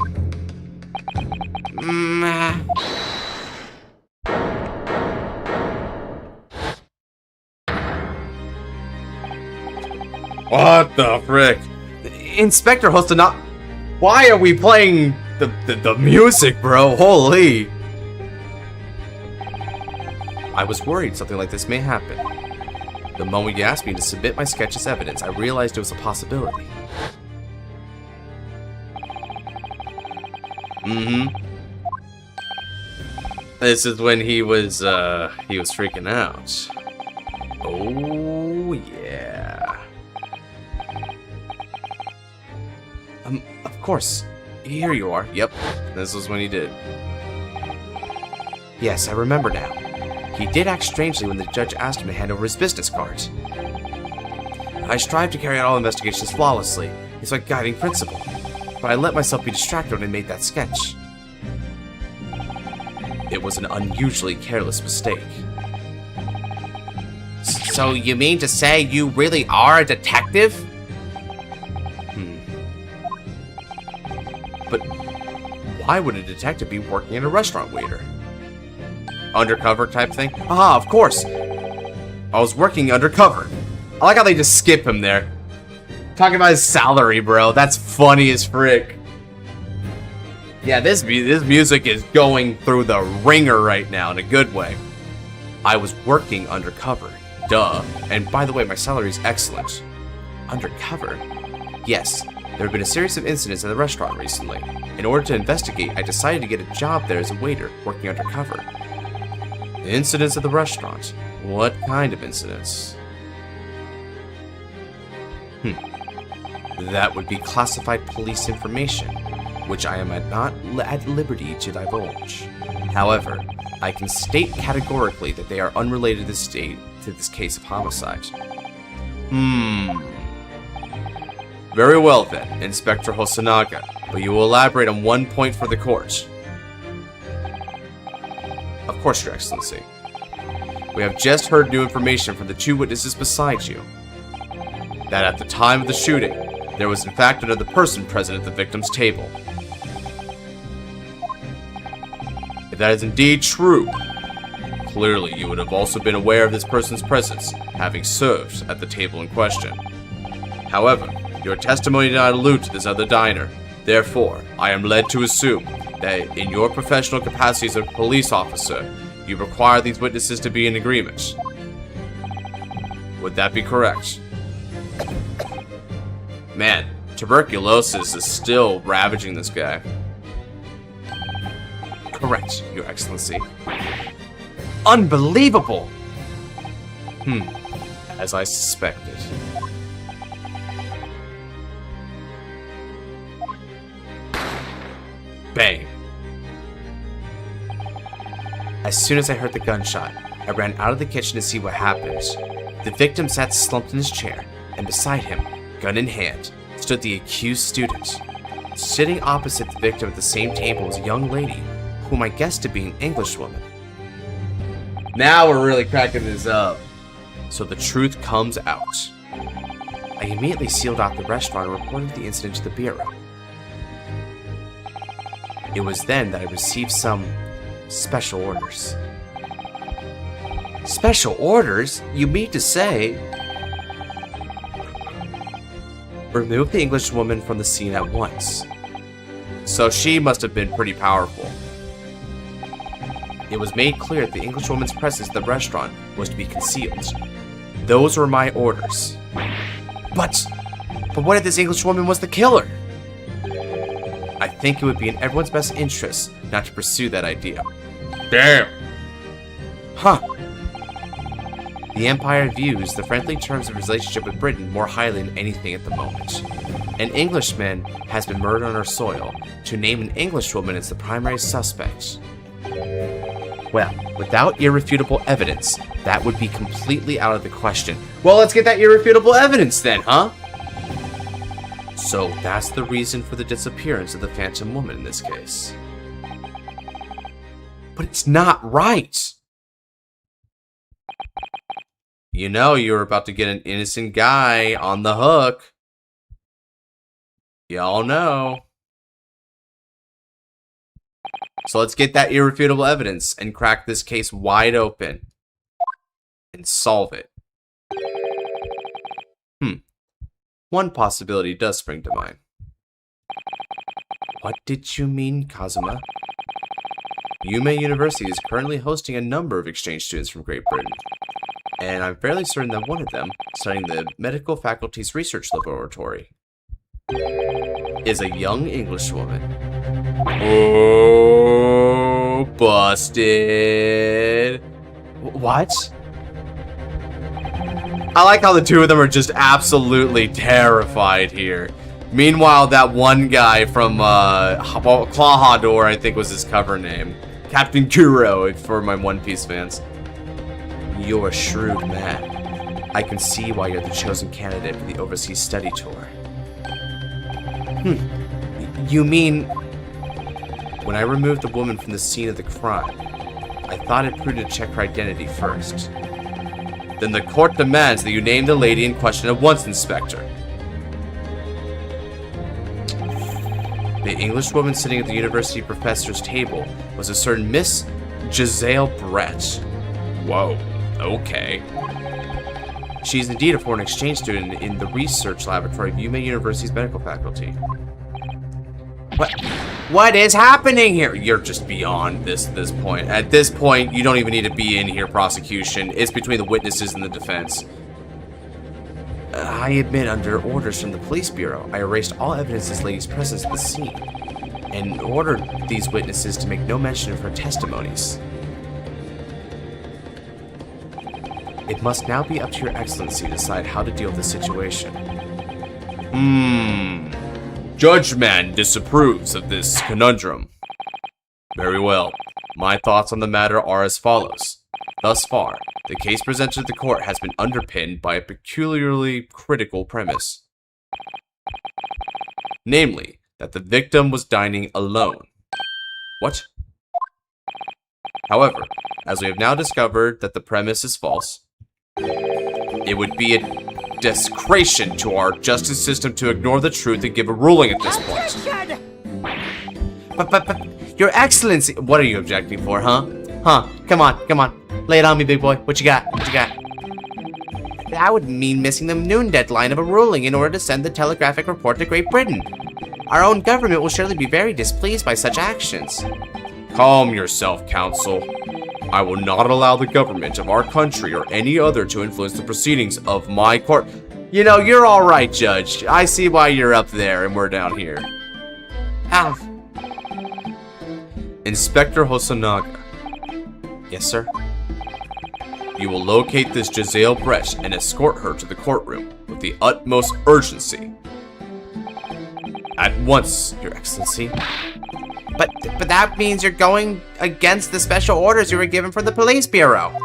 What the frick? Inspector Hosonaga... Why are we playing the music, bro? Holy... I was worried something like this may happen. The moment you asked me to submit my sketch as evidence, I realized it was a possibility. This is when he was freaking out. Oh, yeah. Of course. Here you are. Yep, this was when he did. Yes, I remember now. He did act strangely when the judge asked him to hand over his business cards. I strive to carry out all investigations flawlessly. It's my guiding principle. But I let myself be distracted when I made that sketch. It was an unusually careless mistake. So you mean to say you really are a detective? But why would a detective be working in a restaurant waiter? Undercover type thing? Ah, of course. I was working undercover. I like how they just skip him there. Talking about his salary, bro. That's funny as frick. Yeah, this music is going through the ringer right now in a good way. I was working undercover. Duh. And by the way, my salary is excellent. Undercover? Yes. There have been a series of incidents at the restaurant recently. In order to investigate, I decided to get a job there as a waiter, working undercover. The incidents at the restaurant. What kind of incidents? That would be classified police information, which I am not at liberty to divulge. However, I can state categorically that they are unrelated to this case of homicide. Very well then, Inspector Hosonaga, but you will elaborate on one point for the court. Of course, Your Excellency. We have just heard new information from the two witnesses beside you. That at the time of the shooting, there was in fact another person present at the victim's table. If that is indeed true, clearly you would have also been aware of this person's presence, having served at the table in question. However, your testimony did not allude to this other diner. Therefore, I am led to assume that in your professional capacity as a police officer, you require these witnesses to be in agreement. Would that be correct? Man, tuberculosis is still ravaging this guy. Correct, Your Excellency. Unbelievable! As I suspected. Bang. As soon as I heard the gunshot, I ran out of the kitchen to see what happened. The victim sat slumped in his chair, and beside him, gun in hand, stood the accused student. Sitting opposite the victim at the same table was a young lady, whom I guessed to be an Englishwoman. Now we're really cracking this up. So the truth comes out. I immediately sealed out the restaurant and reported the incident to the Bureau. It was then that I received some special orders. Special orders? You mean to say? Remove the Englishwoman from the scene at once. So she must have been pretty powerful. It was made clear that the Englishwoman's presence at the restaurant was to be concealed. Those were my orders. But what if this Englishwoman was the killer? I think it would be in everyone's best interest not to pursue that idea. Damn! Huh. The Empire views the friendly terms of relationship with Britain more highly than anything at the moment. An Englishman has been murdered on our soil. To name an Englishwoman as the primary suspect. Well, without irrefutable evidence, that would be completely out of the question. Well, let's get that irrefutable evidence then, huh? So that's the reason for the disappearance of the Phantom Woman in this case. But it's not right! You know you're about to get an innocent guy on the hook. Y'all know. So let's get that irrefutable evidence and crack this case wide open. And solve it. One possibility does spring to mind. What did you mean, Kazuma? Yume University is currently hosting a number of exchange students from Great Britain. And I'm fairly certain that one of them, studying the medical faculty's research laboratory, is a young Englishwoman. Oh, busted. What? I like how the two of them are just absolutely terrified here. Meanwhile, that one guy from Clawhador, I think was his cover name. Captain Kuro, for my One Piece fans. You're a shrewd man. I can see why you're the chosen candidate for the overseas study tour. You mean... When I removed the woman from the scene of the crime, I thought it prudent to check her identity first. Then the court demands that you name the lady in question at once, Inspector. The Englishwoman sitting at the university professor's table was a certain Miss Giselle Brett. Whoa, okay. She's indeed a foreign exchange student in the research laboratory of Yume University's medical faculty. What is happening here? You're just beyond this point. At this point, you don't even need to be in here, prosecution. It's between the witnesses and the defense. I admit, under orders from the police bureau, I erased all evidence of this lady's presence at the scene, and ordered these witnesses to make no mention of her testimonies. It must now be up to your excellency to decide how to deal with this situation. Judge Man disapproves of this conundrum. Very well. My thoughts on the matter are as follows. Thus far, the case presented to the court has been underpinned by a peculiarly critical premise. Namely, that the victim was dining alone. What? However, as we have now discovered that the premise is false, it would be a desecration to our justice system to ignore the truth and give a ruling at this point. But, Your Excellency, what are you objecting for, huh? Huh? Come on. Lay it on me, big boy. What you got? That would mean missing the noon deadline of a ruling in order to send the telegraphic report to Great Britain. Our own government will surely be very displeased by such actions. Calm yourself, Counsel. I will not allow the government of our country or any other to influence the proceedings of my court. You know, you're all right, Judge. I see why you're up there and we're down here. Ow. Inspector Hosonaga. Yes, sir? You will locate this Giselle Brett and escort her to the courtroom with the utmost urgency. At once, Your Excellency. But that means you're going against the special orders you were given from the police bureau.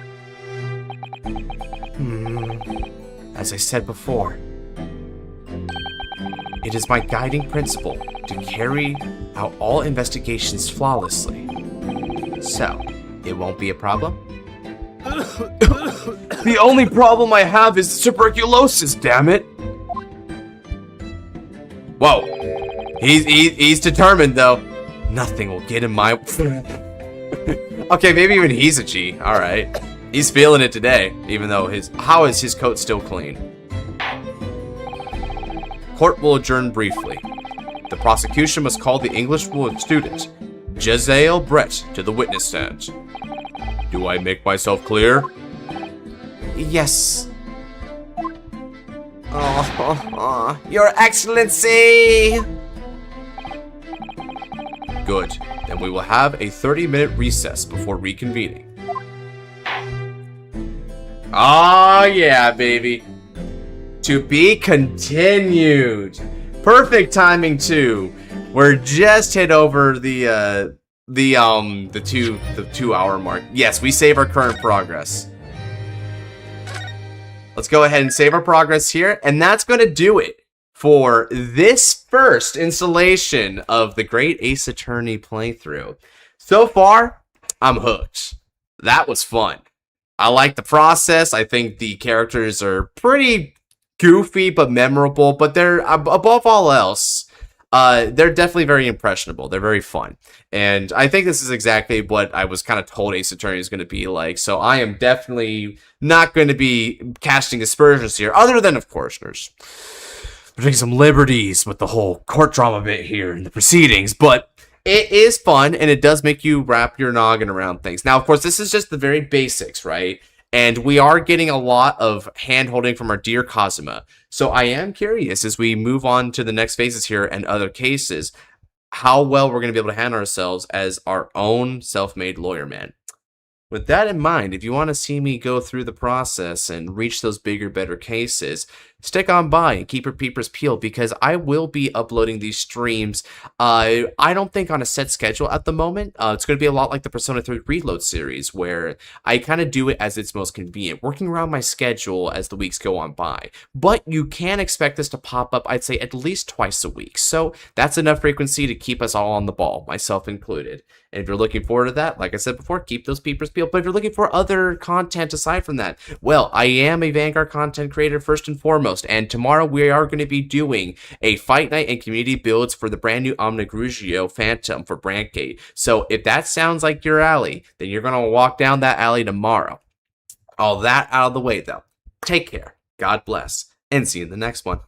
As I said before, it is my guiding principle to carry out all investigations flawlessly. So, it won't be a problem? The only problem I have is tuberculosis, damn it. Whoa. He's determined, though. Nothing will get in my... Okay, maybe even he's a G. Alright. He's feeling it today, even though how is his coat still clean? Court will adjourn briefly. The prosecution must call the English student, Giselle Brett, to the witness stand. Do I make myself clear? Yes. Your Excellency! Good. Then we will have a 30-minute recess before reconvening. Ah, yeah, baby. To be continued. Perfect timing too. We're just hit over the 2-hour mark. Yes, we save our current progress. Let's go ahead and save our progress here, and that's going to do it for this first installation of the Great Ace Attorney playthrough. So far, I'm hooked. That was fun. I like the process. I think the characters are pretty goofy but memorable, but they're, above all else, they're definitely very impressionable. They're very fun. And I think this is exactly what I was kind of told Ace Attorney is going to be like. So I am definitely not going to be casting aspersions here, other than, of course, there's taking some liberties with the whole court drama bit here in the proceedings, but it is fun, and it does make you wrap your noggin around things. Now, of course, this is just the very basics, right? And we are getting a lot of hand-holding from our dear Kazuma. So I am curious, as we move on to the next phases here and other cases, how well we're going to be able to handle ourselves as our own self-made lawyer man. With that in mind, if you want to see me go through the process and reach those bigger, better cases, stick on by and keep your peepers peeled, because I will be uploading these streams. I don't think on a set schedule at the moment. It's going to be a lot like the Persona 3 Reload series, where I kind of do it as it's most convenient, working around my schedule as the weeks go on by. But you can expect this to pop up, I'd say, at least twice a week. So that's enough frequency to keep us all on the ball, myself included. And if you're looking forward to that, like I said before, keep those peepers peeled. But if you're looking for other content aside from that, well, I am a Vanguard content creator first and foremost. And tomorrow we are going to be doing a fight night and community builds for the brand new Omni Grugio Phantom for Brandgate. So if that sounds like your alley, then you're going to walk down that alley tomorrow. All that out of the way, though. Take care. God bless. And see you in the next one.